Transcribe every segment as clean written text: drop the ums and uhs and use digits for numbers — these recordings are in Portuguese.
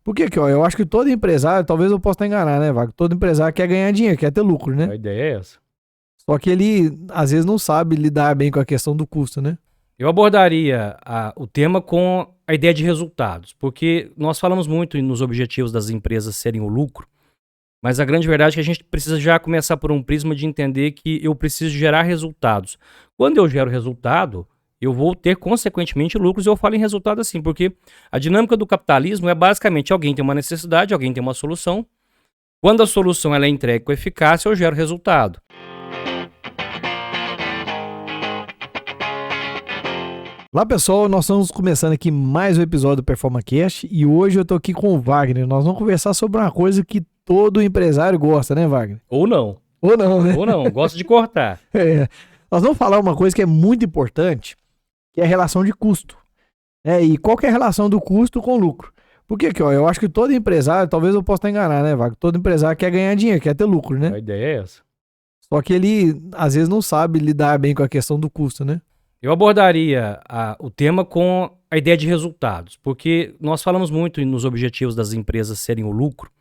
Por que ó, eu acho que todo empresário, talvez eu possa estar enganado, né, Vago? Todo empresário quer ganhar dinheiro, quer ter lucro, né? A ideia é essa. Só que ele, às vezes, não sabe lidar bem com a questão do custo, né? Eu abordaria o tema com a ideia de resultados, porque nós falamos muito nos objetivos das empresas serem o lucro, mas a grande verdade é que a gente precisa já começar por um prisma de entender que eu preciso gerar resultados. Quando eu gero resultado, eu vou ter, consequentemente, lucros, e eu falo em resultado assim, porque a dinâmica do capitalismo é basicamente alguém tem uma necessidade, alguém tem uma solução. Quando a solução ela é entregue com eficácia, eu gero resultado. Olá, pessoal, nós estamos começando aqui mais um episódio do PerformaCast e hoje eu tô aqui com o Wagner. Nós vamos conversar sobre uma coisa que todo empresário gosta, né, Wagner? Ou não. Ou não, né? Ou não, gosto de cortar. Nós vamos falar uma coisa que é muito importante, que é a relação de custo. E qual que é a relação do custo com o lucro? Por que ó, eu acho que todo empresário, talvez eu possa estar enganado, né, Wagner? Todo empresário quer ganhar dinheiro, quer ter lucro, né? A ideia é essa. Só que ele, às vezes, não sabe lidar bem com a questão do custo, né? Eu abordaria o tema com a ideia de resultados, porque nós falamos muito nos objetivos das empresas serem o lucro,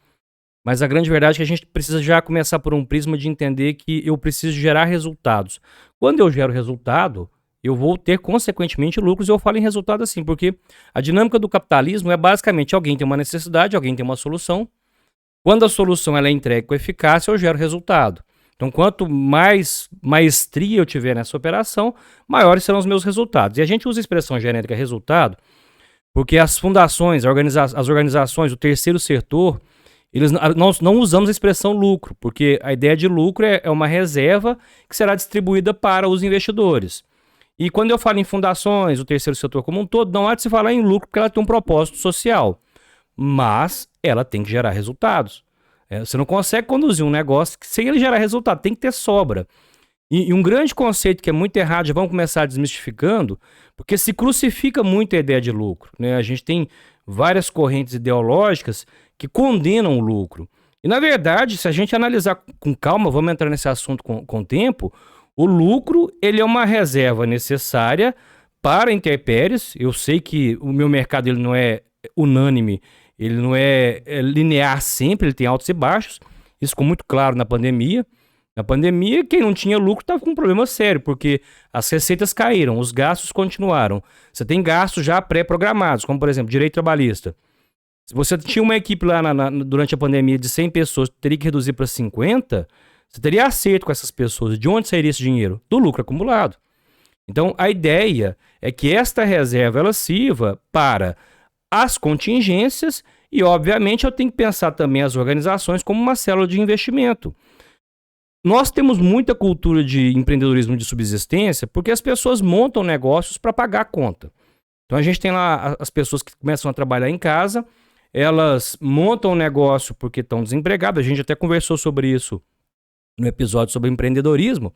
mas a grande verdade é que a gente precisa já começar por um prisma de entender que eu preciso gerar resultados. Quando eu gero resultado, eu vou ter, consequentemente, lucros, e eu falo em resultado assim, porque a dinâmica do capitalismo é basicamente alguém tem uma necessidade, alguém tem uma solução. Quando a solução ela é entregue com eficácia, eu gero resultado. Então, quanto mais maestria eu tiver nessa operação, maiores serão os meus resultados. E a gente usa a expressão genérica resultado porque as fundações, as organizações, o terceiro setor, nós não usamos a expressão lucro, porque a ideia de lucro é uma reserva que será distribuída para os investidores. E quando eu falo em fundações, o terceiro setor como um todo, não há de se falar em lucro porque ela tem um propósito social, mas ela tem que gerar resultados. Você não consegue conduzir um negócio sem ele gerar resultado, tem que ter sobra. E um grande conceito que é muito errado, já vamos começar desmistificando, porque se crucifica muito a ideia de lucro, né? A gente tem várias correntes ideológicas que condenam o lucro. E, na verdade, se a gente analisar com calma, vamos entrar nesse assunto com o tempo, o lucro ele é uma reserva necessária para intempéries. Eu sei que o meu mercado ele não é unânime, ele não é linear sempre, ele tem altos e baixos. Isso ficou muito claro na pandemia. Na pandemia, quem não tinha lucro estava com um problema sério, porque as receitas caíram, os gastos continuaram. Você tem gastos já pré-programados, como, por exemplo, direito trabalhista. Se você tinha uma equipe lá durante a pandemia de 100 pessoas, teria que reduzir para 50, você teria acerto com essas pessoas. De onde sairia esse dinheiro? Do lucro acumulado. Então, a ideia é que esta reserva ela sirva para as contingências e, obviamente, eu tenho que pensar também as organizações como uma célula de investimento. Nós temos muita cultura de empreendedorismo de subsistência porque as pessoas montam negócios para pagar a conta. Então, a gente tem lá as pessoas que começam a trabalhar em casa, elas montam um negócio porque estão desempregadas, a gente até conversou sobre isso no episódio sobre empreendedorismo,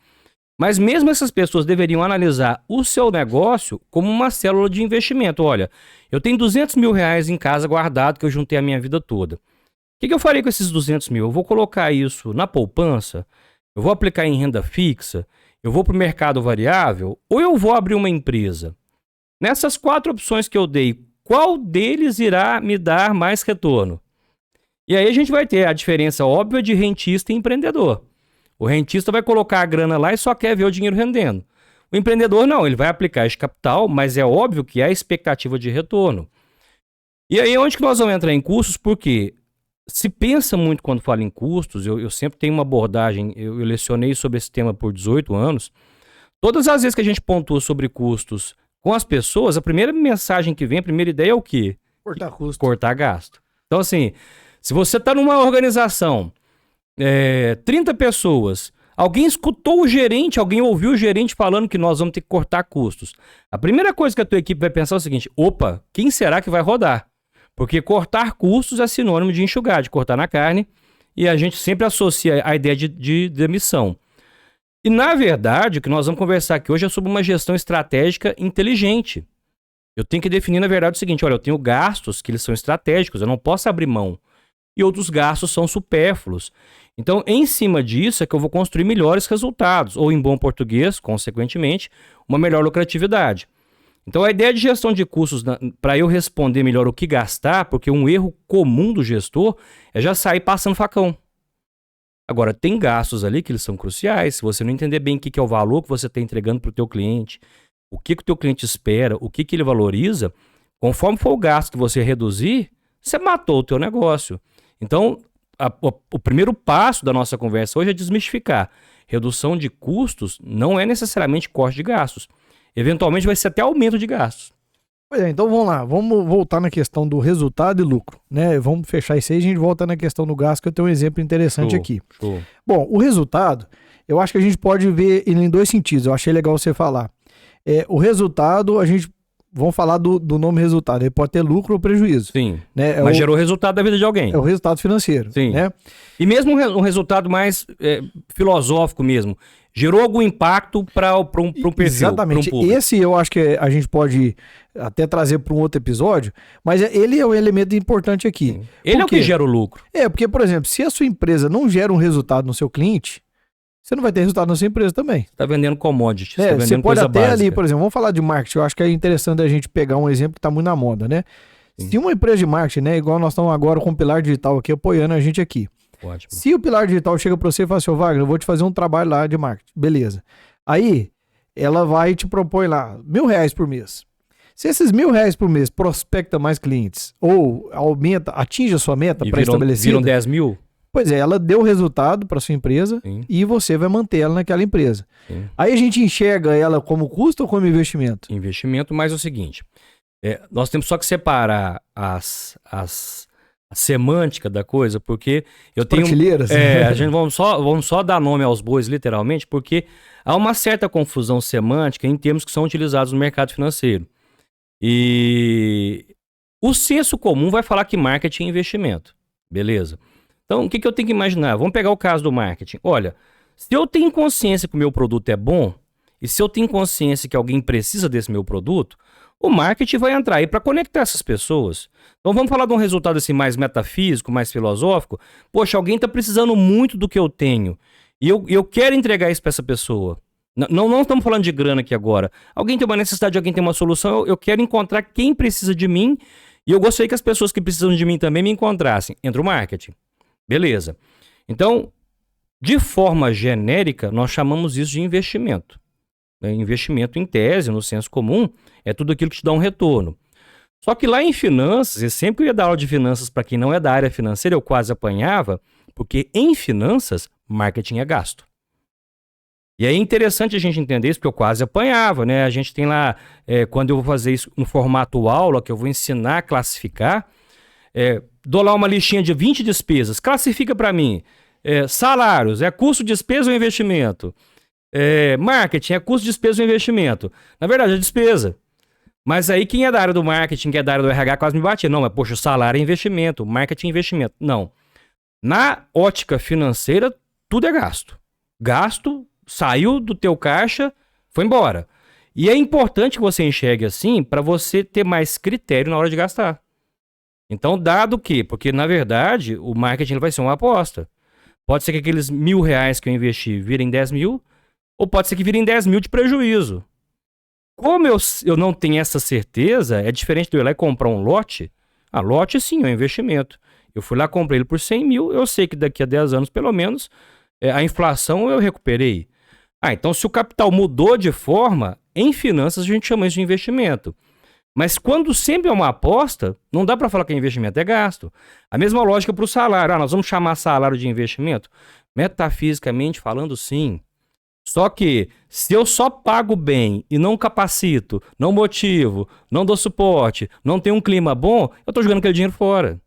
mas mesmo essas pessoas deveriam analisar o seu negócio como uma célula de investimento. Olha, eu tenho 200 mil reais em casa guardado que eu juntei a minha vida toda. O que eu farei com esses 200 mil? Eu vou colocar isso na poupança? Eu vou aplicar em renda fixa? Eu vou para o mercado variável? Ou eu vou abrir uma empresa? Nessas 4 opções que eu dei, qual deles irá me dar mais retorno? E aí a gente vai ter a diferença óbvia de rentista e empreendedor. O rentista vai colocar a grana lá e só quer ver o dinheiro rendendo. O empreendedor não, ele vai aplicar esse capital, mas é óbvio que há expectativa de retorno. E aí onde que nós vamos entrar em custos? Porque se pensa muito quando fala em custos, eu sempre tenho uma abordagem, eu lecionei sobre esse tema por 18 anos. Todas as vezes que a gente pontua sobre custos com as pessoas, a primeira mensagem que vem, a primeira ideia é o quê? Cortar custo. Cortar gasto. Então assim, se você está numa organização, 30 pessoas, alguém escutou o gerente, alguém ouviu o gerente falando que nós vamos ter que cortar custos. A primeira coisa que a tua equipe vai pensar é o seguinte: opa, quem será que vai rodar? Porque cortar custos é sinônimo de enxugar, de cortar na carne, e a gente sempre associa a ideia de demissão. E, na verdade, o que nós vamos conversar aqui hoje é sobre uma gestão estratégica inteligente. Eu tenho que definir, na verdade, o seguinte: olha, eu tenho gastos que eles são estratégicos, eu não posso abrir mão. E outros gastos são supérfluos. Então, em cima disso é que eu vou construir melhores resultados, ou em bom português, consequentemente, uma melhor lucratividade. Então a ideia de gestão de custos, para eu responder melhor o que gastar, porque um erro comum do gestor é já sair passando facão. Agora, tem gastos ali que eles são cruciais. Se você não entender bem o que é o valor que você está entregando para o teu cliente, o que o teu cliente espera, o que ele valoriza, conforme for o gasto que você reduzir, você matou o teu negócio. Então, o primeiro passo da nossa conversa hoje é desmistificar. Redução de custos não é necessariamente corte de gastos. Eventualmente vai ser até aumento de gastos. Pois é, então vamos lá, vamos voltar na questão do resultado e lucro, né? Vamos fechar isso aí, a gente volta na questão do gasto, que eu tenho um exemplo interessante aqui. Show. Bom, o resultado, eu acho que a gente pode ver ele em dois sentidos, eu achei legal você falar. O resultado, vamos falar do nome resultado, ele pode ter lucro ou prejuízo. Sim, né? Mas gerou o resultado da vida de alguém. É o resultado financeiro. Sim. Né? E mesmo um resultado mais filosófico mesmo, gerou algum impacto para um perfil, exatamente. pra um público. Esse eu acho que a gente pode até trazer para um outro episódio, mas ele é um elemento importante aqui. Sim. Ele é o que gera o lucro. Porque, por exemplo, se a sua empresa não gera um resultado no seu cliente, você não vai ter resultado na sua empresa também. Você está vendendo commodity, você tá vendendo você pode coisa até básica. ali, por exemplo, vamos falar de marketing, eu acho que é interessante a gente pegar um exemplo que está muito na moda, né? Sim. Se uma empresa de marketing, né, igual nós estamos agora com o Pilar Digital aqui, apoiando a gente aqui. Ótimo. Se o Pilar Digital chega para você e fala assim, Wagner, eu vou te fazer um trabalho lá de marketing. Beleza. Aí, ela vai e te propõe lá R$1.000 por mês. Se esses R$1.000 por mês prospecta mais clientes ou atinge a sua meta pré-estabelecida... Viram 10 mil? Pois é, ela deu resultado para sua empresa. Sim. E você vai manter ela naquela empresa. Sim. Aí a gente enxerga ela como custo ou como investimento? Investimento, mas é o seguinte, nós temos só que separar a semântica da coisa, porque eu tenho... a gente vamos só dar nome aos bois, literalmente, porque há uma certa confusão semântica em termos que são utilizados no mercado financeiro. E o senso comum vai falar que marketing é investimento. Beleza? Então, o que eu tenho que imaginar? Vamos pegar o caso do marketing. Olha, se eu tenho consciência que o meu produto é bom, e se eu tenho consciência que alguém precisa desse meu produto, o marketing vai entrar aí para conectar essas pessoas. Então, vamos falar de um resultado assim mais metafísico, mais filosófico. Poxa, alguém está precisando muito do que eu tenho, e eu quero entregar isso para essa pessoa. Não estamos falando de grana aqui agora. Alguém tem uma necessidade, alguém tem uma solução, eu quero encontrar quem precisa de mim, e eu gostaria que as pessoas que precisam de mim também me encontrassem. Entra o marketing. Beleza. Então, de forma genérica, nós chamamos isso de investimento. Investimento em tese, no senso comum, é tudo aquilo que te dá um retorno. Só que lá em finanças, eu sempre ia dar aula de finanças para quem não é da área financeira, eu quase apanhava, porque em finanças, marketing é gasto. E é interessante a gente entender isso, porque eu quase apanhava, né? A gente tem lá, quando eu vou fazer isso no formato aula, que eu vou ensinar a classificar, dou lá uma listinha de 20 despesas, classifica para mim, salários, custo, despesa ou investimento? Marketing, custo, despesa ou investimento? Na verdade, é despesa. Mas aí quem é da área do marketing, quem é da área do RH quase me batia. Não, mas poxa, o salário é investimento, marketing é investimento. Não. Na ótica financeira, tudo é gasto. Gasto, saiu do teu caixa, foi embora. E é importante que você enxergue assim para você ter mais critério na hora de gastar. Então, dado que, porque na verdade o marketing vai ser uma aposta. Pode ser que aqueles R$1.000 que eu investi virem 10 mil, ou pode ser que virem 10 mil de prejuízo. Como eu não tenho essa certeza, é diferente de eu ir lá e comprar um lote. Lote sim, é um investimento. Eu fui lá, comprei ele por 100 mil, eu sei que daqui a 10 anos, pelo menos, a inflação eu recuperei. Então se o capital mudou de forma, em finanças a gente chama isso de investimento. Mas quando sempre é uma aposta, não dá para falar que é investimento, é gasto. A mesma lógica para o salário. Nós vamos chamar salário de investimento? Metafisicamente falando, sim. Só que, se eu só pago bem e não capacito, não motivo, não dou suporte, não tenho um clima bom, eu estou jogando aquele dinheiro fora.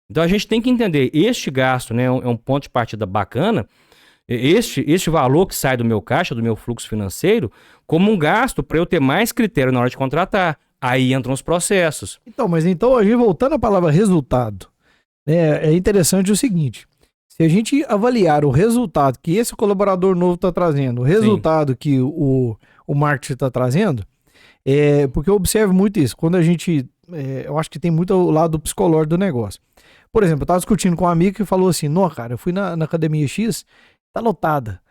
Então a gente tem que entender, este gasto, né, é um ponto de partida bacana, este valor que sai do meu caixa, do meu fluxo financeiro, como um gasto para eu ter mais critério na hora de contratar. Aí entram os processos. Então, a gente voltando à palavra resultado, né, é interessante o seguinte, se a gente avaliar o resultado que esse colaborador novo está trazendo, o resultado Sim. que o marketing está trazendo, porque eu observo muito isso, quando a gente, eu acho que tem muito o lado psicológico do negócio. Por exemplo, eu estava discutindo com um amigo que falou assim, não, cara, eu fui na academia X, tá lotada.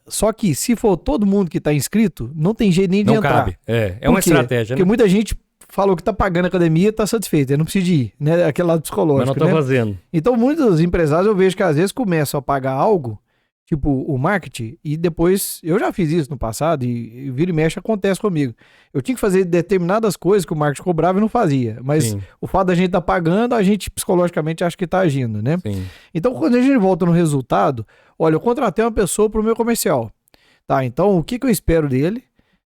Só que se for todo mundo que está inscrito, não tem jeito nem de Não entrar. cabe. É uma estratégia, Porque né? muita gente falou que tá pagando a academia e tá satisfeito, não precisa de ir, né? Aquele lado Mas psicológico, não tá né? fazendo. Então, muitos empresários eu vejo que às vezes começam a pagar algo, tipo o marketing, e depois, eu já fiz isso no passado, e vira e mexe acontece comigo. Eu tinha que fazer determinadas coisas que o marketing cobrava e não fazia, mas Sim, o fato da gente tá pagando, a gente psicologicamente acha que tá agindo, né? sim. Então, quando a gente volta no resultado, olha, eu contratei uma pessoa pro meu comercial, tá? Então, o que que eu espero dele?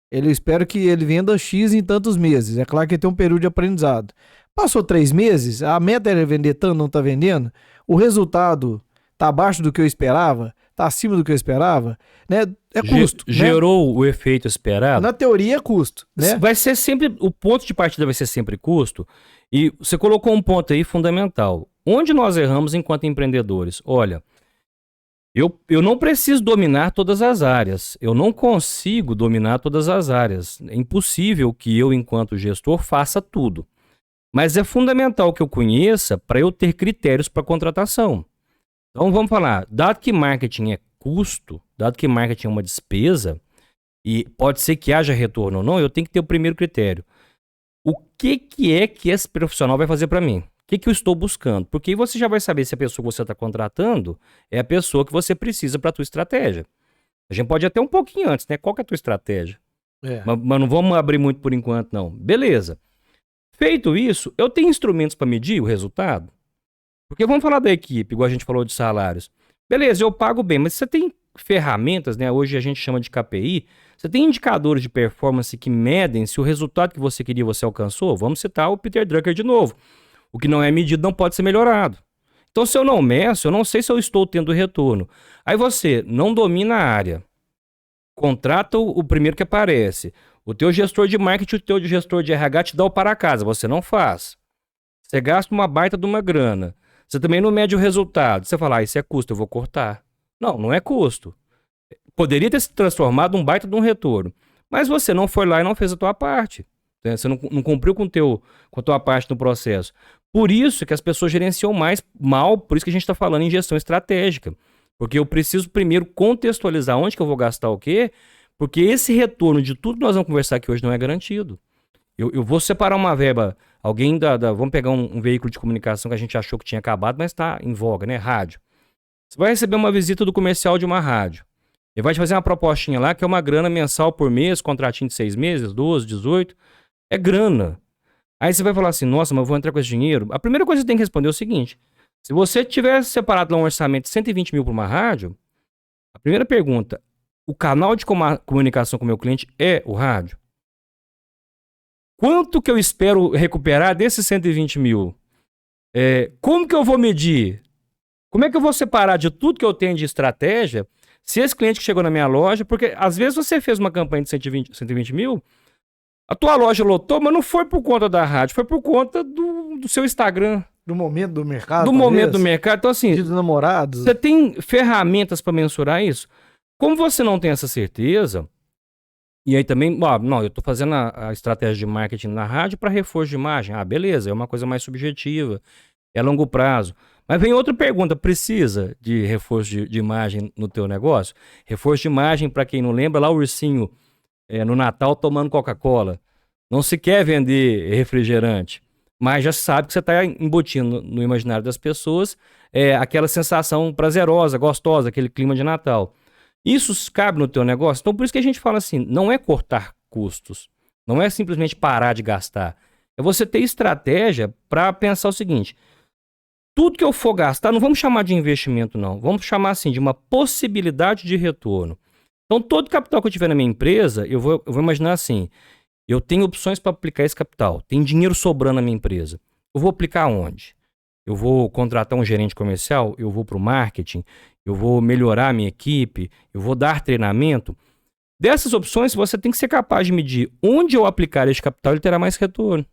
Eu espero que ele venda X em tantos meses. É claro que tem um período de aprendizado. Passou 3 meses, a meta era vender tanto, não tá vendendo. O resultado tá abaixo do que eu esperava, tá acima do que eu esperava, né? É custo, né? Gerou o efeito esperado. Na teoria é custo, né? Vai ser sempre, o ponto de partida vai ser sempre custo. E você colocou um ponto aí fundamental. Onde nós erramos enquanto empreendedores? Olha, eu não preciso dominar todas as áreas. Eu não consigo dominar todas as áreas. É impossível que eu, enquanto gestor, faça tudo. Mas é fundamental que eu conheça para eu ter critérios para contratação. Então vamos falar, dado que marketing é custo, dado que marketing é uma despesa, e pode ser que haja retorno ou não, eu tenho que ter o primeiro critério. O que é que esse profissional vai fazer para mim? O que eu estou buscando? Porque aí você já vai saber se a pessoa que você está contratando é a pessoa que você precisa para a tua estratégia. A gente pode ir até um pouquinho antes, né? Qual que é a tua estratégia? Mas não vamos abrir muito por enquanto, não. Beleza. Feito isso, eu tenho instrumentos para medir o resultado? Porque vamos falar da equipe, igual a gente falou de salários. Beleza, eu pago bem, mas você tem ferramentas, né? Hoje a gente chama de KPI. Você tem indicadores de performance que medem se o resultado que você queria você alcançou? Vamos citar o Peter Drucker de novo. O que não é medido não pode ser melhorado. Então, se eu não meço, eu não sei se eu estou tendo retorno. Aí você não domina a área. Contrata o primeiro que aparece. O teu gestor de marketing, o teu gestor de RH te dá o para casa. Você não faz. Você gasta uma baita de uma grana. Você também não mede o resultado. Você fala, isso é custo, eu vou cortar. Não, não é custo. Poderia ter se transformado num baita de um retorno. Mas você não foi lá e não fez a tua parte. Você não cumpriu com a tua parte no processo. Por isso que as pessoas gerenciam mais mal, por isso que a gente está falando em gestão estratégica. Porque eu preciso primeiro contextualizar onde que eu vou gastar o quê, porque esse retorno de tudo que nós vamos conversar aqui hoje não é garantido. Eu vou separar uma verba, alguém vamos pegar um veículo de comunicação que a gente achou que tinha acabado, mas está em voga, né? Rádio. Você vai receber uma visita do comercial de uma rádio. Ele vai te fazer uma propostinha lá, que é uma grana mensal por mês, contratinho de 6 meses, 12, 18. É grana. Aí você vai falar assim, nossa, mas eu vou entrar com esse dinheiro? A primeira coisa que você tem que responder é o seguinte. Se você tivesse separado lá um orçamento de 120 mil para uma rádio, a primeira pergunta, o canal de comunicação com o meu cliente é o rádio? Quanto que eu espero recuperar desses 120 mil? Como que eu vou medir? Como é que eu vou separar de tudo que eu tenho de estratégia se esse cliente que chegou na minha loja, porque às vezes você fez uma campanha de 120 mil, a tua loja lotou, mas não foi por conta da rádio, foi por conta do seu Instagram. Do momento do mercado, Do momento do mercado. Então assim, Dia dos namorados. você tem ferramentas para mensurar isso? Como você não tem essa certeza, e aí também, não, eu estou fazendo a estratégia de marketing na rádio para reforço de imagem. Ah, beleza, é uma coisa mais subjetiva, é longo prazo. Mas vem outra pergunta, precisa de reforço de imagem no teu negócio? Reforço de imagem, para quem não lembra, lá o ursinho no Natal tomando Coca-Cola. Não se quer vender refrigerante, mas já sabe que você está embutindo no imaginário das pessoas aquela sensação prazerosa, gostosa, aquele clima de Natal. Isso cabe no teu negócio? Então por isso que a gente fala assim, não é cortar custos, não é simplesmente parar de gastar. É você ter estratégia para pensar o seguinte, tudo que eu for gastar, não vamos chamar de investimento não, vamos chamar assim de uma possibilidade de retorno. Então todo capital que eu tiver na minha empresa, eu vou imaginar assim, eu tenho opções para aplicar esse capital, tem dinheiro sobrando na minha empresa, eu vou aplicar onde? Eu vou contratar um gerente comercial, eu vou para o marketing, eu vou melhorar a minha equipe, eu vou dar treinamento. Dessas opções, você tem que ser capaz de medir onde eu aplicar esse capital, ele terá mais retorno.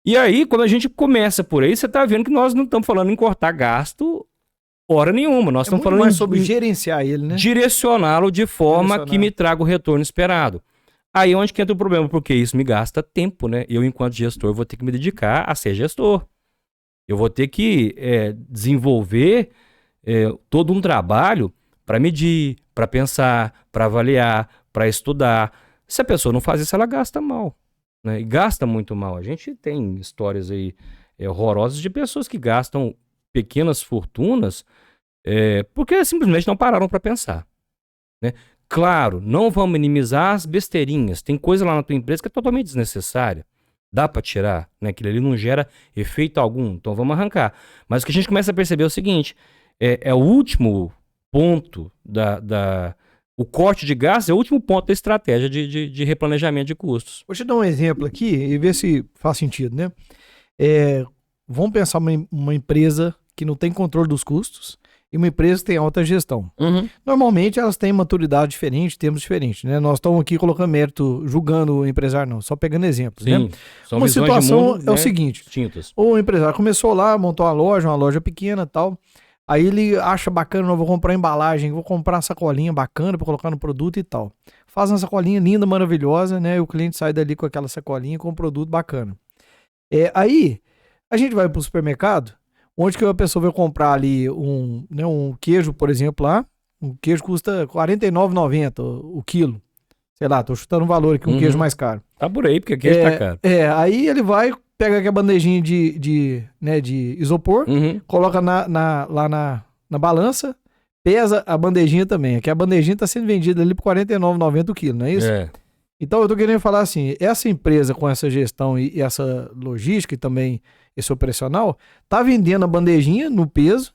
E aí, quando a gente começa por aí, você está vendo que nós não estamos falando em cortar gasto hora nenhuma. Nós estamos falando mais sobre gerenciar ele, né? Direcioná-lo de forma que me traga o retorno esperado. Aí é onde que entra o problema, porque isso me gasta tempo, né? Eu, enquanto gestor, vou ter que me dedicar a ser gestor. Eu vou ter que desenvolver todo um trabalho para medir, para pensar, para avaliar, para estudar. Se a pessoa não faz isso, ela gasta mal, né? E gasta muito mal. A gente tem histórias aí horrorosas de pessoas que gastam pequenas fortunas porque simplesmente não pararam para pensar, né? Claro, não vamos minimizar as besteirinhas. Tem coisa lá na tua empresa que é totalmente desnecessária. Dá para tirar, né? Aquilo ali não gera efeito algum, então vamos arrancar. Mas o que a gente começa a perceber é o seguinte, o último ponto o corte de gastos é o último ponto da estratégia de replanejamento de custos. Vou te dar um exemplo aqui e ver se faz sentido, né? Vamos pensar uma empresa que não tem controle dos custos e uma empresa que tem alta gestão. Uhum. Normalmente elas têm maturidade diferente, tempos diferentes, né? Nós estamos aqui colocando mérito, julgando o empresário, não, só pegando exemplos, Sim, né? são Uma visões situação de mundo, é o seguinte, distintas. o empresário começou lá, montou uma loja pequena e tal, aí ele acha bacana, não vou comprar embalagem, vou comprar uma sacolinha bacana para colocar no produto e tal. Faz uma sacolinha linda, maravilhosa, né? E o cliente sai dali com aquela sacolinha com um produto bacana. Aí, a gente vai para o supermercado, onde que a pessoa vai comprar ali um queijo, por exemplo, lá, um queijo custa R$ 49,90 o quilo. Sei lá, tô chutando um valor aqui, um queijo mais caro. Tá por aí, porque queijo tá caro. Aí ele vai, pega aquela bandejinha de isopor, coloca lá na balança, pesa a bandejinha também. Aqui a bandejinha tá sendo vendida ali por R$ 49,90 o quilo, não é isso? Então eu tô querendo falar assim, essa empresa com essa gestão e essa logística e também esse operacional, tá vendendo a bandejinha no peso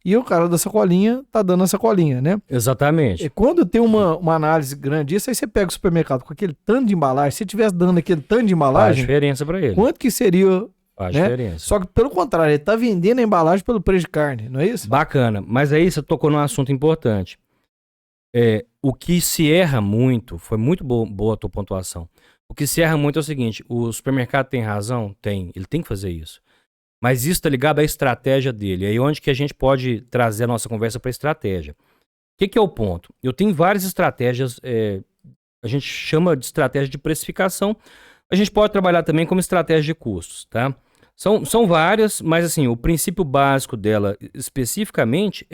e o cara da sacolinha tá dando a sacolinha, né? Exatamente. E quando tem uma análise grande disso, aí você pega o supermercado com aquele tanto de embalagem, se tivesse dando aquele tanto de embalagem... Faz diferença para ele. Quanto que seria... Faz né? diferença. Só que pelo contrário, ele tá vendendo a embalagem pelo preço de carne, não é isso? Bacana, mas aí você tocou num assunto importante. O que se erra muito, foi muito boa a tua pontuação. O que se erra muito é o seguinte, o supermercado tem razão? Tem, ele tem que fazer isso. Mas isso está ligado à estratégia dele. Aí onde que a gente pode trazer a nossa conversa para a estratégia. O que é o ponto? Eu tenho várias estratégias, a gente chama de estratégia de precificação, a gente pode trabalhar também como estratégia de custos, tá? São várias, mas assim, o princípio básico dela especificamente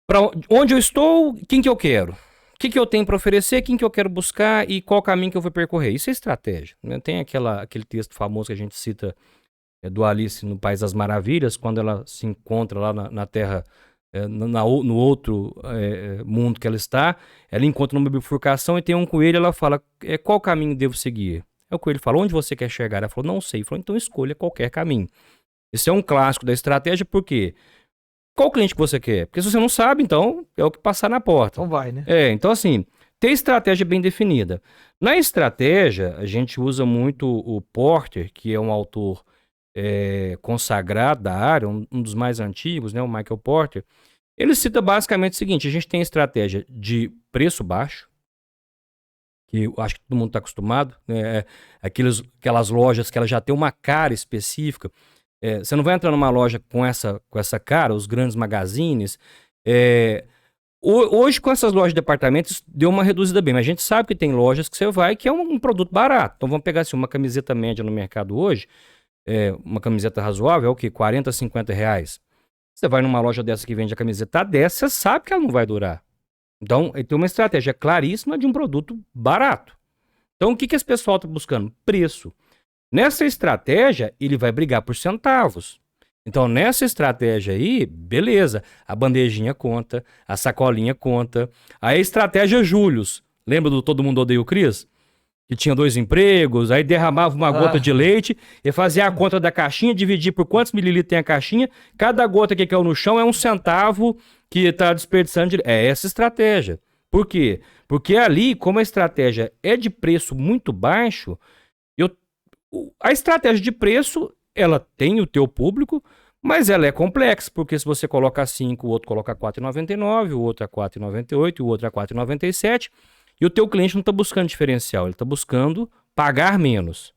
para onde eu estou, quem que eu quero. O que eu tenho para oferecer, quem que eu quero buscar e qual caminho que eu vou percorrer. Isso é estratégia, né? Tem aquele texto famoso que a gente cita do Alice no País das Maravilhas, quando ela se encontra lá na Terra, no outro mundo que ela está, ela encontra uma bifurcação e tem um coelho, ela fala, qual caminho devo seguir? Aí o coelho fala, onde você quer chegar? Ela falou, não sei. Ele falou, então escolha qualquer caminho. Esse é um clássico da estratégia, por quê? Qual cliente que você quer? Porque se você não sabe, então é o que passar na porta. Então vai, né? Então assim, ter estratégia bem definida. Na estratégia, a gente usa muito o Porter, que é um autor consagrado da área, um dos mais antigos, né, o Michael Porter. Ele cita basicamente o seguinte, a gente tem estratégia de preço baixo, que eu acho que todo mundo está acostumado, né, aquelas lojas que ela já tem uma cara específica. Você não vai entrar numa loja com essa cara, os grandes magazines. Hoje, com essas lojas de departamentos, deu uma reduzida bem, mas a gente sabe que tem lojas que você vai que é um produto barato. Então vamos pegar assim, uma camiseta média no mercado hoje, uma camiseta razoável, é o quê? 40, 50 reais. Você vai numa loja dessa que vende a camiseta dessa, você sabe que ela não vai durar. Então, tem uma estratégia claríssima de um produto barato. Então, o que esse pessoal está buscando? Preço. Nessa estratégia, ele vai brigar por centavos. Então, nessa estratégia aí, beleza, a bandejinha conta, a sacolinha conta. Aí a estratégia Július, lembra do Todo Mundo Odeia o Chris? Que tinha 2 empregos, aí derramava uma gota de leite e fazia a conta da caixinha, dividir por quantos mililitros tem a caixinha, cada gota que caiu no chão é 1 centavo que está desperdiçando. É essa estratégia. Por quê? Porque ali, como a estratégia é de preço muito baixo, a estratégia de preço, ela tem o teu público, mas ela é complexa, porque se você coloca 5, o outro coloca 4,99, o outro é 4,98, o outro é 4,97, e o teu cliente não está buscando diferencial, ele está buscando pagar menos.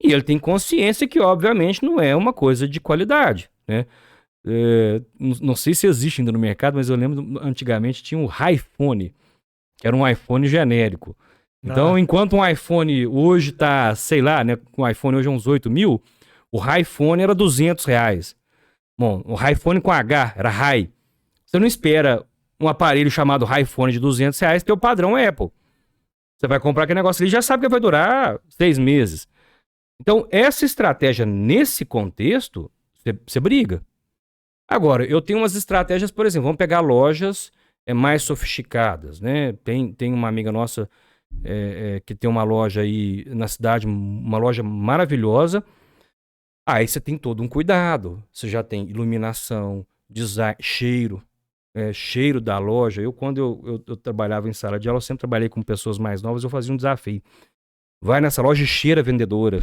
E ele tem consciência que, obviamente, não é uma coisa de qualidade, né? Não sei se existe ainda no mercado, mas eu lembro antigamente tinha um iPhone, que era um iPhone genérico. Então, enquanto um iPhone hoje tá, sei lá, né? Um iPhone hoje é uns 8 mil, o iPhone era R$200. Bom, o iPhone com H era High. Você não espera um aparelho chamado iPhone de R$200, que é o padrão Apple. Você vai comprar aquele negócio ali e já sabe que vai durar 6 meses. Então, essa estratégia, nesse contexto, você briga. Agora, eu tenho umas estratégias, por exemplo, vamos pegar lojas mais sofisticadas, né? Tem uma amiga nossa que tem uma loja aí na cidade, uma loja maravilhosa. Aí você tem todo um cuidado. Você já tem iluminação, design, cheiro. Cheiro da loja. Quando eu trabalhava em sala de aula, eu sempre trabalhei com pessoas mais novas, eu fazia um desafio. Vai nessa loja e cheira a vendedora.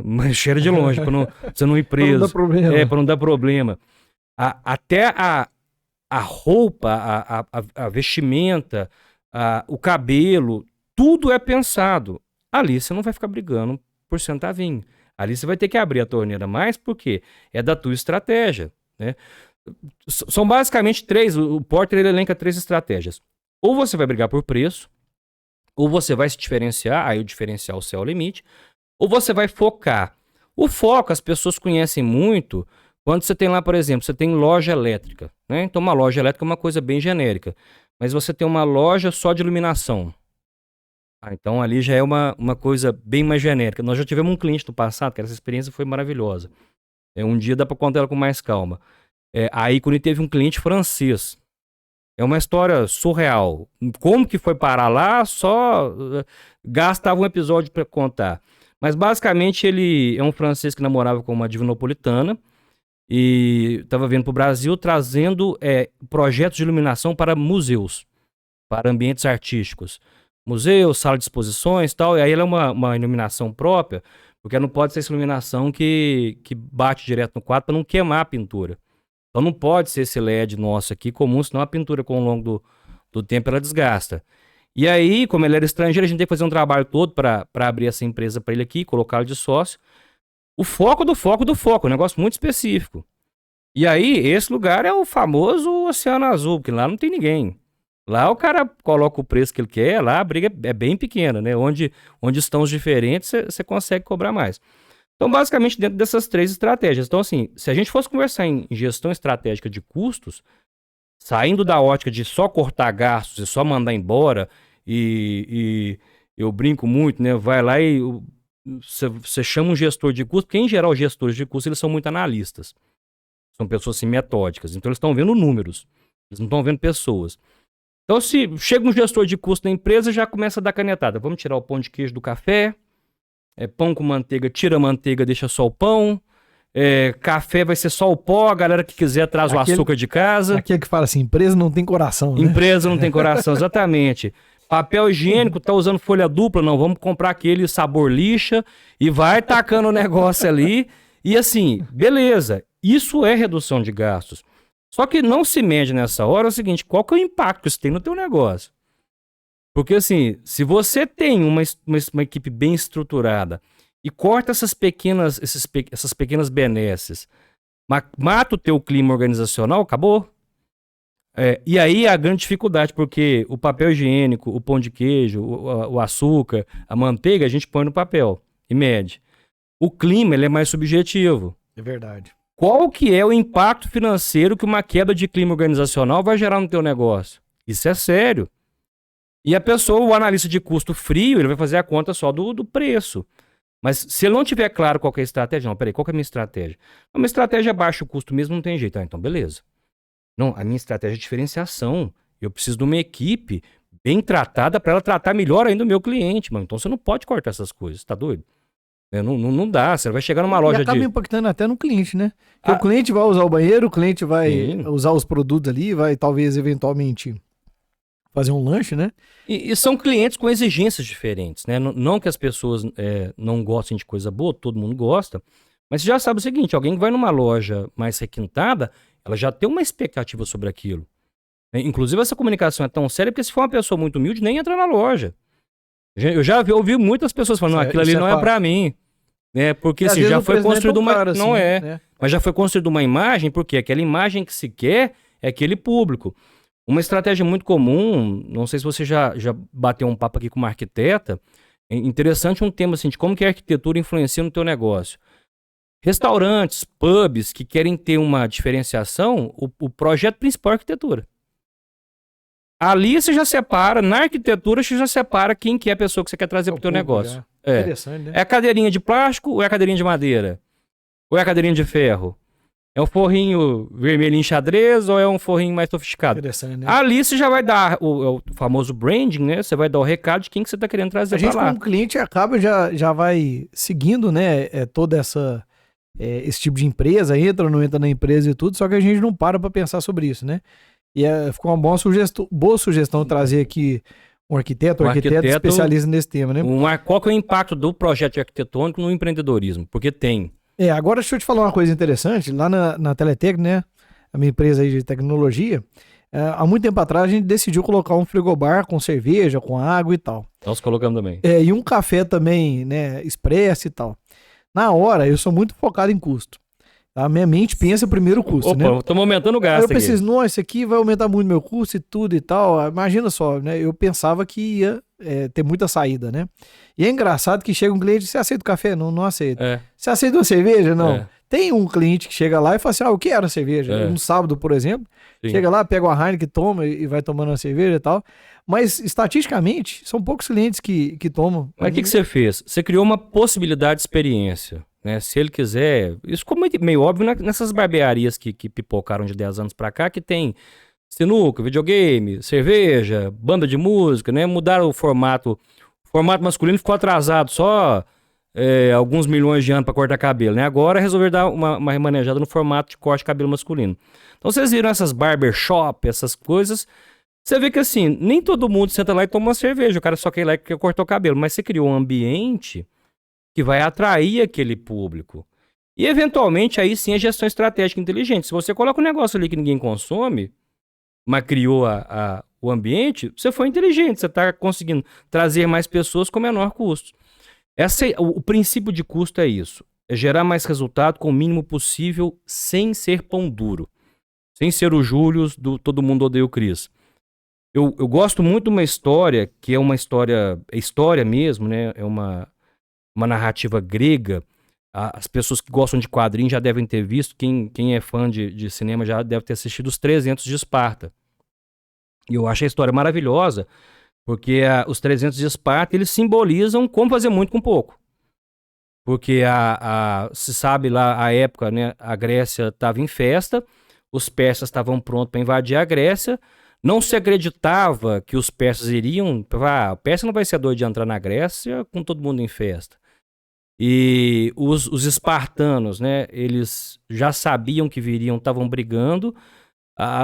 Mas cheira de longe, pra você não ir preso. Pra não dar problema. Pra não dar problema. Até a roupa, a vestimenta, o cabelo, tudo é pensado. Ali você não vai ficar brigando por centavinho. Ali você vai ter que abrir a torneira mais, porque é da tua estratégia, né? São basicamente 3, o Porter ele elenca 3 estratégias. Ou você vai brigar por preço, ou você vai se diferenciar, aí o diferencial é o limite, ou você vai focar. O foco as pessoas conhecem muito quando você tem lá, por exemplo, você tem loja elétrica, né? Então uma loja elétrica é uma coisa bem genérica, mas você tem uma loja só de iluminação. Então ali já é uma coisa bem mais genérica. Nós já tivemos um cliente no passado, que essa experiência foi maravilhosa. Um dia dá para contar ela com mais calma. A Ícone teve um cliente francês. É uma história surreal. Como que foi parar lá, só gastava um episódio para contar. Mas basicamente ele é um francês que namorava com uma divinopolitana e estava vindo para o Brasil trazendo projetos de iluminação para museus, para ambientes artísticos. Museu, sala de exposições e tal. E aí ela é uma iluminação própria, porque não pode ser essa iluminação que bate direto no quadro para não queimar a pintura. Então não pode ser esse LED nosso aqui comum, senão a pintura com o longo do tempo ela desgasta. E aí, como ele era estrangeiro, a gente tem que fazer um trabalho todo para abrir essa empresa para ele aqui, colocá-lo de sócio. O foco do foco do foco, um negócio muito específico. E aí, esse lugar é o famoso Oceano Azul, porque lá não tem ninguém. Lá o cara coloca o preço que ele quer, lá a briga é bem pequena, né? Onde estão os diferentes, você consegue cobrar mais. Então, basicamente, dentro dessas 3 estratégias. Então, assim, se a gente fosse conversar em gestão estratégica de custos, saindo da ótica de só cortar gastos e só mandar embora, e eu brinco muito, né? Vai lá e você chama um gestor de custos, porque em geral os gestores de custos, eles são muito analistas. São pessoas assim, metódicas. Então, eles estão vendo números. Eles não estão vendo pessoas. Então, se chega um gestor de custo na empresa, já começa a dar canetada. Vamos tirar o pão de queijo do café. Pão com manteiga, tira a manteiga, deixa só o pão. Café vai ser só o pó. A galera que quiser traz o açúcar de casa. Aquele que fala assim, empresa não tem coração, né? Empresa não tem coração, exatamente. Papel higiênico, tá usando folha dupla? Não, vamos comprar aquele sabor lixa e vai tacando o negócio ali. E assim, beleza. Isso é redução de gastos. Só que não se mede nessa hora o seguinte, qual que é o impacto que isso tem no teu negócio? Porque assim, se você tem uma equipe bem estruturada e corta essas pequenas benesses, mata o teu clima organizacional, acabou. E aí a grande dificuldade, porque o papel higiênico, o pão de queijo, o açúcar, a manteiga, a gente põe no papel e mede. O clima, ele é mais subjetivo. É verdade. Qual que é o impacto financeiro que uma quebra de clima organizacional vai gerar no teu negócio? Isso é sério. E a pessoa, o analista de custo frio, ele vai fazer a conta só do preço. Mas se ele não tiver claro qual que é a estratégia, não, peraí, qual que é a minha estratégia? Uma estratégia baixo custo mesmo não tem jeito. Então beleza. Não, a minha estratégia é diferenciação. Eu preciso de uma equipe bem tratada para ela tratar melhor ainda o meu cliente, mano. Então você não pode cortar essas coisas, tá doido? Não dá, você vai chegar numa loja acaba impactando até no cliente, né? Porque o cliente vai usar o banheiro, o cliente vai usar os produtos ali, vai talvez eventualmente fazer um lanche, né? E são clientes com exigências diferentes, né? Não que as pessoas não gostem de coisa boa, todo mundo gosta, mas você já sabe o seguinte, alguém que vai numa loja mais requintada, ela já tem uma expectativa sobre aquilo. Inclusive essa comunicação é tão séria porque se for uma pessoa muito humilde, nem entra na loja. Eu já ouvi muitas pessoas falando, aquilo ali não é pra mim. Porque assim, já foi construída uma... Assim, não é, né? Mas já foi construída uma imagem, porque aquela imagem que se quer é aquele público. Uma estratégia muito comum, não sei se você já bateu um papo aqui com uma arquiteta, é interessante um tema assim, de como que a arquitetura influencia no teu negócio. Restaurantes, pubs que querem ter uma diferenciação, o projeto principal é a arquitetura. Ali você já separa, na arquitetura você já separa quem que é a pessoa que você quer trazer para o teu negócio. Interessante, né? É a cadeirinha de plástico ou é a cadeirinha de madeira? Ou é a cadeirinha de ferro? É um forrinho vermelhinho xadrez ou é um forrinho mais sofisticado? Interessante, né? Ali você já vai dar o famoso branding, né? Você vai dar o recado de quem que você está querendo trazer para lá. A gente, como cliente, acaba já vai seguindo, né? Toda esse tipo de empresa, entra ou não entra na empresa e tudo, só que a gente não para pensar sobre isso, né? E ficou uma boa sugestão trazer aqui um arquiteto especialista nesse tema, né? Qual que é o impacto do projeto arquitetônico no empreendedorismo? Porque tem. Agora deixa eu te falar uma coisa interessante. Lá na Teletec, né? A minha empresa aí de tecnologia, há muito tempo atrás a gente decidiu colocar um frigobar com cerveja, com água e tal. Nós colocamos também. E um café também, né? Expresso e tal. Na hora, eu sou muito focado em custo. A minha mente pensa primeiro o custo, né? Estamos aumentando o gasto. Aí eu pensei, nossa, isso aqui vai aumentar muito meu custo e tudo e tal. Imagina só, né? Eu pensava que ia ter muita saída, né? E é engraçado que chega um cliente, você aceita o café? Não, não aceito. Você aceita uma cerveja? Não. Tem um cliente que chega lá e fala assim, eu quero a cerveja. Um sábado, por exemplo, chega lá, pega uma Heineken, toma e vai tomando uma cerveja e tal. Mas, estatisticamente, são poucos clientes que tomam. Mas o que você fez? Você criou uma possibilidade de experiência. Né? Se ele quiser... Isso ficou meio óbvio nessas barbearias que pipocaram de 10 anos pra cá, que tem sinuca, videogame, cerveja, banda de música, né? Mudaram o formato. O formato masculino ficou atrasado só alguns milhões de anos pra cortar cabelo, né? Agora resolveram dar uma remanejada no formato de corte de cabelo masculino. Então vocês viram essas barbershop, essas coisas... Você vê que assim, nem todo mundo senta lá e toma uma cerveja, o cara só quer ir lá e quer cortar o cabelo, mas você criou um ambiente que vai atrair aquele público. E eventualmente aí sim a gestão estratégica inteligente. Se você coloca um negócio ali que ninguém consome, mas criou o ambiente, você foi inteligente, você está conseguindo trazer mais pessoas com menor custo. O princípio de custo é isso, é gerar mais resultado com o mínimo possível sem ser pão duro, sem ser o Július do Todo Mundo Odeia o Cris. Eu gosto muito de uma história, que é uma história mesmo, né? É uma narrativa grega. As pessoas que gostam de quadrinhos já devem ter visto, quem é fã de cinema já deve ter assistido Os 300 de Esparta. E eu acho a história maravilhosa, porque os 300 de Esparta, eles simbolizam como fazer muito com pouco. Porque se sabe lá, a época, né, a Grécia estava em festa, os persas estavam prontos para invadir a Grécia. Não se acreditava que os persas iriam... o persa não vai ser doido de entrar na Grécia com todo mundo em festa. E os espartanos, né? Eles já sabiam que viriam, estavam brigando.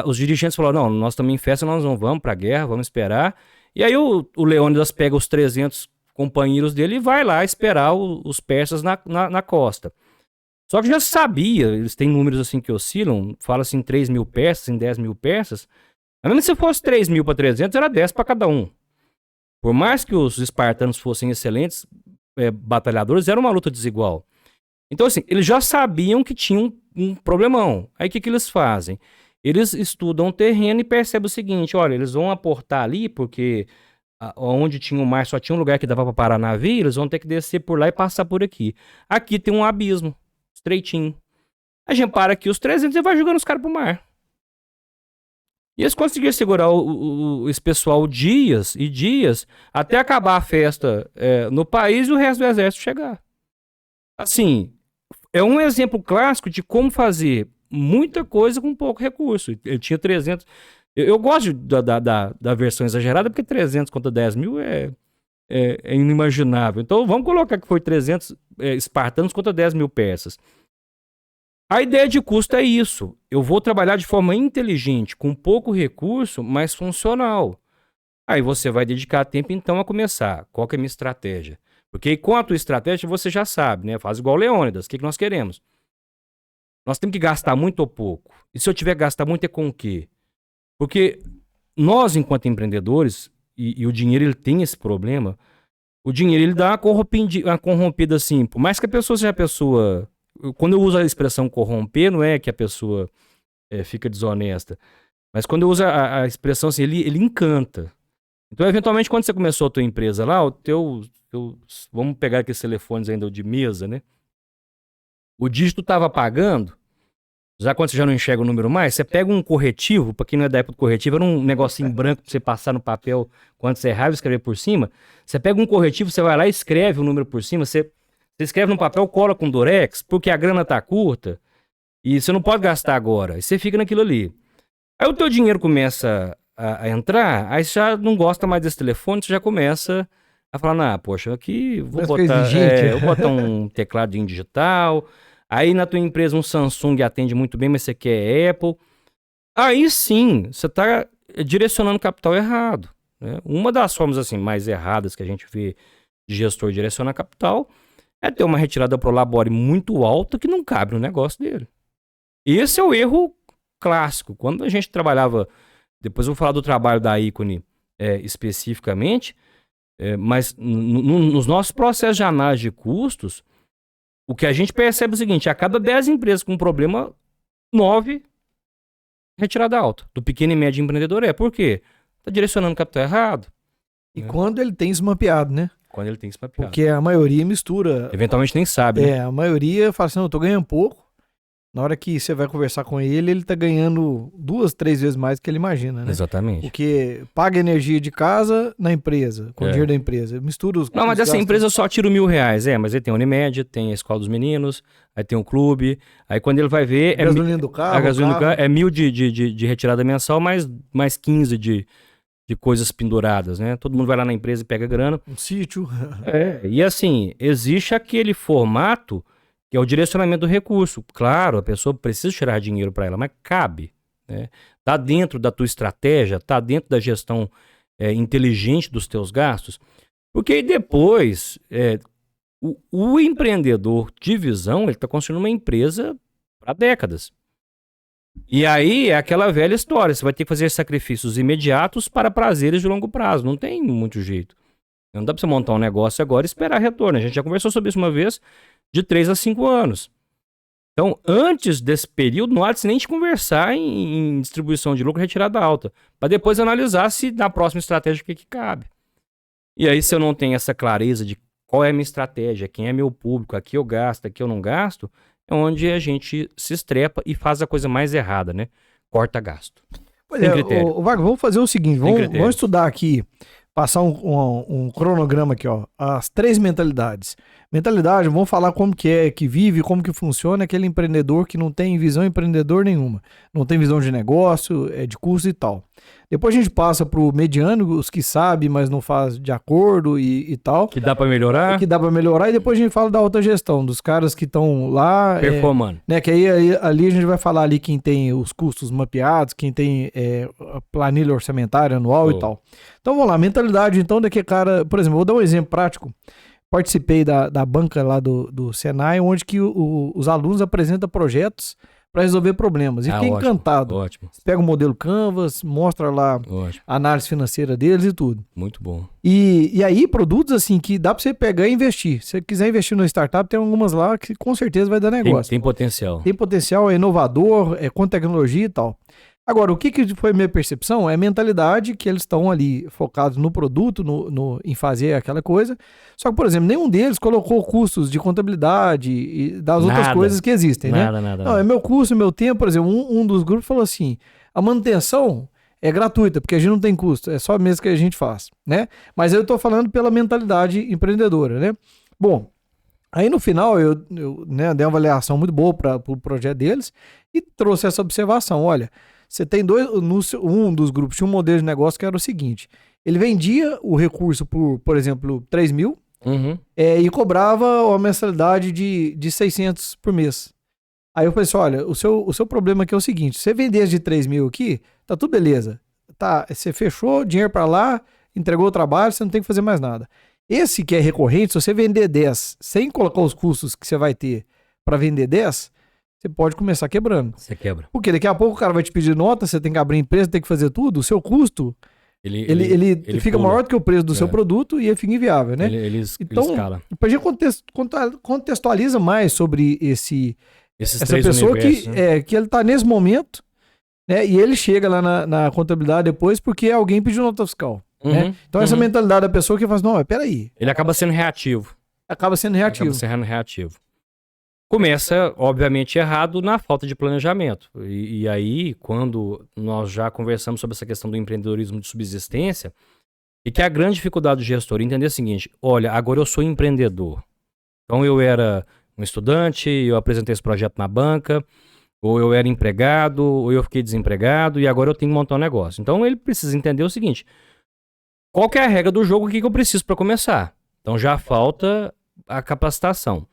Os dirigentes falaram, não, nós estamos em festa, nós não vamos para a guerra, vamos esperar. E aí o Leônidas pega os 300 companheiros dele e vai lá esperar os persas na costa. Só que já sabia, eles têm números assim que oscilam, fala assim 3 mil persas, em 10 mil persas. Mas mesmo se fosse 3 mil para 300, era 10 para cada um. Por mais que os espartanos fossem excelentes batalhadores, era uma luta desigual. Então, assim, eles já sabiam que tinham um problemão. Aí o que eles fazem? Eles estudam o terreno e percebem o seguinte, olha, eles vão aportar ali, porque onde tinha o mar só tinha um lugar que dava para parar navio, eles vão ter que descer por lá e passar por aqui. Aqui tem um abismo, estreitinho. A gente para aqui os 300 e vai jogando os caras pro mar. E eles conseguiram segurar esse pessoal dias e dias até acabar a festa no país e o resto do exército chegar. Assim, é um exemplo clássico de como fazer muita coisa com pouco recurso. Ele tinha 300... Eu gosto da versão exagerada porque 300 contra 10 mil é inimaginável. Então vamos colocar que foi 300 espartanos contra 10 mil persas. A ideia de custo é isso. Eu vou trabalhar de forma inteligente, com pouco recurso, mas funcional. Aí você vai dedicar tempo, então, a começar. Qual que é a minha estratégia? Porque com a tua estratégia, você já sabe, né? Faz igual o Leônidas. O que nós queremos? Nós temos que gastar muito ou pouco. E se eu tiver que gastar muito, é com o quê? Porque nós, enquanto empreendedores, e o dinheiro ele tem esse problema, o dinheiro ele dá uma corrompida assim. Por mais que a pessoa seja a pessoa... Quando eu uso a expressão corromper, não é que a pessoa fica desonesta. Mas quando eu uso a expressão assim, ele encanta. Então, eventualmente, quando você começou a tua empresa lá, vamos pegar aqueles telefones ainda de mesa, né? O dígito estava pagando, Já quando você já não enxerga o número mais, você pega um corretivo, pra quem não é da época do corretivo, era um negocinho branco pra você passar no papel quando você errava e escrever por cima. Você pega um corretivo, você vai lá e escreve o número por cima, você escreve no papel, cola com durex, porque a grana tá curta e você não pode gastar agora. E você fica naquilo ali. Aí o teu dinheiro começa a entrar, aí você já não gosta mais desse telefone, você já começa a falar, poxa, aqui vou botar um tecladinho digital. Aí na tua empresa um Samsung atende muito bem, mas você quer Apple. Aí sim, você está direcionando capital errado. Né? Uma das formas assim mais erradas que a gente vê de gestor direcionar capital é ter uma retirada pro labore muito alta que não cabe no negócio dele. Esse é o erro clássico. Quando a gente trabalhava, depois eu vou falar do trabalho da Ícone especificamente, mas nos nossos processos de análise de custos, o que a gente percebe é o seguinte, a cada 10 empresas com problema, 9 retirada alta. Do pequeno e médio empreendedor por quê? Está direcionando o capital errado. E quando ele tem isso mapeado, né? Quando ele tem isso mapeado. Porque a maioria mistura. Eventualmente nem sabe, né? A maioria fala assim, eu tô ganhando pouco. Na hora que você vai conversar com ele tá ganhando 2, 3 vezes mais do que ele imagina, né? Exatamente. Porque paga energia de casa na empresa, com o dinheiro da empresa. Mistura os... Não, mas essa empresa só tira R$1.000. Mas ele tem a Unimed, tem a Escola dos Meninos, aí tem um clube. Aí quando ele vai ver... A gasolina do carro. A gasolina do carro é 1.000 de retirada mensal, mais 15 de coisas penduradas, né? Todo mundo vai lá na empresa e pega grana. Um sítio. E assim, existe aquele formato que é o direcionamento do recurso. Claro, a pessoa precisa tirar dinheiro para ela, mas cabe. Né? Tá dentro da tua estratégia, tá dentro da gestão inteligente dos teus gastos. Porque aí depois, o empreendedor de visão, ele está construindo uma empresa para décadas. E aí é aquela velha história, você vai ter que fazer sacrifícios imediatos para prazeres de longo prazo. Não tem muito jeito. Não dá para você montar um negócio agora e esperar retorno. A gente já conversou sobre isso uma vez, de 3 a 5 anos. Então, antes desse período, não há de nem de conversar em distribuição de lucro e retirada alta, para depois analisar se na próxima estratégia o que cabe. E aí, se eu não tenho essa clareza de qual é a minha estratégia, quem é meu público, aqui eu gasto, aqui eu não gasto, é onde a gente se estrepa e faz a coisa mais errada, né? Corta gasto. Pois é, Wagner, vamos fazer o seguinte, vamos estudar aqui, passar um cronograma aqui, ó, as 3 mentalidades. Mentalidade, vamos falar como que vive, como que funciona aquele empreendedor que não tem visão empreendedor nenhuma, não tem visão de negócio, de custo e tal. Depois a gente passa pro mediano, os que sabem, mas não faz de acordo e tal. Que dá para melhorar. Que dá para melhorar, e depois a gente fala da autogestão, dos caras que estão lá. Performando. Né, que aí ali a gente vai falar ali quem tem os custos mapeados, quem tem a planilha orçamentária anual e tal. Então vamos lá, mentalidade então daquele cara, por exemplo, vou dar um exemplo prático. Participei da banca lá do Senai, onde que os alunos apresentam projetos para resolver problemas. E fiquei encantado. Ótimo. Você pega o modelo Canvas, mostra lá a análise financeira deles e tudo. Muito bom. E aí, produtos assim que dá para você pegar e investir. Se você quiser investir no startup, tem algumas lá que com certeza vai dar negócio. Tem potencial. Tem potencial, é inovador, com tecnologia e tal. Agora, o que foi minha percepção é a mentalidade que eles estão ali focados no produto, em fazer aquela coisa. Só que, por exemplo, nenhum deles colocou custos de contabilidade e das outras coisas que existem, né? Nada. Não, é meu custo, meu tempo. Por exemplo, um dos grupos falou assim, a manutenção é gratuita, porque a gente não tem custo, é só mesmo que a gente faz, né? Mas eu tô falando pela mentalidade empreendedora, né? Bom, aí no final eu né, dei uma avaliação muito boa para o projeto deles e trouxe essa observação, olha... Você tem um dos grupos tinha um modelo de negócio que era o seguinte, ele vendia o recurso por exemplo, 3 mil e cobrava uma mensalidade de 600 por mês. Aí eu falei assim, olha, o seu problema aqui é o seguinte, você vender de 3 mil aqui, tá tudo beleza. Tá, você fechou, dinheiro para lá, entregou o trabalho, você não tem que fazer mais nada. Esse que é recorrente, se você vender 10 sem colocar os custos que você vai ter para vender 10... Você pode começar quebrando. Você quebra. Porque daqui a pouco o cara vai te pedir nota, você tem que abrir empresa, tem que fazer tudo, o seu custo, ele fica pula. Maior do que o preço do seu produto e ele fica inviável, né? Ele então, escala. A gente contextualiza mais sobre essa pessoa que ele está nesse momento, né? E ele chega lá na contabilidade depois porque alguém pediu nota fiscal. Né? Então essa mentalidade da pessoa que fala, não, peraí. Ele acaba sendo reativo. Acaba sendo reativo. Começa, obviamente, errado na falta de planejamento. E aí, quando nós já conversamos sobre essa questão do empreendedorismo de subsistência, e que a grande dificuldade do gestor é entender o seguinte: olha, agora eu sou empreendedor. Então eu era um estudante, eu apresentei esse projeto na banca, ou eu era empregado, ou eu fiquei desempregado, e agora eu tenho que montar um negócio. Então ele precisa entender o seguinte: qual que é a regra do jogo, o que eu preciso para começar? Então já falta a capacitação.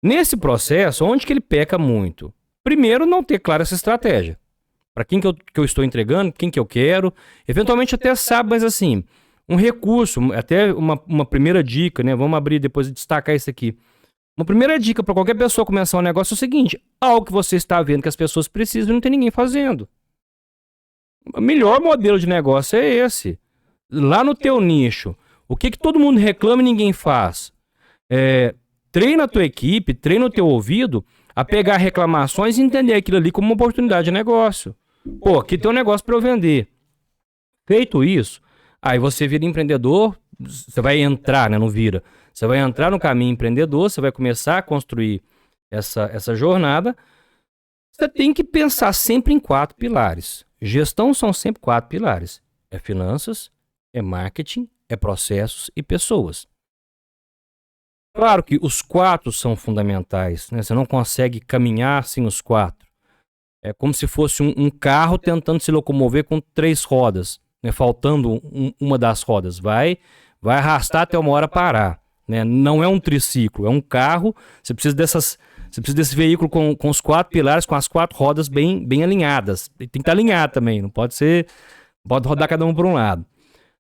Nesse processo, onde que ele peca muito? Primeiro, não ter clara essa estratégia. Para quem que eu estou entregando, quem que eu quero. Eventualmente até sabe, mas assim, um recurso, até uma primeira dica, né? Vamos abrir depois e destacar isso aqui. Uma primeira dica para qualquer pessoa começar um negócio é o seguinte: algo que você está vendo que as pessoas precisam e não tem ninguém fazendo. O melhor modelo de negócio é esse. Lá no teu nicho, o que todo mundo reclama e ninguém faz? Treina a tua equipe, treina o teu ouvido a pegar reclamações e entender aquilo ali como uma oportunidade de negócio. Pô, aqui tem um negócio para eu vender. Feito isso, aí você vira empreendedor, você vai entrar, né? Não vira. Você vai entrar no caminho empreendedor, você vai começar a construir essa jornada. Você tem que pensar sempre em 4 pilares. Gestão são sempre 4 pilares. É finanças, é marketing, é processos e pessoas. Claro que os 4 são fundamentais, né? Você não consegue caminhar sem os 4. É como se fosse um carro tentando se locomover com 3 rodas, né? Faltando uma das rodas. Vai arrastar até uma hora parar, né? Não é um triciclo, é um carro. Você precisa desse veículo com os 4 pilares, com as 4 rodas bem alinhadas. Tem que estar alinhado também, não pode rodar cada um por um lado.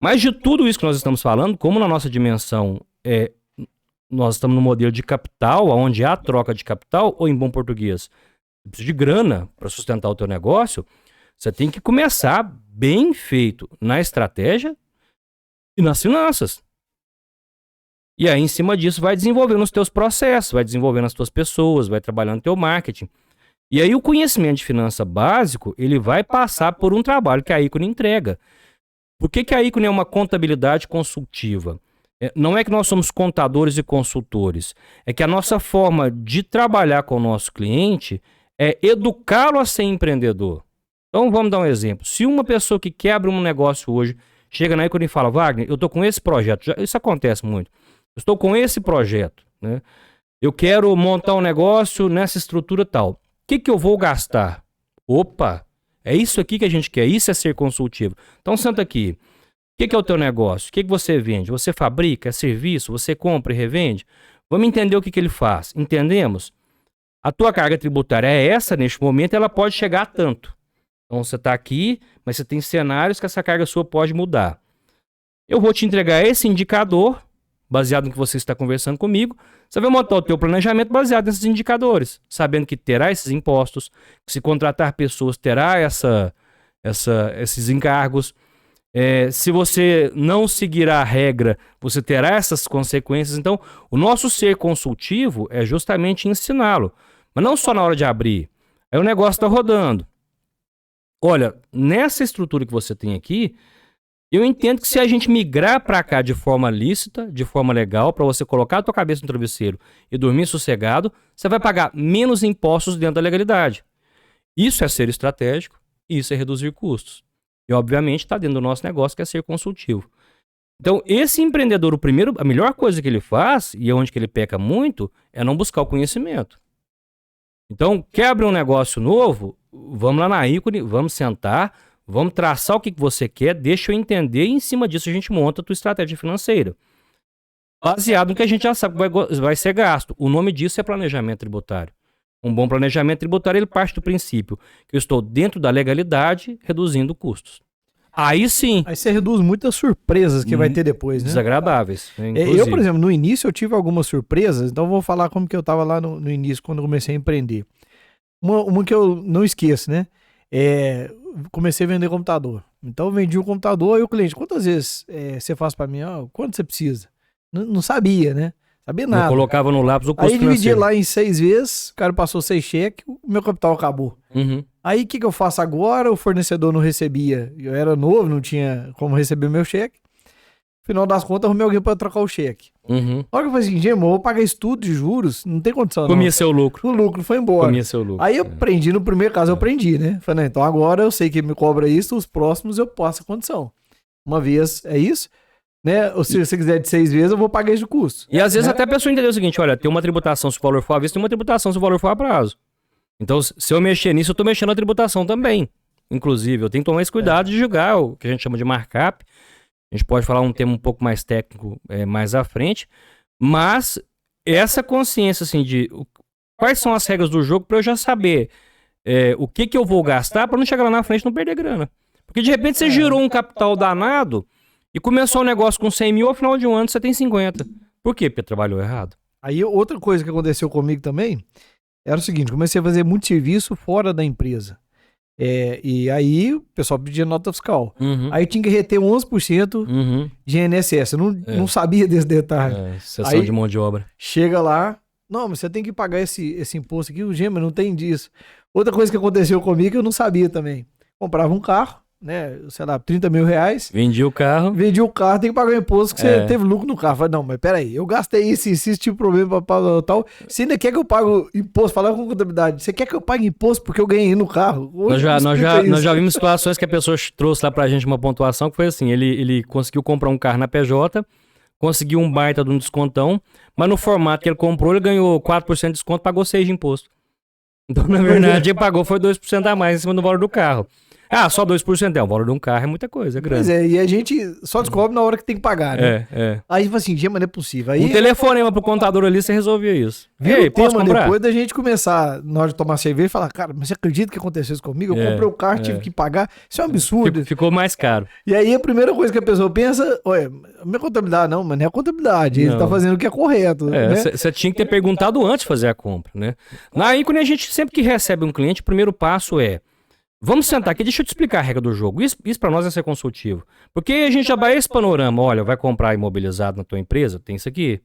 Mas de tudo isso que nós estamos falando, como na nossa dimensão nós estamos no modelo de capital, onde há troca de capital, ou em bom português, você precisa de grana para sustentar o teu negócio, você tem que começar bem feito na estratégia e nas finanças. E aí, em cima disso, vai desenvolvendo os teus processos, vai desenvolvendo as tuas pessoas, vai trabalhando o teu marketing. E aí o conhecimento de finança básico, ele vai passar por um trabalho que a Ícone entrega. Por que a Ícone é uma contabilidade consultiva? Não é que nós somos contadores e consultores, é que a nossa forma de trabalhar com o nosso cliente é educá-lo a ser empreendedor. Então vamos dar um exemplo. Se uma pessoa que quebra um negócio hoje chega na Ícone e fala: Wagner, eu estou com esse projeto, isso acontece muito, eu estou com esse projeto, né? Eu quero montar um negócio nessa estrutura tal. O que eu vou gastar? Opa, é isso aqui que a gente quer, isso é ser consultivo. Então senta aqui. O que é o teu negócio? O que você vende? Você fabrica? É serviço? Você compra e revende? Vamos entender o que ele faz. Entendemos? A tua carga tributária é essa neste momento, ela pode chegar a tanto. Então você está aqui, mas você tem cenários que essa carga sua pode mudar. Eu vou te entregar esse indicador, baseado no que você está conversando comigo. Você vai montar o teu planejamento baseado nesses indicadores, sabendo que terá esses impostos, que se contratar pessoas terá esses encargos. Se você não seguir a regra, você terá essas consequências. Então, o nosso ser consultivo é justamente ensiná-lo. Mas não só na hora de abrir. Aí o negócio está rodando. Olha, nessa estrutura que você tem aqui, eu entendo que se a gente migrar para cá de forma lícita, de forma legal, para você colocar a tua cabeça no travesseiro e dormir sossegado, você vai pagar menos impostos dentro da legalidade. Isso é ser estratégico, isso é reduzir custos. E, obviamente, está dentro do nosso negócio, que é ser consultivo. Então, esse empreendedor, a melhor coisa que ele faz, e é onde que ele peca muito, é não buscar o conhecimento. Então, quer abrir um negócio novo? Vamos lá na Ícone, vamos sentar, vamos traçar o que você quer, deixa eu entender, e em cima disso a gente monta a tua estratégia financeira. Baseado no que a gente já sabe que vai ser gasto. O nome disso é planejamento tributário. Um bom planejamento tributário, ele parte do princípio que eu estou dentro da legalidade, reduzindo custos. Aí sim. Aí você reduz muitas surpresas que vai ter depois, né? Desagradáveis. Eu, por exemplo, no início eu tive algumas surpresas, então eu vou falar como que eu estava lá no início, quando eu comecei a empreender. Uma que eu não esqueço, né? Comecei a vender computador. Então eu vendi um computador e o cliente: quantas vezes você faz para mim? Quanto você precisa? Não sabia, né? Sabia nada. Não colocava no lápis o custo financeiro. Aí dividi lá em 6 vezes, o cara passou 6 cheques, o meu capital acabou. Uhum. Aí o que eu faço agora? O fornecedor não recebia. Eu era novo, não tinha como receber meu cheque. No final das contas, arrumei alguém para trocar o cheque. Uhum. Na hora que eu falei assim, Gema, eu vou pagar isso tudo de juros, não tem condição Comia não. seu lucro. O lucro foi embora. Comia seu lucro. Aí eu aprendi, no primeiro caso eu aprendi, né? Falei, não, então agora eu sei que me cobra isso, os próximos eu passo a condição. Uma vez é isso, né? Ou se você quiser de 6 vezes, eu vou pagar isso de custo. E às vezes até a pessoa entendeu o seguinte, olha, tem uma tributação se o valor for à vista, tem uma tributação se o valor for a prazo. Então, se eu mexer nisso, eu tô mexendo na tributação também. Inclusive, eu tenho que tomar esse cuidado de julgar o que a gente chama de markup. A gente pode falar um tema um pouco mais técnico mais à frente, mas essa consciência, assim, de quais são as regras do jogo para eu já saber o que eu vou gastar para não chegar lá na frente e não perder grana. Porque de repente você girou um capital danado e começou um negócio com 100 mil, ao final de um ano você tem 50. Por quê? Porque trabalhou errado. Aí outra coisa que aconteceu comigo também era o seguinte, comecei a fazer muito serviço fora da empresa. E aí o pessoal pedia nota fiscal. Uhum. Aí tinha que reter 11% de INSS. Eu não sabia desse detalhe. Sessão de mão de obra. Chega lá, não, mas você tem que pagar esse imposto aqui, o Gema não tem disso. Outra coisa que aconteceu comigo que eu não sabia também. Comprava um carro, né, sei lá, 30 mil reais. Vendi o carro, tem que pagar o imposto que você teve lucro no carro. Falei, não, mas peraí, eu gastei isso, esse tipo de problema pra tal. Você ainda quer que eu pague imposto? Falar com contabilidade, você quer que eu pague imposto porque eu ganhei no carro? Nós já vimos situações que a pessoa trouxe lá pra gente uma pontuação que foi assim, ele conseguiu comprar um carro na PJ, conseguiu um baita de um descontão, mas no formato que ele comprou, ele ganhou 4% de desconto, pagou 6% de imposto. Então, na verdade, ele pagou foi 2% a mais em cima do valor do carro. Ah, só 2%. O valor de um carro é muita coisa, é grande. Pois e a gente só descobre na hora que tem que pagar, né? Aí, tipo assim, Gema, não é possível. Aí, um telefonema pro contador ali, você resolvia isso. Ei, posso comprar? Depois da gente começar, na hora de tomar cerveja, e falar, cara, mas você acredita que aconteceu isso comigo? Eu comprei o carro, tive que pagar. Isso é um absurdo. Ficou mais caro. E aí, a primeira coisa que a pessoa pensa, olha, minha contabilidade não, mas não é a contabilidade. Ele tá fazendo o que é correto. Você tinha que ter perguntado antes de fazer a compra, né? Aí, quando a gente sempre que recebe um cliente, o primeiro passo vamos sentar aqui, deixa eu te explicar a regra do jogo. Isso para nós é ser consultivo. Porque a gente já dá esse panorama. Olha, vai comprar imobilizado na tua empresa? Tem isso aqui.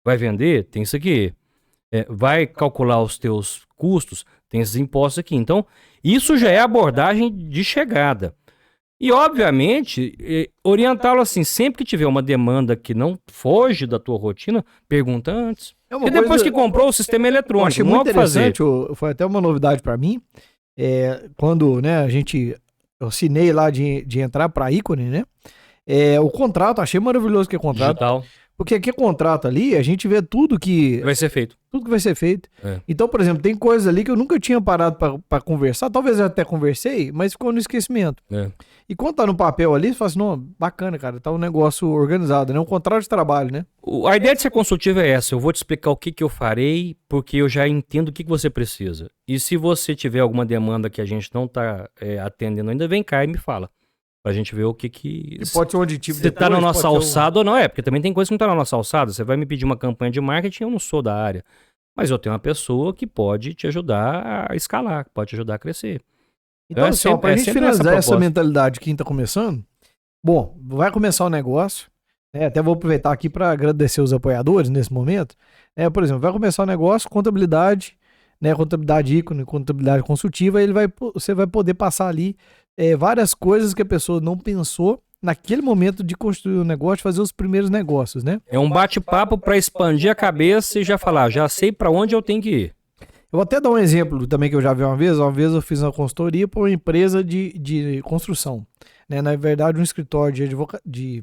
Vai vender? Tem isso aqui. Vai calcular os teus custos? Tem esses impostos aqui. Então, isso já é a abordagem de chegada. E, obviamente, orientá-lo assim, sempre que tiver uma demanda que não foge da tua rotina, pergunta antes. E depois que comprou o sistema eletrônico, eu achei muito interessante, foi até uma novidade para mim. Quando, né, eu assinei lá de entrar para Ícone, né? O contrato, achei maravilhoso que é contrato. Digital. Porque aqui é contrato ali, a gente vê tudo que vai ser feito. Tudo que vai ser feito. Então, por exemplo, tem coisas ali que eu nunca tinha parado para conversar. Talvez eu até conversei, mas ficou no esquecimento. E quando tá no papel ali, você fala assim, não, bacana, cara, tá um negócio organizado, né? Um contrato de trabalho, né? A ideia de ser consultivo é essa. Eu vou te explicar o que eu farei, porque eu já entendo o que você precisa. E se você tiver alguma demanda que a gente não tá atendendo ainda, vem cá e me fala. Pra gente ver o que pode ser um aditivo. Se tá na nossa alçada ou não. Porque também tem coisa que não tá na nossa alçada. Você vai me pedir uma campanha de marketing, eu não sou da área. Mas eu tenho uma pessoa que pode te ajudar a escalar, que pode te ajudar a crescer. Então, assim, pra gente finalizar essa mentalidade de quem tá começando, bom, vai começar o negócio, né? Até vou aproveitar aqui para agradecer os apoiadores nesse momento. Por exemplo, vai começar o negócio, contabilidade, né? Contabilidade ícone, contabilidade consultiva, você vai poder passar ali várias coisas que a pessoa não pensou naquele momento de construir o negócio, fazer os primeiros negócios, né? É um bate-papo para expandir a cabeça e já falar, já sei para onde eu tenho que ir. Eu vou até dar um exemplo também que eu já vi uma vez. Uma vez eu fiz uma consultoria para uma empresa de construção, né? Na verdade, um escritório de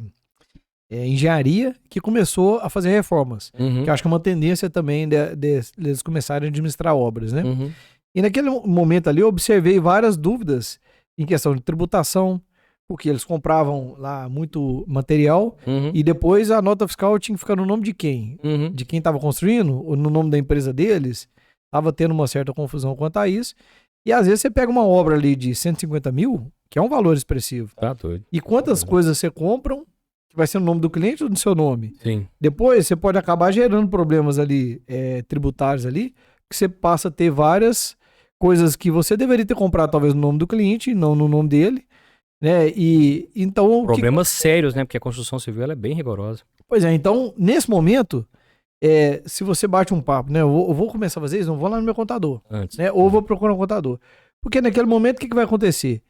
engenharia que começou a fazer reformas. Que eu acho que é uma tendência também deles começarem a administrar obras, né? E naquele momento ali eu observei várias dúvidas em questão de tributação, porque eles compravam lá muito material e depois a nota fiscal tinha que ficar no nome de quem? De quem estava construindo, ou no nome da empresa deles. Estava tendo uma certa confusão quanto a isso. E às vezes você pega uma obra ali de 150 mil, que é um valor expressivo. Tá doido. E quantas coisas você compram, que vai ser no nome do cliente ou no seu nome? Sim. Depois você pode acabar gerando problemas ali, tributários ali, que você passa a ter várias coisas que você deveria ter comprado talvez no nome do cliente, não no nome dele, né? E então... Problemas sérios, né? Porque a construção civil ela é bem rigorosa. Pois é, então nesse momento... se você bate um papo, né? Eu vou começar a fazer isso, não vou lá no meu contador. Antes. Né? Ou vou procurar um contador. Porque naquele momento, o que vai acontecer?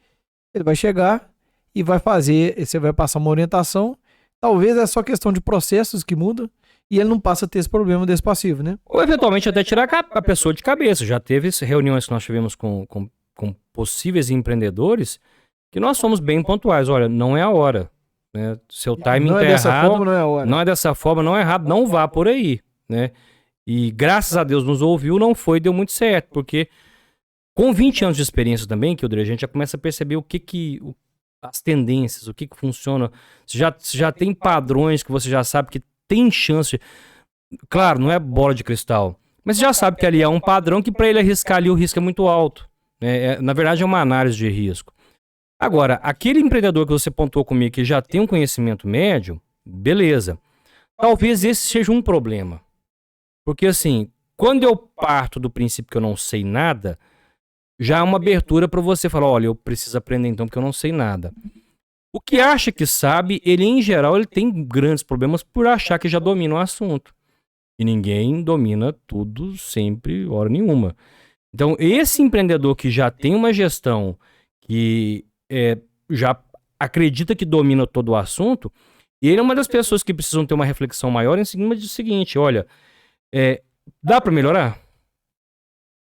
Ele vai chegar e vai fazer, você vai passar uma orientação. Talvez é só questão de processos que muda. e ele não passa a ter esse problema desse passivo, né? Ou eventualmente até tirar a pessoa de cabeça. Já teve reuniões que nós tivemos com possíveis empreendedores que nós fomos bem pontuais. Olha, não é a hora. Né? Seu timing não tá é dessa errado. forma, não é a hora. Não é dessa forma, não é errado, não vá por aí. Né? E graças a Deus nos ouviu, não foi, deu muito certo. Porque com 20 anos de experiência também, que a gente já começa a perceber as tendências, o que funciona. Você já tem padrões que você já sabe que tem chance. Claro, não é bola de cristal. Mas você já sabe que ali é um padrão que para ele arriscar ali o risco é muito alto. Na verdade, é uma análise de risco. Agora, aquele empreendedor que você pontuou comigo que já tem um conhecimento médio, beleza. Talvez esse seja um problema. Porque assim, quando eu parto do princípio que eu não sei nada, já é uma abertura para você falar, olha, eu preciso aprender então porque eu não sei nada. O que acha que sabe, ele em geral ele tem grandes problemas por achar que já domina o assunto. E ninguém domina tudo sempre, hora nenhuma. Então, esse empreendedor que já tem uma gestão que já acredita que domina todo o assunto, ele é uma das pessoas que precisam ter uma reflexão maior em cima do seguinte, olha, dá para melhorar?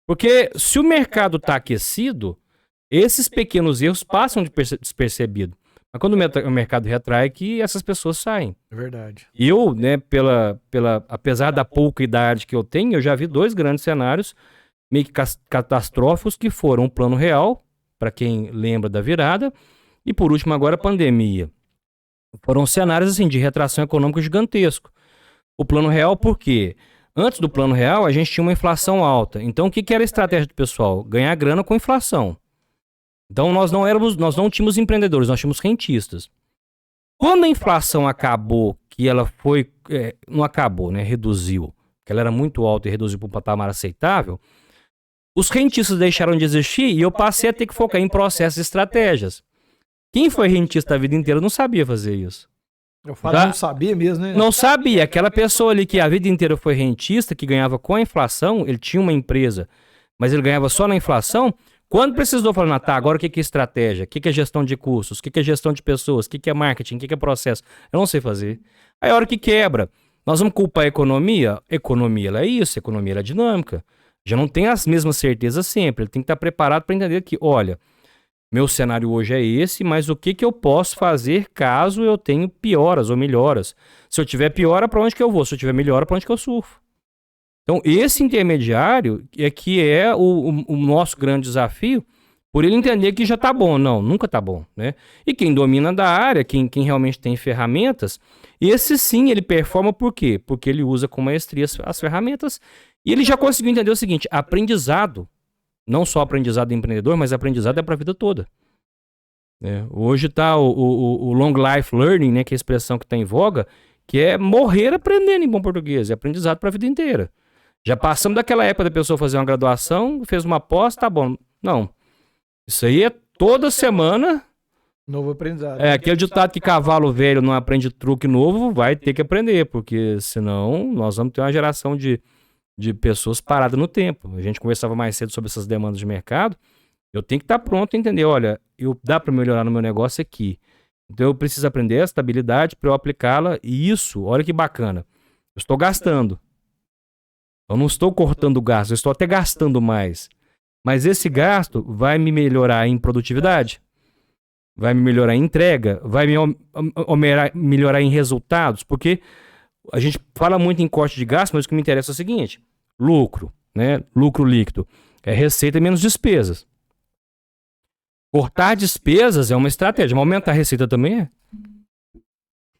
Porque se o mercado está aquecido, esses pequenos erros passam despercebidos. Mas quando o mercado retrai, que essas pessoas saem. É verdade. Eu, né, apesar da pouca idade que eu tenho, eu já vi 2 grandes cenários meio que catastróficos que foram o Plano Real, para quem lembra da virada, e por último agora a pandemia. Foram cenários assim, de retração econômica gigantesco. O Plano Real por quê? Antes do Plano Real, a gente tinha uma inflação alta. Então, o que era a estratégia do pessoal? Ganhar grana com inflação. Então, nós não tínhamos empreendedores, nós tínhamos rentistas. Quando a inflação acabou, que ela foi... não acabou, né? Reduziu. Que ela era muito alta e reduziu para um patamar aceitável. Os rentistas deixaram de existir e eu passei a ter que focar em processos e estratégias. Quem foi rentista a vida inteira não sabia fazer isso. Eu falo não sabia mesmo, né? Não sabia. Aquela pessoa ali que a vida inteira foi rentista, que ganhava com a inflação, ele tinha uma empresa, mas ele ganhava só na inflação. Quando precisou falar, tá, agora o que é estratégia? O que é gestão de custos? O que é gestão de pessoas? O que é marketing? O que é processo? Eu não sei fazer. Aí a hora que quebra, nós vamos culpar a economia? Economia, ela é isso, economia ela é dinâmica. Já não tem as mesmas certezas sempre. Ele tem que estar preparado para entender que, olha, meu cenário hoje é esse, mas o que eu posso fazer caso eu tenha pioras ou melhoras? Se eu tiver piora, para onde que eu vou? Se eu tiver melhora, para onde que eu surfo? Então, esse intermediário é que é o nosso grande desafio, por ele entender que já está bom. Não, nunca está bom, né? E quem domina da área, quem realmente tem ferramentas, esse sim, ele performa por quê? Porque ele usa com maestria as ferramentas e ele já conseguiu entender o seguinte, aprendizado, não só aprendizado empreendedor, mas aprendizado é para a vida toda. Hoje está o long life learning, né, que é a expressão que está em voga, que é morrer aprendendo em bom português, é aprendizado para a vida inteira. Já passamos daquela época da pessoa fazer uma graduação, fez uma pós, tá bom. Não. Isso aí é toda semana. Novo aprendizado. Aquele ditado que cavalo velho não aprende truque novo, vai ter que aprender, porque senão nós vamos ter uma geração de pessoas paradas no tempo. A gente conversava mais cedo sobre essas demandas de mercado. Eu tenho que estar pronto a entender, olha, dá para melhorar no meu negócio aqui. Então eu preciso aprender essa habilidade para eu aplicá-la. E isso, olha que bacana. Eu estou gastando. Eu não estou cortando gasto, eu estou até gastando mais. Mas esse gasto vai me melhorar em produtividade, vai me melhorar em entrega, vai me melhorar em resultados, porque a gente fala muito em corte de gasto, mas o que me interessa é o seguinte, lucro, né? Lucro líquido, é receita menos despesas. Cortar despesas é uma estratégia, mas aumentar a receita também é.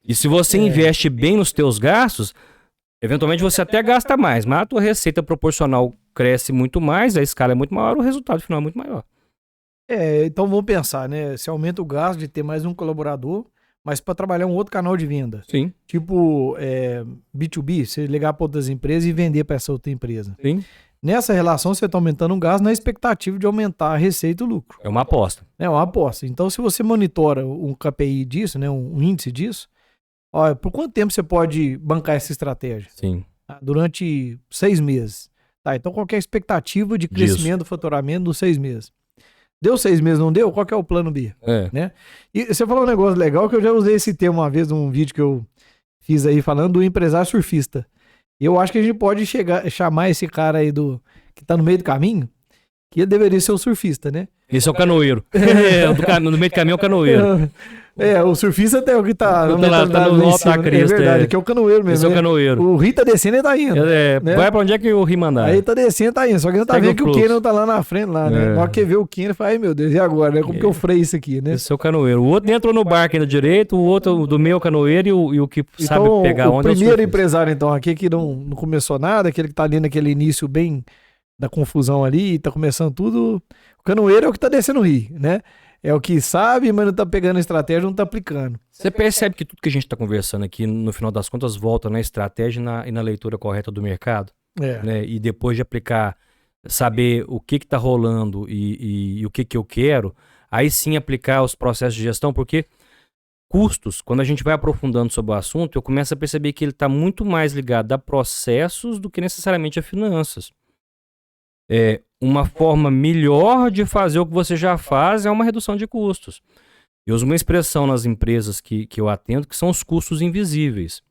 E se você investe bem nos teus gastos, eventualmente você até gasta mais, mas a tua receita proporcional cresce muito mais, a escala é muito maior, o resultado final é muito maior. Então vamos pensar, né? Você aumenta o gasto de ter mais um colaborador, mas para trabalhar um outro canal de venda. Sim. Tipo B2B, você ligar para outras empresas e vender para essa outra empresa. Sim. Nessa relação você está aumentando um gasto na expectativa de aumentar a receita e o lucro. É uma aposta. É uma aposta. Então se você monitora um KPI disso, né, um índice disso, olha, por quanto tempo você pode bancar essa estratégia? Sim. Durante 6 meses. Tá, então qual que é a expectativa de crescimento do faturamento dos 6 meses? Deu 6 meses, não deu? Qual que é o plano B? Né? E você falou um negócio legal que eu já usei esse termo uma vez num vídeo que eu fiz aí falando do empresário surfista. Eu acho que a gente pode chamar esse cara aí que tá no meio do caminho, que ele deveria ser o surfista, né? Esse é o canoeiro. No meio do caminho é o canoeiro. O surfista tem o que tá no alto da crista. É verdade, que é o canoeiro mesmo. Esse é o canoeiro. O Ri tá descendo e tá indo. Né? Vai pra onde é que o Ri mandar. Aí tá descendo e tá indo. Só que não tá vendo que o Kenan tá lá na frente, lá, né? Na hora que vê o Kenan, fala, ai meu Deus, e agora, né? Como que eu freio isso aqui, né? Esse é o canoeiro. O outro entrou no barco ainda direito, o outro do meio é o canoeiro e o que sabe pegar onda. O primeiro empresário, então, aqui que não começou nada, aquele que tá ali naquele início bem da confusão ali, tá começando tudo. O canoeiro é o que tá descendo o Ri, né? É o que sabe, mas não tá pegando a estratégia, não tá aplicando. Você percebe que tudo que a gente tá conversando aqui, no final das contas, volta na estratégia e na leitura correta do mercado. Né? E depois de aplicar, saber o que tá rolando e o que eu quero, aí sim aplicar os processos de gestão, porque custos, quando a gente vai aprofundando sobre o assunto, eu começo a perceber que ele tá muito mais ligado a processos do que necessariamente a finanças. Uma forma melhor de fazer o que você já faz é uma redução de custos. Eu uso uma expressão nas empresas que eu atendo, que são os custos invisíveis.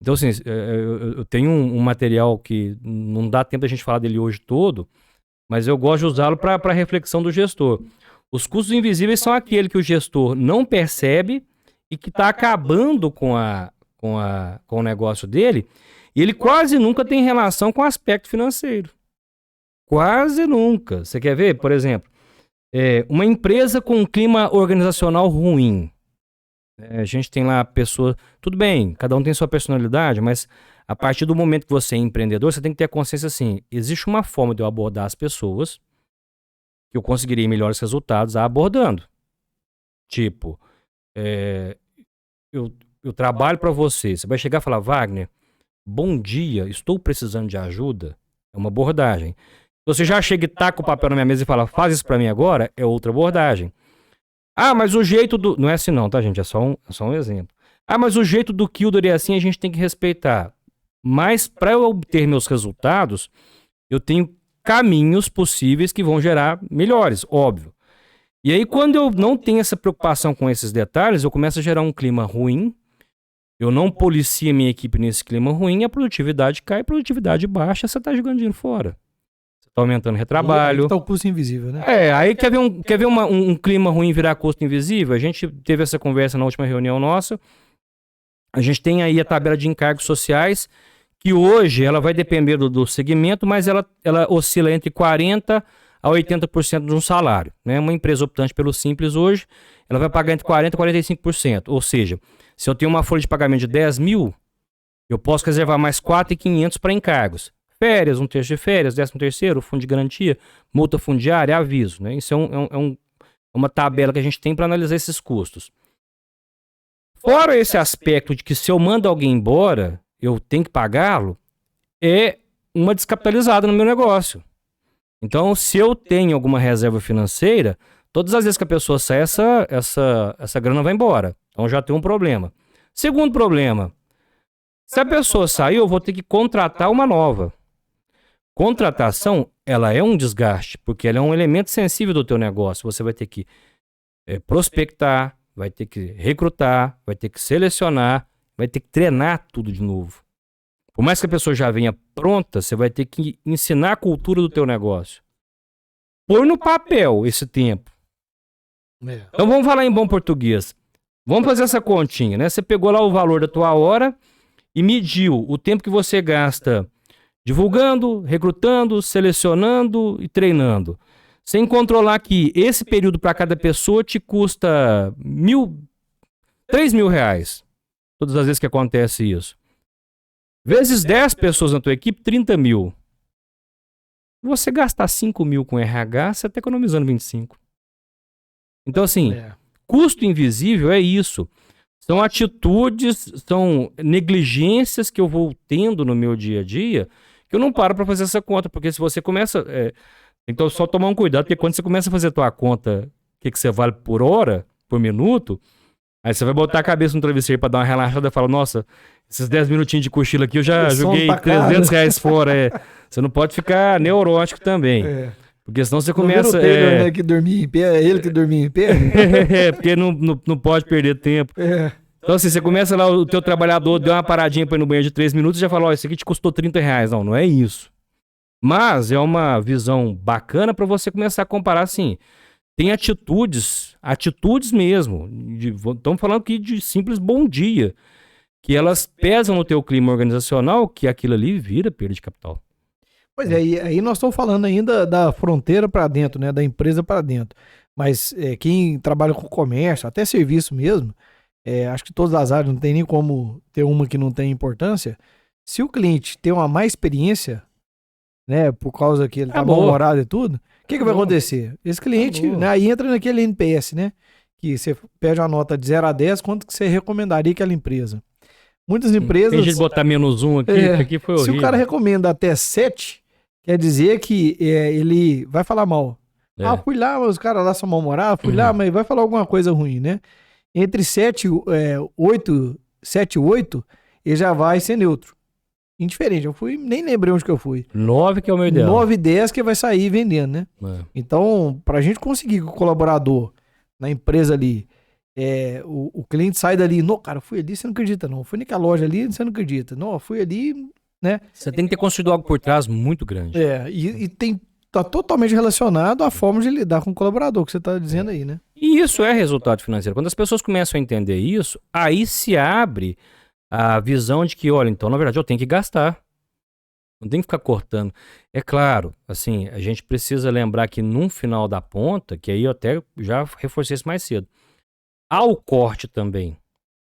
Então, assim, eu tenho um material que não dá tempo da gente falar dele hoje todo, mas eu gosto de usá-lo para reflexão do gestor. Os custos invisíveis são aquele que o gestor não percebe e que está acabando com o negócio dele, e ele quase nunca tem relação com o aspecto financeiro. Quase nunca. Você quer ver, por exemplo, uma empresa com um clima organizacional ruim. A gente tem lá pessoas... Tudo bem, cada um tem sua personalidade, mas a partir do momento que você é empreendedor, você tem que ter a consciência assim, existe uma forma de eu abordar as pessoas que eu conseguiria melhores resultados abordando. Tipo, eu trabalho para você. Você vai chegar e falar, Wagner, bom dia, estou precisando de ajuda. É uma abordagem. Você já chega e taca o papel na minha mesa e fala, faz isso pra mim agora, é outra abordagem. Ah, mas o jeito do... Não é assim não, tá, gente? É só um exemplo. Ah, mas o jeito do Kilder é assim, a gente tem que respeitar. Mas para eu obter meus resultados, eu tenho caminhos possíveis que vão gerar melhores, óbvio. E aí, quando eu não tenho essa preocupação com esses detalhes, eu começo a gerar um clima ruim, eu não policio a minha equipe nesse clima ruim, a produtividade cai, a produtividade baixa, você tá jogando dinheiro fora. Tá aumentando retrabalho. Tá o custo invisível, né? Aí quer ver um clima ruim virar custo invisível? A gente teve essa conversa na última reunião nossa. A gente tem aí a tabela de encargos sociais, que hoje ela vai depender do segmento, mas ela oscila entre 40% a 80% de um salário. Né? Uma empresa optante pelo Simples hoje, ela vai pagar entre 40% e 45%. Ou seja, se eu tenho uma folha de pagamento de 10 mil, eu posso reservar mais 4.500 para encargos. Férias, um terço de férias, 13º, fundo de garantia, multa fundiária, aviso. Né? Isso é uma tabela que a gente tem para analisar esses custos. Fora esse aspecto de que se eu mando alguém embora, eu tenho que pagá-lo, é uma descapitalizada no meu negócio. Então, se eu tenho alguma reserva financeira, todas as vezes que a pessoa sai, essa grana vai embora. Então já tem um problema. Segundo problema, se a pessoa sair, eu vou ter que contratar uma nova. Contratação, ela é um desgaste, porque ela é um elemento sensível do teu negócio. Você vai ter que prospectar, vai ter que recrutar, vai ter que selecionar, vai ter que treinar tudo de novo. Por mais que a pessoa já venha pronta, você vai ter que ensinar a cultura do teu negócio. Põe no papel esse tempo. Então vamos falar em bom português. Vamos fazer essa continha, né? Você pegou lá o valor da tua hora e mediu o tempo que você gasta divulgando, recrutando, selecionando e treinando. Sem controlar que esse período para cada pessoa te custa R$3.000. Todas as vezes que acontece isso. Vezes 10 pessoas na tua equipe, 30 mil. Você gastar 5 mil com RH, você está economizando 25. Então, assim, custo invisível é isso. São atitudes, são negligências que eu vou tendo no meu dia a dia, que eu não paro para fazer essa conta, porque se você começa... então, só tomar um cuidado, porque quando você começa a fazer a tua conta, o que você vale por hora, por minuto, aí você vai botar a cabeça no travesseiro para dar uma relaxada e falar, nossa, esses 10 minutinhos de cochilo aqui eu já joguei R$300 fora. Você não pode ficar neurótico também. Porque senão você começa... que dormia em pé, é ele que dormia em pé. Porque não pode perder tempo. Então, assim, você começa lá, o teu trabalhador deu uma paradinha pra ir no banheiro de 3 minutos e já fala, ó, isso aqui te custou R$ 30. Não, não é isso. Mas é uma visão bacana pra você começar a comparar, assim, tem atitudes mesmo, estamos falando aqui de simples bom dia, que elas pesam no teu clima organizacional, que aquilo ali vira perda de capital. Pois é, e aí nós estamos falando ainda da fronteira para dentro, né, da empresa para dentro. Mas quem trabalha com comércio, até serviço mesmo, acho que todas as áreas, não tem nem como ter uma que não tem importância. Se o cliente tem uma má experiência, né, por causa que ele tá mal-humorado e tudo, o que vai acontecer? Esse cliente, né, aí entra naquele NPS, né, que você pede uma nota de 0 a 10, quanto que você recomendaria aquela empresa? Muitas empresas... Tem gente botar -1 aqui, isso aqui foi horrível. Se o cara recomenda até 7, quer dizer que ele vai falar mal. Fui lá, mas os caras lá são mal-humorados, fui lá, mas vai falar alguma coisa ruim, né? Entre 7 e 8, ele já vai ser neutro. Indiferente, eu fui, nem lembrei onde que eu fui. 9 que é o meu ideal. 9 e 10 que vai sair vendendo, né? Então, pra gente conseguir que o colaborador na empresa ali, o cliente sai dali, não, cara, fui ali, você não acredita não. Fui naquela loja ali, você não acredita. Não, fui ali, né? Você tem que ter construído algo por trás muito grande. E tá totalmente relacionado à forma de lidar com o colaborador, que você tá dizendo aí, né? E isso é resultado financeiro. Quando as pessoas começam a entender isso, aí se abre a visão de que, olha, então, na verdade, eu tenho que gastar. Não tem que ficar cortando. É claro, assim, a gente precisa lembrar que num final da ponta, que aí eu até já reforcei isso mais cedo, há o corte também,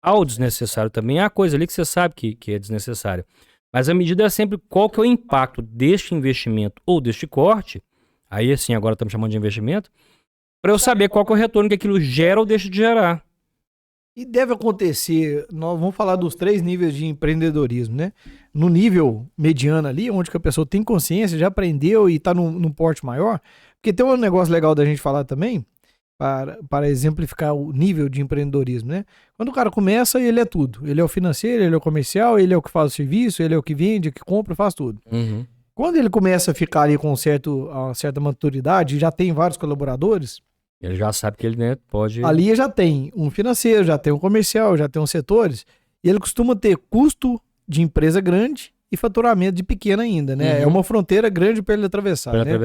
há o desnecessário também, há coisa ali que você sabe que é desnecessário. Mas a medida é sempre qual que é o impacto deste investimento ou deste corte, aí assim, agora estamos chamando de investimento, para eu saber qual que é o retorno que aquilo gera ou deixa de gerar. E deve acontecer, nós vamos falar dos 3 níveis de empreendedorismo, né? No nível mediano ali, onde que a pessoa tem consciência, já aprendeu e está num porte maior, porque tem um negócio legal da gente falar também, para exemplificar o nível de empreendedorismo, né? Quando o cara começa, ele é tudo. Ele é o financeiro, ele é o comercial, ele é o que faz o serviço, ele é o que vende, o que compra, faz tudo. Quando ele começa a ficar ali com uma certa maturidade, já tem vários colaboradores, ele já sabe que ele, né, pode... Ali já tem um financeiro, já tem um comercial, já tem uns setores, e ele costuma ter custo de empresa grande e faturamento de pequena ainda, né? É uma fronteira grande para ele atravessar, né?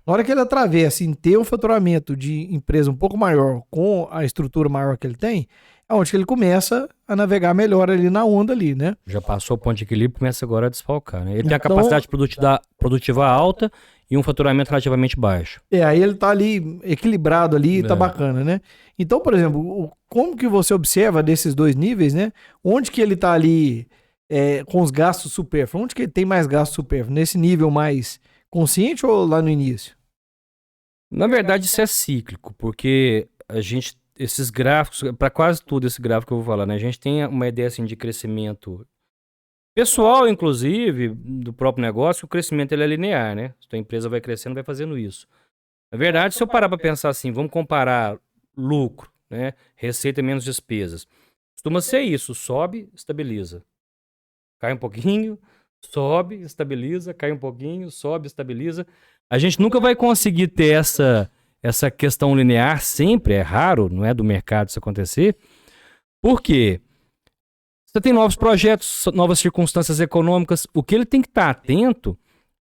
Na hora que ele atravessa em ter um faturamento de empresa um pouco maior, com a estrutura maior que ele tem, é onde que ele começa a navegar melhor ali na onda ali, né? Já passou o ponto de equilíbrio, começa agora a desfalcar, né? Ele tem a capacidade produtiva alta e um faturamento relativamente baixo. Aí ele tá ali equilibrado ali, tá bacana, né? Então, por exemplo, como que você observa desses 2 níveis, né? Onde que ele tá ali com os gastos supérfluos? Onde que ele tem mais gastos supérfluos? Nesse nível mais consciente ou lá no início? Na verdade, isso é cíclico, porque a gente, esses gráficos, para quase tudo esse gráfico que eu vou falar, né? A gente tem uma ideia assim de crescimento pessoal, inclusive, do próprio negócio, o crescimento ele é linear, né? Se a empresa vai crescendo, vai fazendo isso. Na verdade, se eu parar para pensar assim, vamos comparar lucro, né? Receita menos despesas. Costuma ser isso, sobe, estabiliza. Cai um pouquinho, sobe, estabiliza, cai um pouquinho, sobe, estabiliza. A gente nunca vai conseguir ter essa questão linear sempre, é raro, não é do mercado isso acontecer. Por quê? Você tem novos projetos, novas circunstâncias econômicas. O que ele tem que estar atento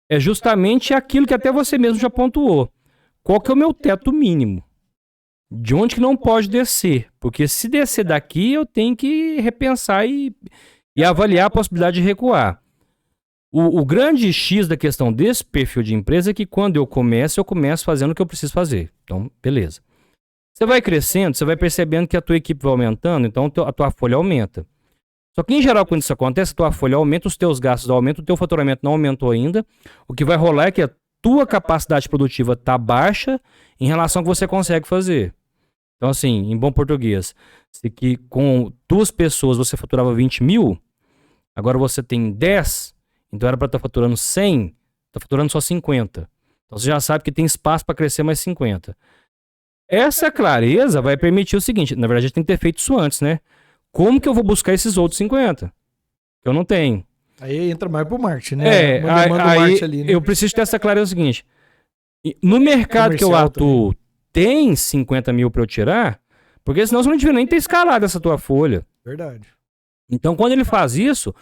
é justamente aquilo que até você mesmo já pontuou. Qual que é o meu teto mínimo? De onde que não pode descer? Porque se descer daqui, eu tenho que repensar e avaliar a possibilidade de recuar. O grande X da questão desse perfil de empresa é que quando eu começo fazendo o que eu preciso fazer. Então, beleza. Você vai crescendo, você vai percebendo que a tua equipe vai aumentando, então a tua folha aumenta. Só que, em geral, quando isso acontece, a tua folha aumenta, os teus gastos aumentam, o teu faturamento não aumentou ainda. O que vai rolar é que a tua capacidade produtiva está baixa em relação ao que você consegue fazer. Então, assim, em bom português, se que com 2 pessoas você faturava 20 mil, agora você tem 10, então era para estar faturando 100, está faturando só 50. Então, você já sabe que tem espaço para crescer mais 50. Essa clareza vai permitir o seguinte, na verdade, a gente tem que ter feito isso antes, né? Como que eu vou buscar esses outros 50? Que eu não tenho. Aí entra mais pro marketing, né? Aí ali, né? Eu preciso ter essa clareza o seguinte. No mercado que eu atuo, tem 50 mil para eu tirar? Porque senão você não devia nem ter escalado essa tua folha. Verdade. Então, quando ele faz isso,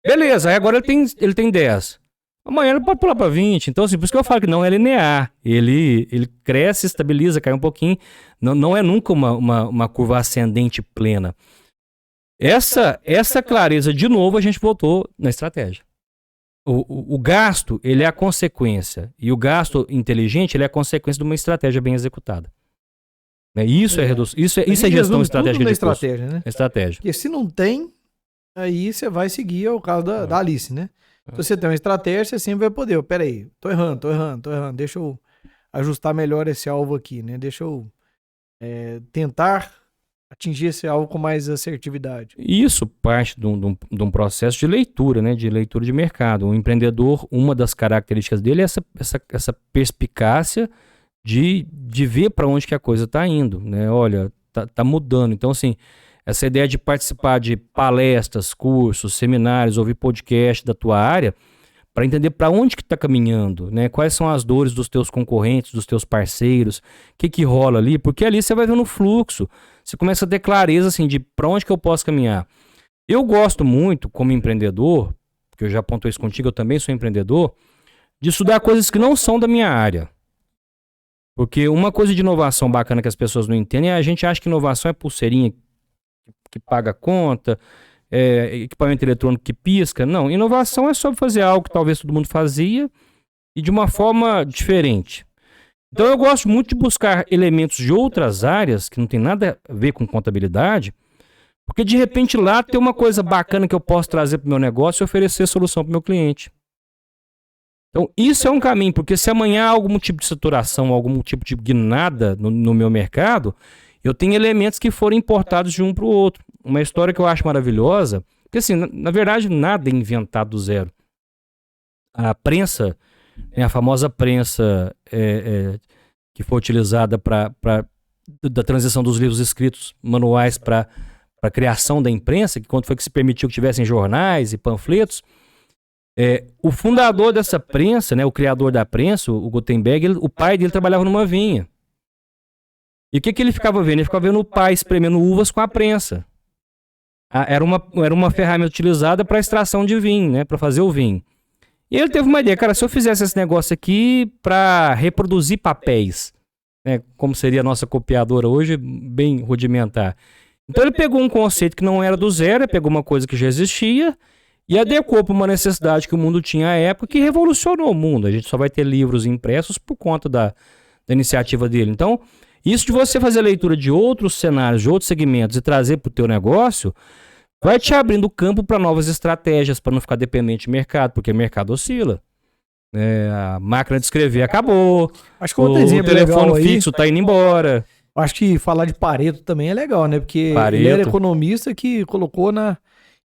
beleza, aí agora ele tem 10. Amanhã ele pode pular para 20. Então, assim, por isso que eu falo que não é linear. Ele cresce, estabiliza, cai um pouquinho. Não é nunca uma curva ascendente plena. Essa clareza, de novo, a gente voltou na estratégia. O gasto, ele é a consequência. E o gasto inteligente, ele é a consequência de uma estratégia bem executada. Isso é gestão estratégica de estratégia, né? Estratégia. Porque se não tem, aí você vai seguir o caso da Alice, né? Se você tem uma estratégia, você sempre vai poder. Peraí, tô errando. Deixa eu ajustar melhor esse alvo aqui, né? Deixa eu tentar atingir esse alvo com mais assertividade. Isso parte de um processo de leitura, né? De leitura de mercado. O empreendedor, uma das características dele é essa perspicácia de ver para onde que a coisa está indo, né? Olha, tá mudando. Então, assim, essa ideia de participar de palestras, cursos, seminários, ouvir podcast da tua área, para entender para onde que está caminhando, né? Quais são as dores dos teus concorrentes, dos teus parceiros, o que rola ali, porque ali você vai vendo o fluxo, você começa a ter clareza assim, de para onde que eu posso caminhar. Eu gosto muito, como empreendedor, porque eu já apontou isso contigo, eu também sou empreendedor, de estudar coisas que não são da minha área. Porque uma coisa de inovação bacana que as pessoas não entendem é a gente acha que inovação é pulseirinha que paga a conta, equipamento eletrônico que pisca. Não, inovação é sobre fazer algo que talvez todo mundo fazia e de uma forma diferente. Então eu gosto muito de buscar elementos de outras áreas que não tem nada a ver com contabilidade, porque de repente lá tem uma coisa bacana que eu posso trazer para o meu negócio e oferecer solução para o meu cliente. Então, isso é um caminho, porque se amanhã há algum tipo de saturação, algum tipo de guinada no meu mercado, eu tenho elementos que foram importados de um para o outro. Uma história que eu acho maravilhosa, porque assim, na verdade, nada é inventado do zero. A prensa, a famosa prensa que foi utilizada da transição dos livros escritos manuais para a criação da imprensa, que quando foi que se permitiu que tivessem jornais e panfletos, o fundador dessa prensa, né, o criador da prensa, o Gutenberg, o pai dele trabalhava numa vinha. E o que ele ficava vendo? Ele ficava vendo o pai espremendo uvas com a prensa. Era uma ferramenta utilizada para extração de vinho, né, para fazer o vinho. E ele teve uma ideia, cara, se eu fizesse esse negócio aqui para reproduzir papéis, né, como seria a nossa copiadora hoje, bem rudimentar. Então ele pegou um conceito que não era do zero, pegou uma coisa que já existia e adequou para uma necessidade que o mundo tinha à época, que revolucionou o mundo. A gente só vai ter livros impressos por conta da iniciativa dele. Então, isso de você fazer leitura de outros cenários, de outros segmentos e trazer para o teu negócio, vai te abrindo campo para novas estratégias, para não ficar dependente de mercado, porque o mercado oscila. A máquina de escrever acabou, acho que o telefone fixo está indo embora. Acho que falar de Pareto também é legal, né? Porque ele era economista que colocou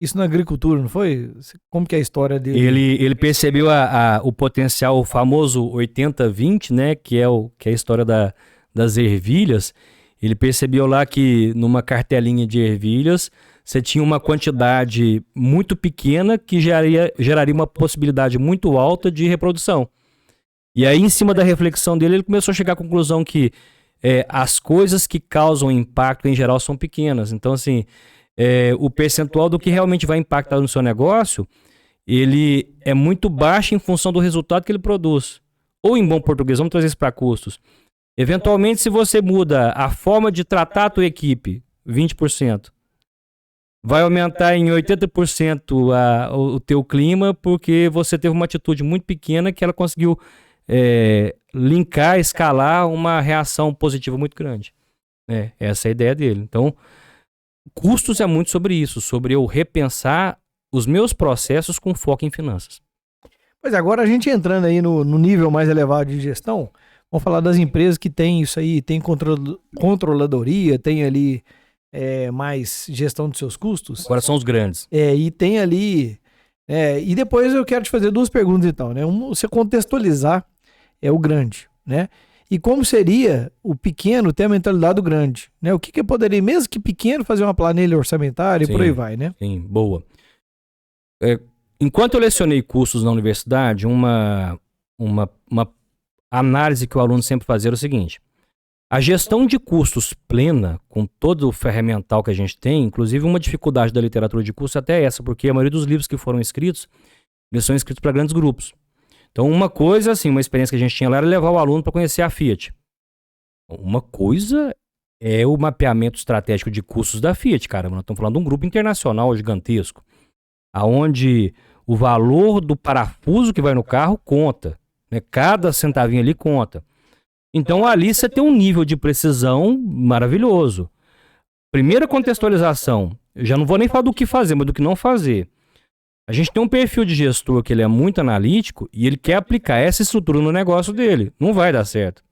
isso na agricultura, não foi? Como que é a história dele? Ele percebeu o potencial, o famoso 80-20, né? Que é a história das ervilhas. Ele percebeu lá que numa cartelinha de ervilhas você tinha uma quantidade muito pequena que geraria uma possibilidade muito alta de reprodução. E aí, em cima da reflexão dele, ele começou a chegar à conclusão que as coisas que causam impacto, em geral, são pequenas. Então, assim, o percentual do que realmente vai impactar no seu negócio, ele é muito baixo em função do resultado que ele produz. Ou, em bom português, vamos trazer isso para custos. Eventualmente, se você muda a forma de tratar a tua equipe, 20%, vai aumentar em 80% o teu clima, porque você teve uma atitude muito pequena que ela conseguiu linkar, escalar uma reação positiva muito grande. Essa é a ideia dele. Então, custos é muito sobre isso, sobre eu repensar os meus processos com foco em finanças. Pois agora a gente entrando aí no nível mais elevado de gestão, vamos falar das empresas que tem isso aí, tem controladoria, tem ali mais gestão dos seus custos. Agora são os grandes. E tem ali... e depois eu quero te fazer duas perguntas então, né? Você contextualizar o grande, né? E como seria o pequeno ter a mentalidade do grande, né? O que poderia, mesmo que pequeno, fazer uma planilha orçamentária e por aí vai, né? Sim, boa. Enquanto eu lecionei cursos na universidade, uma análise que o aluno sempre fazia era o seguinte: A gestão de custos plena, com todo o ferramental que a gente tem, inclusive uma dificuldade da literatura de custos até essa, porque a maioria dos livros que foram escritos, eles são escritos para grandes grupos. Então, uma coisa, assim, uma experiência que a gente tinha lá era levar o aluno para conhecer a Fiat. Uma coisa é o mapeamento estratégico de custos da Fiat, cara. Nós estamos falando de um grupo internacional gigantesco, aonde o valor do parafuso que vai no carro conta, né? Cada centavinho ali conta. Então, ali você tem um nível de precisão maravilhoso. Primeira contextualização, eu já não vou nem falar do que fazer, mas do que não fazer. A gente tem um perfil de gestor que ele é muito analítico e ele quer aplicar essa estrutura no negócio dele. Não vai dar certo.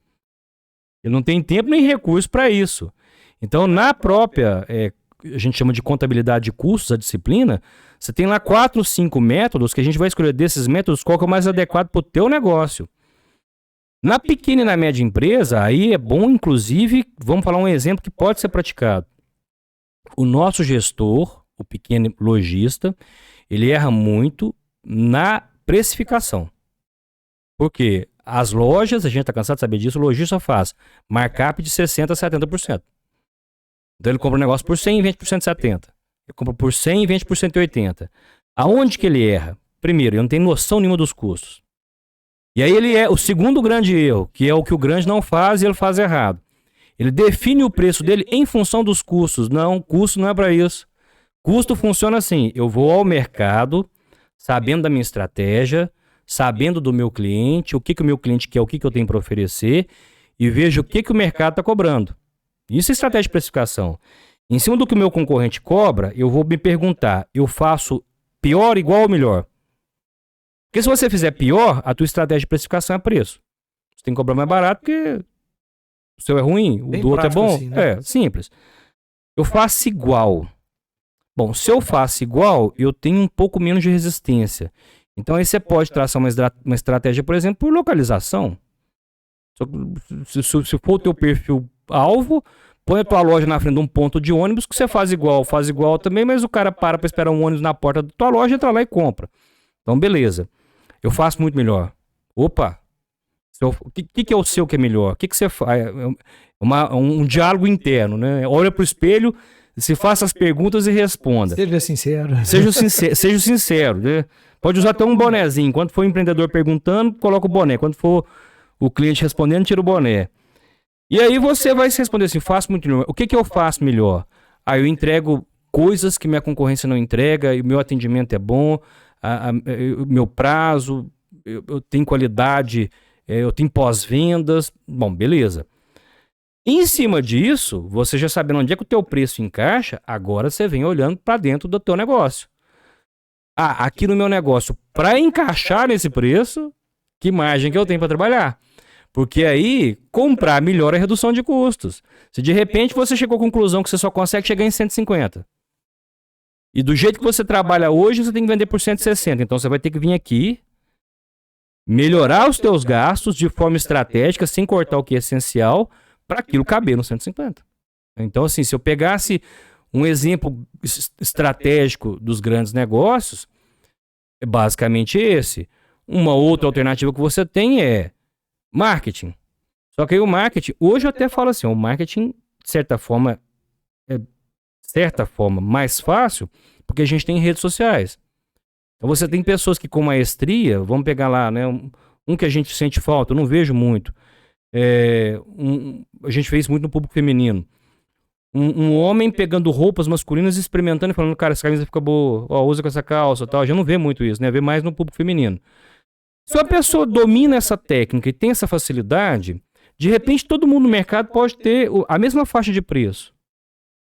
Ele não tem tempo nem recurso para isso. Então, na própria, a gente chama de contabilidade de custos, a disciplina, você tem lá 4, 5 métodos que a gente vai escolher desses métodos qual que é o mais adequado para o teu negócio. Na pequena e na média empresa, aí é bom, inclusive, vamos falar um exemplo que pode ser praticado. O nosso gestor, o pequeno lojista, ele erra muito na precificação. Por quê? As lojas, a gente está cansado de saber disso, o lojista faz markup de 60% a 70%. Então ele compra um negócio por 100 e vende por 170. Ele compra por 100 e vende por 180. Aonde que ele erra? Primeiro, ele não tem noção nenhuma dos custos. E aí ele é o segundo grande erro, que é o que o grande não faz e ele faz errado. Ele define o preço dele em função dos custos. Não, custo não é para isso. Custo funciona assim, eu vou ao mercado, sabendo da minha estratégia, sabendo do meu cliente, o que o meu cliente quer, o que eu tenho para oferecer, e vejo o que o mercado está cobrando. Isso é estratégia de precificação. Em cima do que o meu concorrente cobra, eu vou me perguntar, eu faço pior, igual ou melhor? Porque se você fizer pior, a tua estratégia de precificação é preço. Você tem que cobrar mais barato porque o seu é ruim, o do outro é bom. Assim, né? É, simples. Eu faço igual. Bom, se eu faço igual, eu tenho um pouco menos de resistência. Então aí você pode traçar uma estratégia, por exemplo, por localização. Se for o teu perfil alvo, põe a tua loja na frente de um ponto de ônibus que você faz igual também, mas o cara para esperar um ônibus na porta da tua loja, entra lá e compra. Então beleza. Eu faço muito melhor. Opa! O que é o seu que é melhor? O que você faz? Um diálogo interno, né? Olha pro espelho, se faça as perguntas e responda. Seja sincero. Seja sincero. Né? Pode usar até um bonezinho. Quando for o empreendedor perguntando, coloca o boné. Quando for o cliente respondendo, tira o boné. E aí você vai se responder assim, faço muito melhor. O que eu faço melhor? Eu entrego coisas que minha concorrência não entrega, e o meu atendimento é bom, o meu prazo, eu tenho qualidade, eu tenho pós-vendas. Bom, beleza. Em cima disso, você já sabendo onde é que o teu preço encaixa, agora você vem olhando para dentro do teu negócio. Aqui no meu negócio, para encaixar nesse preço, que margem que eu tenho para trabalhar? Porque aí, comprar melhora a redução de custos. Se de repente você chegou à conclusão que você só consegue chegar em 150, e do jeito que você trabalha hoje, você tem que vender por 160, então você vai ter que vir aqui, melhorar os teus gastos de forma estratégica, sem cortar o que é essencial, para aquilo caber no 150. Então, assim, se eu pegasse um exemplo estratégico dos grandes negócios, é basicamente esse. Uma outra alternativa que você tem é marketing. Só que aí o marketing, hoje eu até falo assim, o marketing, de certa forma, é mais fácil, porque a gente tem redes sociais. Então você tem pessoas que com maestria, vamos pegar lá, né, um que a gente sente falta, eu não vejo muito, a gente fez muito no público feminino. Um homem pegando roupas masculinas, experimentando e falando, cara, essa camisa fica boa, usa com essa calça e tal. Já não vê muito isso, né? Vê mais no público feminino. Se a pessoa domina essa técnica e tem essa facilidade, de repente todo mundo no mercado pode ter a mesma faixa de preço.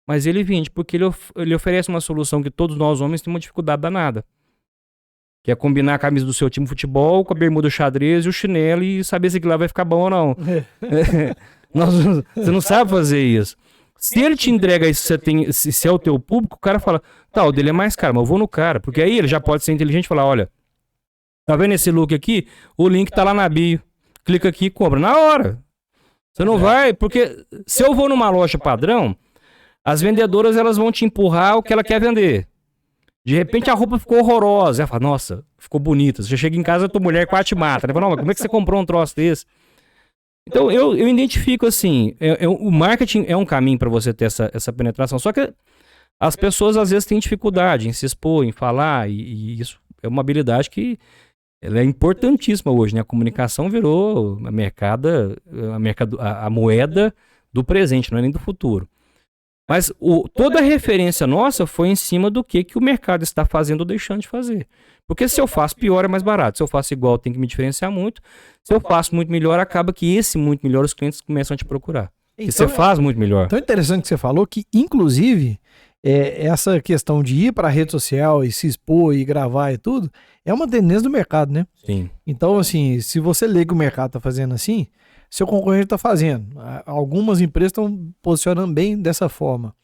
Mas ele vende, porque ele oferece uma solução que todos nós homens temos uma dificuldade danada. Que é combinar a camisa do seu time de futebol com a bermuda xadrez e o chinelo e saber se aquilo lá vai ficar bom ou não. Você não sabe fazer isso. Se ele te entrega isso, se é o teu público, o cara fala, o dele é mais caro, mas eu vou no cara. Porque aí ele já pode ser inteligente e falar, olha, tá vendo esse look aqui? O link tá lá na bio. Clica aqui e compra. Na hora. Você não vai, porque se eu vou numa loja padrão, as vendedoras elas vão te empurrar o que ela quer vender. De repente a roupa ficou horrorosa. Ela fala, nossa, ficou bonita. Você chega em casa, a tua mulher quase te mata. Ela fala, não, mas como é que você comprou um troço desse? Então, eu identifico assim, o marketing é um caminho para você ter essa penetração, só que as pessoas às vezes têm dificuldade em se expor, em falar, e isso é uma habilidade que ela é importantíssima hoje, né? A comunicação virou a moeda do presente, não é nem do futuro. Mas toda a referência nossa foi em cima do que o mercado está fazendo ou deixando de fazer. Porque se eu faço pior, é mais barato. Se eu faço igual, tem que me diferenciar muito. Se eu faço muito melhor, acaba que esse muito melhor, os clientes começam a te procurar. Então, e você faz muito melhor. Então é interessante que você falou que, inclusive, essa questão de ir para a rede social e se expor e gravar e tudo, é uma tendência do mercado, né? Sim. Então, assim, se você lê que o mercado está fazendo assim, seu concorrente está fazendo. Algumas empresas estão posicionando bem dessa forma.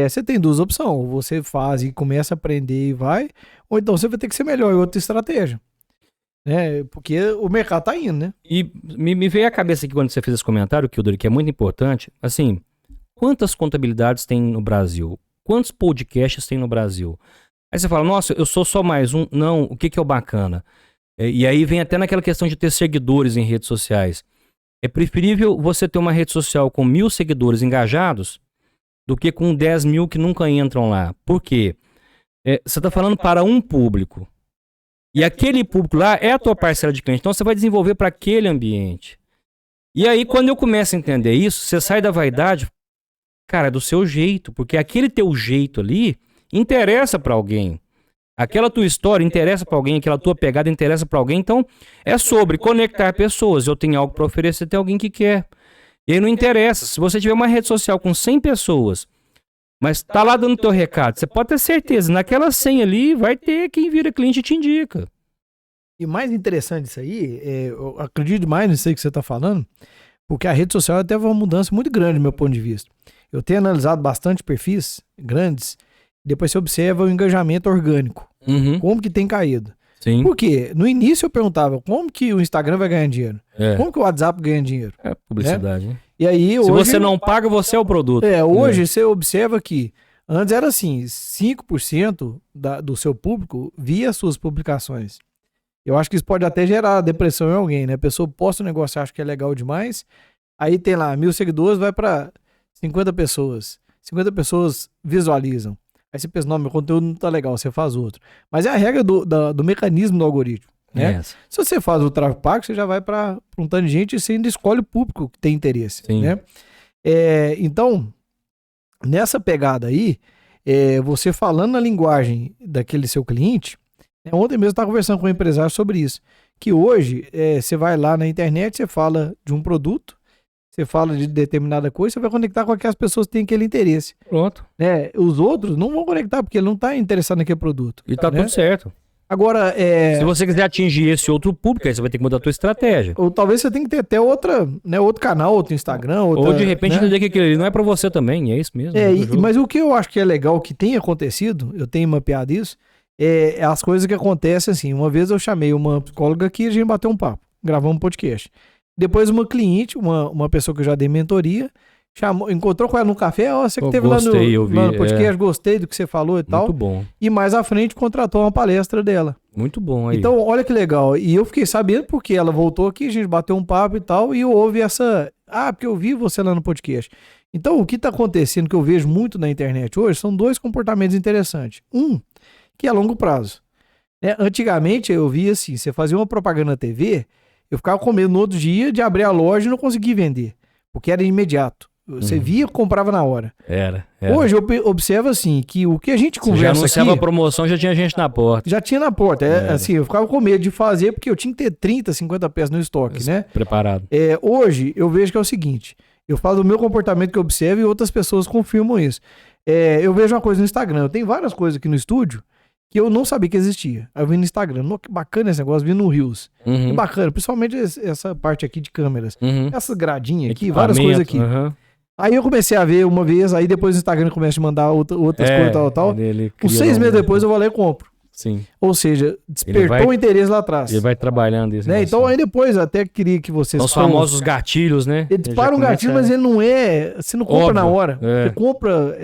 Você tem duas opções, ou você faz e começa a aprender e vai, ou então você vai ter que ser melhor em outra estratégia. Né? Porque o mercado tá indo, né? E me veio à cabeça aqui quando você fez esse comentário, Kilder, que é muito importante, assim, quantas contabilidades tem no Brasil? Quantos podcasts tem no Brasil? Aí você fala, nossa, eu sou só mais um. Não, o que é o bacana? E aí vem até naquela questão de ter seguidores em redes sociais. É preferível você ter uma rede social com 1.000 seguidores engajados do que com 10 mil que nunca entram lá. Por quê? Você está falando para um público. E aquele público lá é a tua parcela de cliente. Então você vai desenvolver para aquele ambiente. E aí, quando eu começo a entender isso, você sai da vaidade, cara, é do seu jeito. Porque aquele teu jeito ali interessa para alguém. Aquela tua história interessa para alguém, aquela tua pegada interessa para alguém. Então, é sobre conectar pessoas. Eu tenho algo para oferecer, tem alguém que quer. E aí não interessa. Se você tiver uma rede social com 100 pessoas, mas tá lá dando teu recado, você pode ter certeza, naquela 100 ali vai ter quem vira cliente e te indica. E mais interessante isso aí, eu acredito mais nisso aí que você está falando, porque a rede social teve uma mudança muito grande do meu ponto de vista. Eu tenho analisado bastante perfis grandes, depois você observa o engajamento orgânico, como que tem caído. Sim. Porque no início eu perguntava, como que o Instagram vai ganhar dinheiro? Como que o WhatsApp ganha dinheiro? É publicidade, né? E aí, se hoje, você não paga, você é o produto. Hoje você observa que antes era assim, 5% do seu público via suas publicações. Eu acho que isso pode até gerar depressão em alguém, né? A pessoa posta um negócio e acha que é legal demais, aí tem lá 1.000 seguidores, vai para 50 pessoas. 50 pessoas visualizam. Aí você pensa, não, meu conteúdo não tá legal, você faz outro. Mas é a regra do mecanismo do algoritmo. Né? Se você faz o tráfego pago, você já vai para um tanto de gente e você ainda escolhe o público que tem interesse. Né? Então, nessa pegada aí, você falando na linguagem daquele seu cliente, ontem mesmo eu estava conversando com um empresário sobre isso, que hoje você vai lá na internet, você fala de um produto, você fala de determinada coisa, você vai conectar com aquelas pessoas que têm aquele interesse. Pronto. Os outros não vão conectar, porque ele não está interessado naquele produto. E tá tudo certo. Agora, se você quiser atingir esse outro público, aí você vai ter que mudar a tua estratégia. Ou talvez você tenha que ter até outro canal, outro Instagram. Ou de repente entender que aquilo ali não é pra você também, é isso mesmo. Mas o que eu acho que é legal, que tem acontecido, eu tenho mapeado isso, é as coisas que acontecem assim. Uma vez eu chamei uma psicóloga aqui e a gente bateu um papo, gravamos um podcast. Depois uma cliente, uma pessoa que eu já dei mentoria, encontrou com ela no café, você que esteve lá no podcast, gostei do que você falou e tal. Muito bom. E mais à frente contratou uma palestra dela. Muito bom aí. Então, olha que legal. E eu fiquei sabendo porque ela voltou aqui, a gente bateu um papo e tal, e houve essa... porque eu vi você lá no podcast. Então, o que está acontecendo, que eu vejo muito na internet hoje, são dois comportamentos interessantes. Um, que é a longo prazo. Antigamente, eu via assim, você fazia uma propaganda na TV, eu ficava com medo no outro dia de abrir a loja e não conseguir vender, porque era imediato. Você via, comprava na hora. Era. Hoje eu observo assim, que o que a gente conversa aqui... Já anunciava a promoção, já tinha gente na porta. Já tinha na porta. Assim, eu ficava com medo de fazer, porque eu tinha que ter 30, 50 peças no estoque, né? Preparado. Hoje, eu vejo que é o seguinte, eu falo do meu comportamento que eu observo e outras pessoas confirmam isso. Eu vejo uma coisa no Instagram, eu tenho várias coisas aqui no estúdio que eu não sabia que existia. Aí eu vi no Instagram, que bacana esse negócio, vi no Reels. Que bacana, principalmente essa parte aqui de câmeras. Essas gradinhas aqui, várias coisas aqui. Aí eu comecei a ver uma vez, aí depois o Instagram começa a mandar outras coisas, tal. Uns 6 meses depois eu vou lá e compro. Sim. Ou seja, despertou o interesse lá atrás. Ele vai trabalhando isso. Né? Então aí depois eu até queria que vocês... Os famosos gatilhos, né? Ele dispara um gatilho, mas ele não é... Você não compra na hora. Você compra...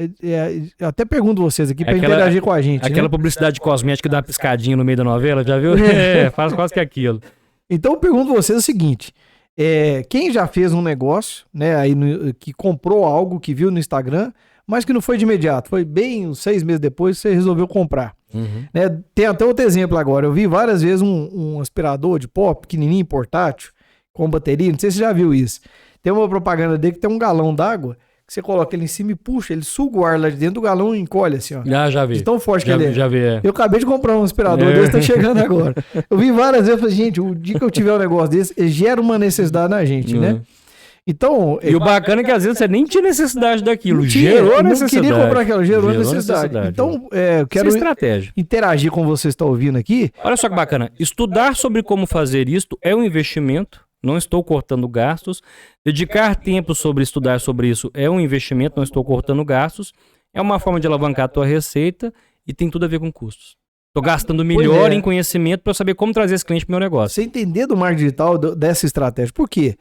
até pergunto vocês aqui pra interagir com a gente. Aquela publicidade cosmética que dá uma piscadinha no meio da novela, já viu? Faz quase que aquilo. Então eu pergunto vocês o seguinte... Quem já fez um negócio, né, aí que comprou algo que viu no Instagram, mas que não foi de imediato, foi bem uns 6 meses depois você resolveu comprar. Né? Tem até outro exemplo agora, eu vi várias vezes um aspirador de pó pequenininho, portátil, com bateria, não sei se você já viu isso. Tem uma propaganda dele que tem um galão d'água, que você coloca ele em cima e puxa, ele suga o ar lá de dentro do galão e encolhe assim, ó. Já vi. De tão forte que ele é. Já vi, Eu acabei de comprar um aspirador desse, tá chegando agora. Eu vi várias vezes, falei, gente, o dia que eu tiver um negócio desse, ele gera uma necessidade na gente, né? Então... E o bacana é que às vezes você nem tinha necessidade daquilo, gerou necessidade. Não queria comprar aquilo, gerou necessidade. Então, eu quero estratégia. Interagir com você que está ouvindo aqui. Olha só que bacana, estudar sobre como fazer isto é um investimento, não estou cortando gastos. Dedicar tempo sobre estudar sobre isso é um investimento, não estou cortando gastos. É uma forma de alavancar a tua receita e tem tudo a ver com custos. Estou gastando melhor em conhecimento para saber como trazer esse cliente para o meu negócio. Você entender do marketing digital, dessa estratégia. Por quê?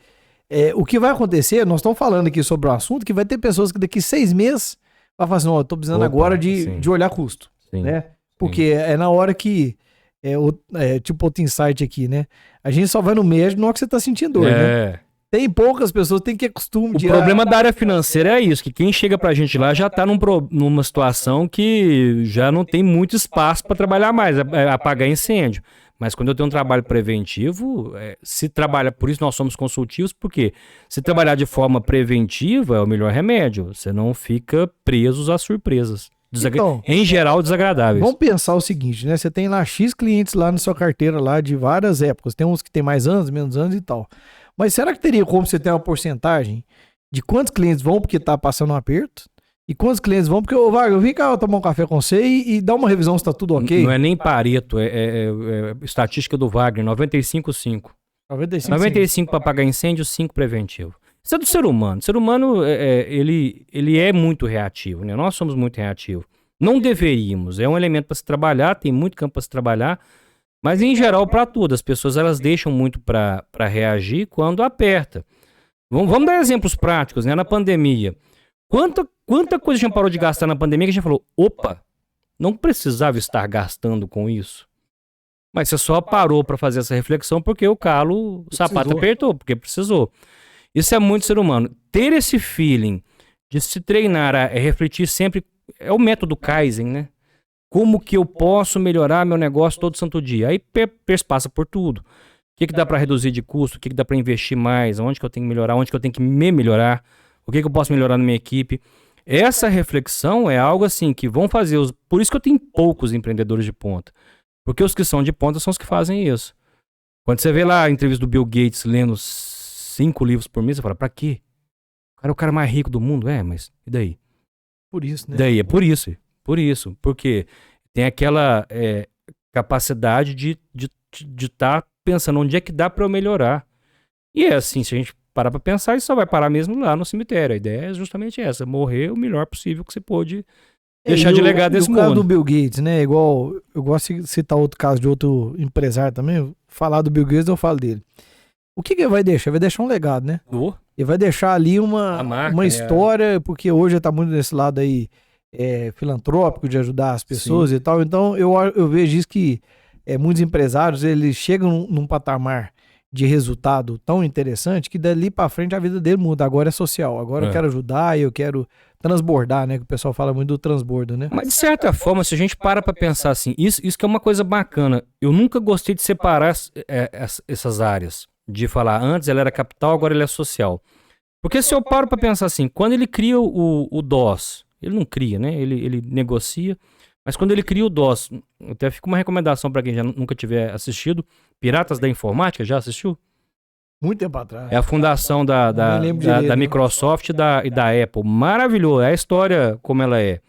O que vai acontecer, nós estamos falando aqui sobre um assunto que vai ter pessoas que daqui 6 meses vai falar assim, eu estou precisando agora de olhar custo. Sim, né? Porque é na hora que, tipo outro insight aqui, né? A gente só vai no médico na hora que você está sentindo dor, né? Tem poucas pessoas, tem que acostumar. O problema da área financeira é isso, que quem chega pra gente lá já tá numa situação que já não tem muito espaço para trabalhar mais, apagar incêndio. Mas quando eu tenho um trabalho preventivo, se trabalha, por isso nós somos consultivos, porque se trabalhar de forma preventiva é o melhor remédio. Você não fica preso às surpresas. Então, em geral, desagradáveis. Vamos pensar o seguinte, né? Você tem lá X clientes lá na sua carteira lá de várias épocas. Tem uns que tem mais anos, menos anos e tal. Mas será que teria como você ter uma porcentagem de quantos clientes vão porque tá passando um aperto? E quantos clientes vão? Porque, Wagner, eu vim cá tomar um café com você e dar uma revisão se tá tudo ok. Não é nem Pareto, é estatística do Wagner, 95-5. 95 para apagar incêndio, 5 preventivo. Isso é do ser humano. O ser humano, ele é muito reativo, né? Nós somos muito reativos. Não deveríamos. É um elemento para se trabalhar, tem muito campo para se trabalhar, mas em geral para tudo. As pessoas elas deixam muito para reagir quando aperta. Vamos dar exemplos práticos, né? Na pandemia. Quanta coisa a gente parou de gastar na pandemia que a gente falou, opa, não precisava estar gastando com isso. Mas você só parou para fazer essa reflexão porque o sapato apertou, porque precisou. Isso é muito ser humano. Ter esse feeling de se treinar a refletir sempre, é o método Kaizen, né? Como que eu posso melhorar meu negócio todo santo dia? Aí passa por tudo. O que dá para reduzir de custo? O que dá para investir mais? Onde que eu tenho que melhorar? Onde que eu tenho que me melhorar? O que eu posso melhorar na minha equipe? Essa reflexão é algo assim que vão fazer... Por isso que eu tenho poucos empreendedores de ponta. Porque os que são de ponta são os que fazem isso. Quando você vê lá a entrevista do Bill Gates lendo 5 livros por mês, você fala, pra quê? O cara é o cara mais rico do mundo. Mas e daí? Por isso, né? Daí é por isso. Porque tem aquela capacidade de estar pensando onde é que dá pra eu melhorar. E é assim, se a gente parar pra pensar, isso só vai parar mesmo lá no cemitério. A ideia é justamente essa, morrer o melhor possível que você pôde deixar de legado nesse mundo. O caso do Bill Gates, né? Igual, eu gosto de citar outro caso de outro empresário também. Falar do Bill Gates, eu falo dele. O que ele vai deixar? Ele vai deixar um legado, né? Ele vai deixar ali uma história, porque hoje ele tá muito nesse lado aí filantrópico, de ajudar as pessoas. Sim. E tal. Então, eu vejo isso que muitos empresários, eles chegam num patamar de resultado tão interessante que dali pra frente a vida dele muda. Agora é social. Agora eu quero ajudar, eu quero transbordar, né? Que o pessoal fala muito do transbordo, né? Mas de certa forma, se a gente para pra pensar assim, isso que é uma coisa bacana. Eu nunca gostei de separar essas áreas. De falar, antes ela era capital, agora ela é social. Porque se eu paro pra pensar assim, quando ele cria o DOS, ele não cria, né? Ele negocia. Mas quando ele cria o DOS, até fica uma recomendação para quem já nunca tiver assistido, Piratas da Informática, já assistiu? Muito tempo atrás. É a fundação da Microsoft e da Apple. Maravilhoso, é a história como ela é.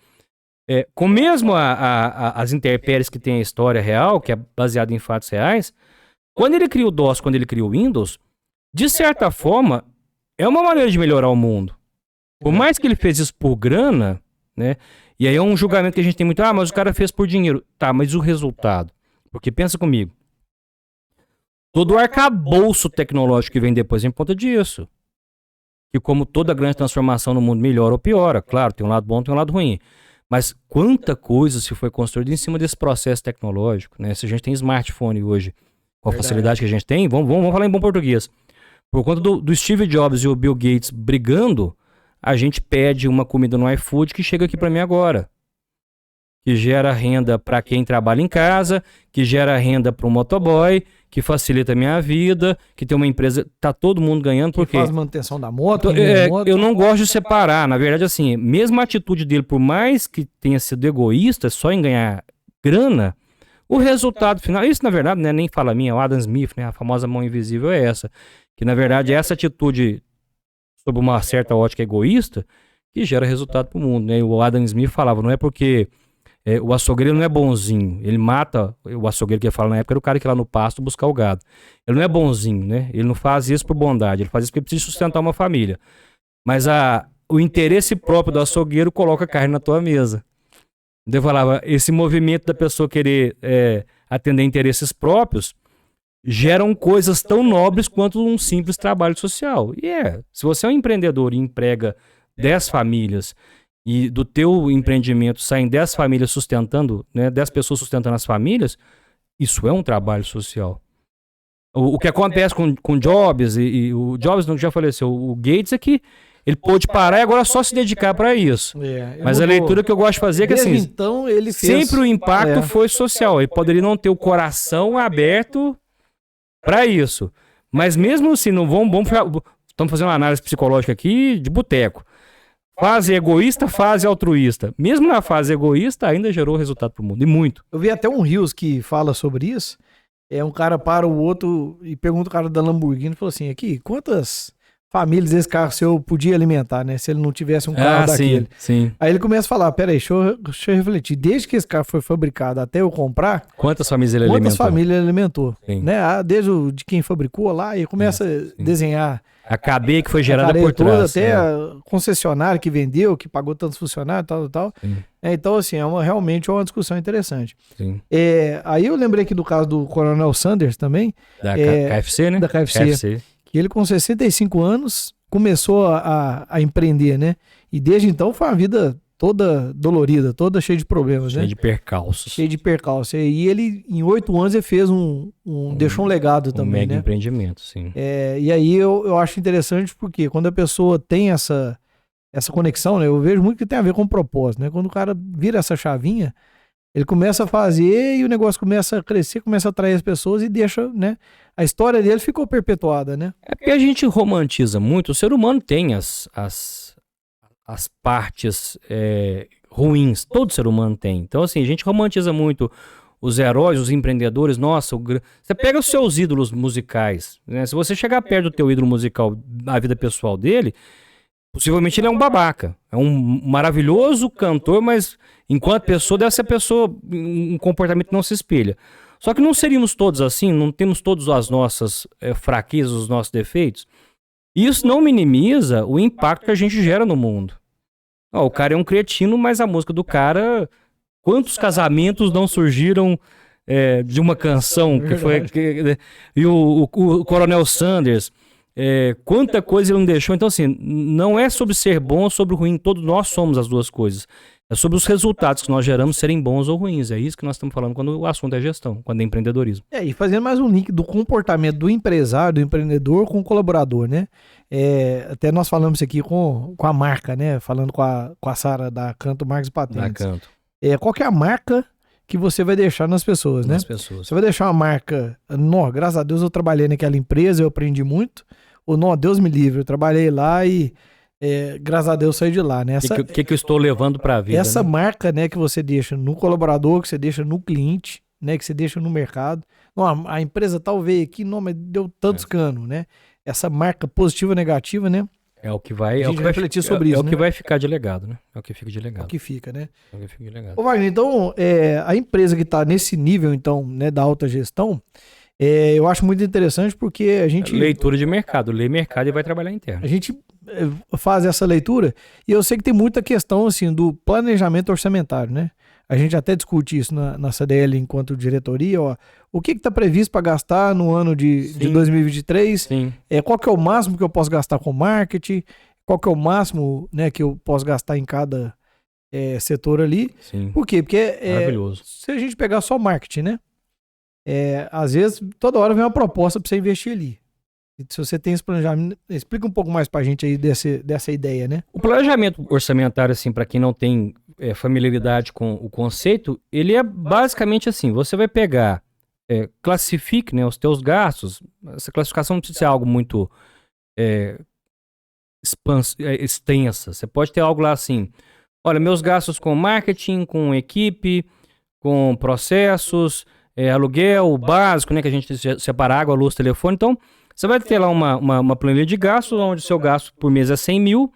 Com mesmo as intempéries que tem a história real, que é baseada em fatos reais, quando ele cria o DOS, quando ele cria o Windows, de certa forma, é uma maneira de melhorar o mundo. Por mais que ele fez isso por grana, né? E aí é um julgamento que a gente tem muito, mas o cara fez por dinheiro. Tá, mas o resultado? Porque pensa comigo. Todo o arcabouço tecnológico que vem depois é em conta disso. Que como toda grande transformação no mundo melhora ou piora. Claro, tem um lado bom, tem um lado ruim. Mas quanta coisa se foi construída em cima desse processo tecnológico, né? Se a gente tem smartphone hoje, com a facilidade que a gente tem, vamos falar em bom português. Por conta do Steve Jobs e o Bill Gates brigando, a gente pede uma comida no iFood que chega aqui para mim agora. Que gera renda para quem trabalha em casa, que gera renda para o motoboy, que facilita a minha vida, que tem uma empresa, tá todo mundo ganhando, porque faz manutenção da moto, eu não gosto de separar, na verdade assim, mesmo a atitude dele, por mais que tenha sido egoísta, só em ganhar grana, o resultado final, isso na verdade não é nem fala minha, é o Adam Smith, né, a famosa mão invisível é essa, que na verdade essa atitude sob uma certa ótica egoísta, que gera resultado para o mundo, né, e o Adam Smith falava, não é porque o açougueiro não é bonzinho, ele mata, o açougueiro que ia falar na época era o cara que ia lá no pasto buscar o gado. Ele não é bonzinho, né? Ele não faz isso por bondade, ele faz isso porque ele precisa sustentar uma família. Mas o interesse próprio do açougueiro coloca carne na tua mesa. Eu falava, esse movimento da pessoa querer atender interesses próprios geram coisas tão nobres quanto um simples trabalho social. E se você é um empreendedor e emprega 10 famílias e do teu empreendimento saem 10 famílias sustentando, né, 10 pessoas sustentando as famílias, isso é um trabalho social. O que acontece com Jobs, e o Jobs não já faleceu, o Gates é que ele pôde parar e agora só se dedicar para isso. Mas a leitura que eu gosto de fazer é que assim, então, ele fez... sempre o impacto foi social. Ele poderia não ter o coração aberto para isso. Mas mesmo assim, não vamos estamos fazendo uma análise psicológica aqui de boteco. Fase egoísta, fase altruísta. Mesmo na fase egoísta, ainda gerou resultado pro mundo. E muito. Eu vi até um Reels que fala sobre isso. Um cara para o outro e pergunta o cara da Lamborghini, falou assim, aqui, quantas famílias esse carro seu podia alimentar, né? Se ele não tivesse um carro daquele. Sim. Aí ele começa a falar, peraí, deixa eu refletir. Desde que esse carro foi fabricado até eu comprar... Quantas famílias ele alimentou? Quantas famílias ele alimentou? Sim. Né? Desde de quem fabricou lá, e começa a desenhar... A cadeia que foi gerada por trás. Até a concessionária que vendeu, que pagou tantos funcionários, tal. Então, assim, realmente é uma discussão interessante. Sim. Aí eu lembrei aqui do caso do Coronel Sanders também. Da KFC, né? Da KFC. Que ele com 65 anos começou a empreender, né? E desde então foi uma vida toda dolorida, toda cheia de problemas, né? Cheia de percalços. Cheia de percalços. E ele, em 8 anos, ele fez deixou um legado também, mega né? empreendimento, sim. E aí eu acho interessante porque quando a pessoa tem essa conexão, né? Eu vejo muito que tem a ver com o propósito, né? Quando o cara vira essa chavinha, ele começa a fazer e o negócio começa a crescer, começa a atrair as pessoas e deixa, né? A história dele ficou perpetuada, né? É porque a gente romantiza muito. O ser humano tem as partes ruins. Todo ser humano tem. Então, assim, a gente romantiza muito os heróis, os empreendedores. Nossa, você pega os seus ídolos musicais, né? Se você chegar perto do teu ídolo musical, a vida pessoal dele, possivelmente ele é um babaca. É um maravilhoso cantor, mas enquanto pessoa, deve ser pessoa, um comportamento que não se espelha. Só que não seríamos todos assim, não temos todas as nossas fraquezas, os nossos defeitos. Isso não minimiza o impacto que a gente gera no mundo. O cara é um cretino, mas a música do cara... Quantos casamentos não surgiram de uma canção que foi... E o Coronel Sanders, quanta coisa ele não deixou. Então, assim, não é sobre ser bom ou sobre ruim. Todos nós somos as duas coisas. É sobre os resultados que nós geramos serem bons ou ruins. É isso que nós estamos falando quando o assunto é gestão, quando é empreendedorismo. E fazendo mais um link do comportamento do empresário, do empreendedor com o colaborador, né? Até nós falamos aqui com a marca, né? Falando com a Sara da Canto Marcas e Patentes. Da Canto. Qual que é a marca que você vai deixar nas pessoas, né? Nas pessoas. Você vai deixar uma marca... graças a Deus eu trabalhei naquela empresa, eu aprendi muito. Ou não, Deus me livre, eu trabalhei lá e... graças a Deus saí de lá, né? O que eu estou levando para a vida? Essa né? marca, né, que você deixa no colaborador, que você deixa no cliente, né, que você deixa no mercado. Não, a empresa tal veio aqui, não, mas deu tantos canos, né? Essa marca positiva ou negativa, né? É o que vai... A gente vai refletir sobre isso, o que vai ficar de legado, né? É o que fica de legado. É o que fica, né? É o que fica de legado. Ô, Wagner, então, a empresa que está nesse nível, então, né, da alta gestão, eu acho muito interessante porque a gente... Leitura de mercado. Lê mercado e vai trabalhar interno. A gente faz essa leitura e eu sei que tem muita questão, assim, do planejamento orçamentário, né? A gente até discute isso na CDL enquanto diretoria, ó. O que está previsto para gastar no ano de 2023? Sim. Qual que é o máximo que eu posso gastar com marketing? Qual que é o máximo, né, que eu posso gastar em cada setor ali? Sim. Por quê? Porque maravilhoso. Se a gente pegar só marketing, né? Às vezes, toda hora vem uma proposta para você investir ali. Se você tem esse planejamento, explica um pouco mais pra gente aí dessa ideia, né? O planejamento orçamentário, assim, para quem não tem familiaridade com o conceito, ele é basicamente assim, você vai pegar, classifique, né, os teus gastos, essa classificação não precisa ser algo muito extensa, você pode ter algo lá assim, olha, meus gastos com marketing, com equipe, com processos, aluguel, o básico, né, que a gente separa água, luz, telefone, então você vai ter lá uma planilha de gastos, onde o seu gasto por mês é 100 mil,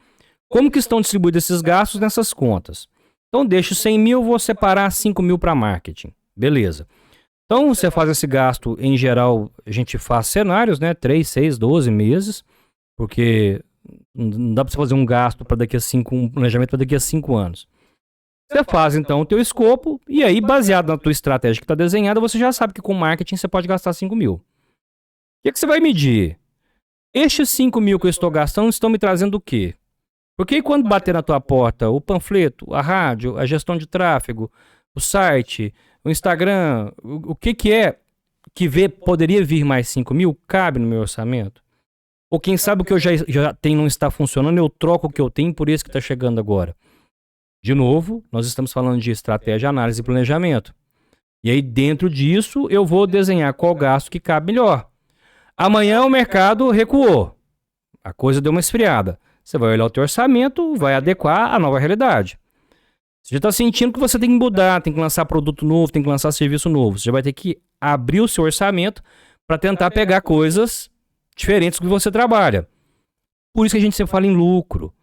como que estão distribuídos esses gastos nessas contas? Então, deixa 100 mil, vou separar 5 mil para marketing. Beleza. Então, você faz esse gasto, em geral, a gente faz cenários, né? 3, 6, 12 meses, porque não dá para você fazer um gasto para daqui a um planejamento para daqui a 5 anos. Você faz, então, o teu escopo, e aí, baseado na tua estratégia que está desenhada, você já sabe que com marketing você pode gastar 5 mil. O que você vai medir? Estes 5 mil que eu estou gastando estão me trazendo o quê? Porque quando bater na tua porta o panfleto, a rádio, a gestão de tráfego, o site, o Instagram, o que é que poderia vir mais 5 mil, cabe no meu orçamento? Ou quem sabe o que eu já tenho não está funcionando, eu troco o que eu tenho por esse que está chegando agora. De novo, nós estamos falando de estratégia, análise e planejamento. E aí dentro disso eu vou desenhar qual gasto que cabe melhor. Amanhã o mercado recuou, a coisa deu uma esfriada. Você vai olhar o teu orçamento, vai adequar à nova realidade. Você já está sentindo que você tem que mudar, tem que lançar produto novo, tem que lançar serviço novo. Você já vai ter que abrir o seu orçamento para tentar pegar coisas diferentes do que você trabalha. Por isso que a gente sempre fala em lucro.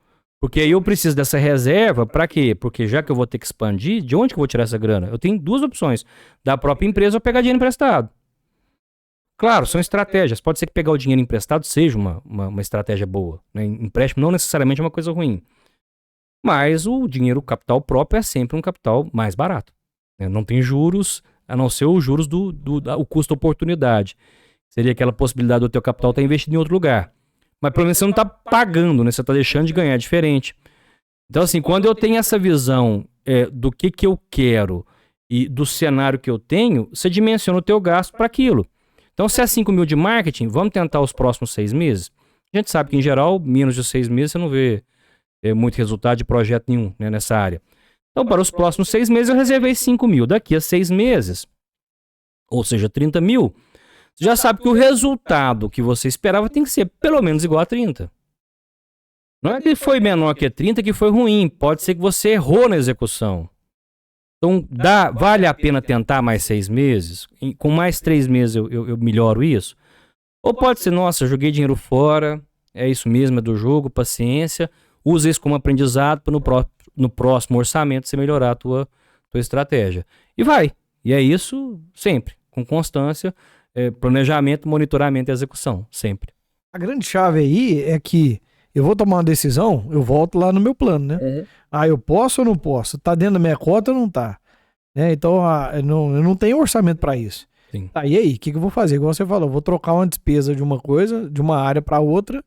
Porque aí eu preciso dessa reserva para quê? Porque já que eu vou ter que expandir, de onde que eu vou tirar essa grana? Eu tenho duas opções. Da própria empresa ou pegar dinheiro emprestado. Claro, são estratégias. Pode ser que pegar o dinheiro emprestado seja uma estratégia boa, né? Empréstimo não necessariamente é uma coisa ruim. Mas o dinheiro, o capital próprio, é sempre um capital mais barato, né? Não tem juros, a não ser os juros o custo-oportunidade. Seria aquela possibilidade do teu capital estar investido em outro lugar. Mas pelo menos você não está pagando, né? Você está deixando de ganhar diferente. Então, assim, quando eu tenho essa visão do que eu quero e do cenário que eu tenho, você dimensiona o teu gasto para aquilo. Então, se é 5 mil de marketing, vamos tentar os próximos 6 meses? A gente sabe que, em geral, menos de 6 meses você não vê muito resultado de projeto nenhum, né, nessa área. Então, para os próximos 6 meses, eu reservei 5 mil. Daqui a 6 meses, ou seja, 30 mil, você já sabe que o resultado que você esperava tem que ser pelo menos igual a 30. Não é que foi menor que 30 que foi ruim. Pode ser que você errou na execução. Então, vale a pena tentar mais 6 meses? Com mais 3 meses eu melhoro isso? Ou pode ser, nossa, joguei dinheiro fora, é isso mesmo, é do jogo, paciência, usa isso como aprendizado para no próximo orçamento você melhorar a tua estratégia. E vai. E é isso sempre, com constância, planejamento, monitoramento e execução, sempre. A grande chave aí é que eu vou tomar uma decisão, eu volto lá no meu plano, né? Uhum. Eu posso ou não posso? Tá dentro da minha cota ou não tá? Então, eu não tenho orçamento para isso. Sim. Tá, e aí, o que eu vou fazer? Igual você falou, eu vou trocar uma despesa de uma coisa, de uma área para outra,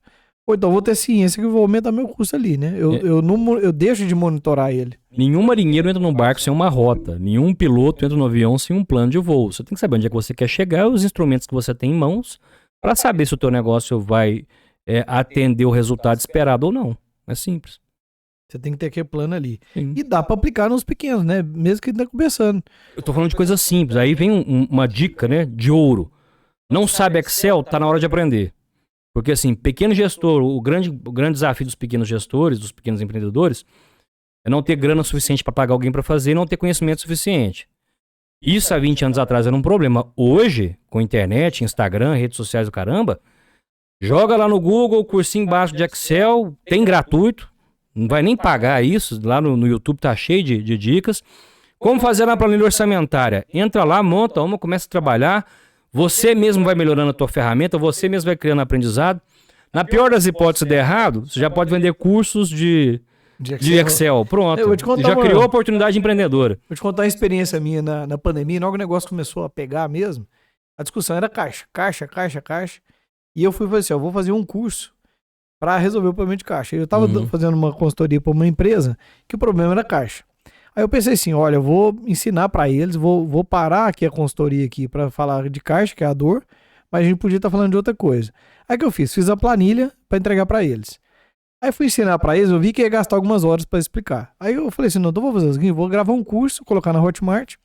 ou então vou ter ciência que eu vou aumentar meu custo ali, né? Eu deixo de monitorar ele. Nenhum marinheiro entra num barco sem uma rota, nenhum piloto entra no avião sem um plano de voo. Você tem que saber onde é que você quer chegar, os instrumentos que você tem em mãos, para saber se o teu negócio vai atender o resultado esperado ou não. É simples. Você tem que ter aquele plano ali. Sim. E dá para aplicar nos pequenos, né? Mesmo que ele tá começando. Eu tô falando de coisas simples. Aí vem uma dica, né? De ouro. Não sabe Excel, tá na hora de aprender. Porque assim, pequeno gestor, o grande desafio dos pequenos gestores, dos pequenos empreendedores, é não ter grana suficiente para pagar alguém para fazer e não ter conhecimento suficiente. Isso há 20 anos atrás era um problema. Hoje, com internet, Instagram, redes sociais do caramba, joga lá no Google, cursinho básico de Excel, tem gratuito. Não vai nem pagar isso, lá no YouTube tá cheio de dicas. Como fazer na planilha orçamentária? Entra lá, monta uma, começa a trabalhar. Você mesmo vai melhorando a tua ferramenta, você mesmo vai criando aprendizado. Na pior das hipóteses de errado, você já pode vender cursos de Excel. Pronto, eu vou te contar já criou a oportunidade empreendedora. Vou te contar uma experiência minha na pandemia. Logo o negócio começou a pegar mesmo. A discussão era caixa. E eu falei assim, eu vou fazer um curso para resolver o problema de caixa. Eu estava fazendo uma consultoria para uma empresa que o problema era caixa. Aí eu pensei assim, olha, eu vou ensinar para eles, vou parar aqui a consultoria aqui para falar de caixa, que é a dor, mas a gente podia estar falando de outra coisa. Aí o que eu fiz? Fiz a planilha para entregar para eles. Aí fui ensinar para eles, eu vi que ia gastar algumas horas para explicar. Aí eu falei assim, não, então vou fazer o seguinte, vou gravar um curso, colocar na Hotmart,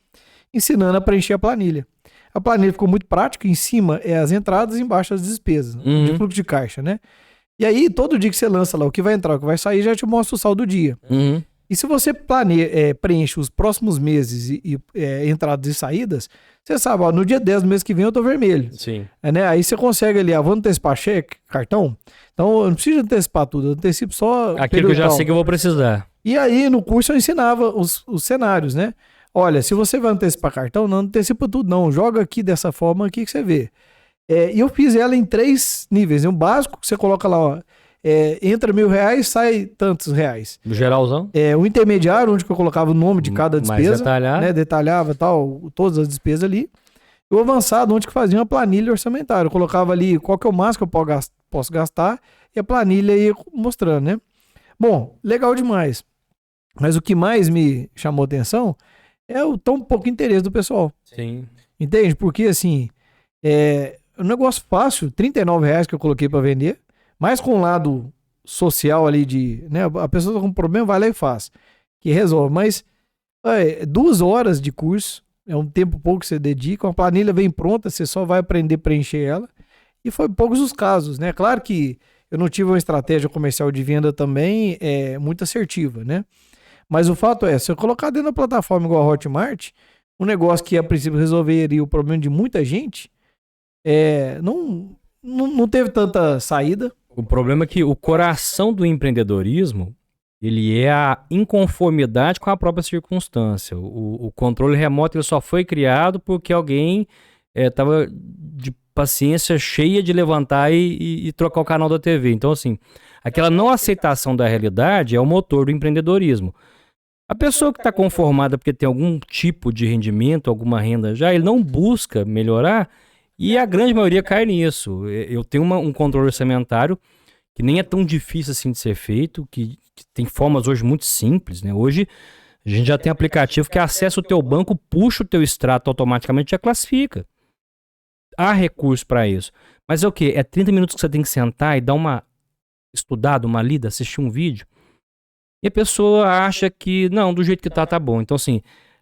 ensinando a preencher a planilha. A planilha ficou muito prática, em cima é as entradas e embaixo as despesas, de fluxo de caixa, né? E aí, todo dia que você lança lá o que vai entrar, o que vai sair, já te mostra o saldo do dia. E se você preenche os próximos meses e entradas e saídas, você sabe, ó, no dia 10 do mês que vem eu tô vermelho. Sim. Né? Aí você consegue ali, vou antecipar cheque, cartão. Então eu não preciso antecipar tudo, eu antecipo só... Aquilo que eu já sei que eu vou precisar. E aí no curso eu ensinava os cenários, né? Olha, se você vai antecipar cartão, não antecipa tudo não, joga aqui dessa forma aqui que você vê. E eu fiz ela em 3 níveis. Um básico, que você coloca lá, ó, entra R$1.000, sai tantos reais. Do geralzão? O intermediário, onde que eu colocava o nome de cada despesa. Mais detalhado. Né, detalhava tal, todas as despesas ali. E o avançado, onde que fazia uma planilha orçamentária. Eu colocava ali qual que é o máximo que eu posso gastar e a planilha ia mostrando, né? Bom, legal demais. Mas o que mais me chamou atenção é o tão pouco interesse do pessoal. Sim. Entende? Porque assim, um negócio fácil, R$39 que eu coloquei para vender, mas com um lado social ali né, a pessoa tá com um problema, vai lá e faz, que resolve. Mas 2 horas de curso, é um tempo pouco que você dedica, uma planilha vem pronta, você só vai aprender a preencher ela, e foi poucos os casos, né? Claro que eu não tive uma estratégia comercial de venda também muito assertiva, né? Mas o fato é, se eu colocar dentro da plataforma igual a Hotmart, um negócio que a princípio resolveria o problema de muita gente, não teve tanta saída. O problema é que o coração do empreendedorismo, ele é a inconformidade com a própria circunstância. O controle remoto ele só foi criado porque alguém estava de paciência cheia de levantar e trocar o canal da TV. Então, assim, aquela não aceitação da realidade é o motor do empreendedorismo. A pessoa que está conformada porque tem algum tipo de rendimento, alguma renda já, ele não busca melhorar e a grande maioria cai nisso. Eu tenho um controle orçamentário que nem é tão difícil assim de ser feito, que tem formas hoje muito simples, né? Hoje a gente já tem aplicativo que acessa o teu banco, puxa o teu extrato automaticamente e já classifica. Há recurso para isso. Mas é o quê? É 30 minutos que você tem que sentar e dar uma estudada, uma lida, assistir um vídeo. E a pessoa acha que, não, do jeito que tá bom. Então, assim,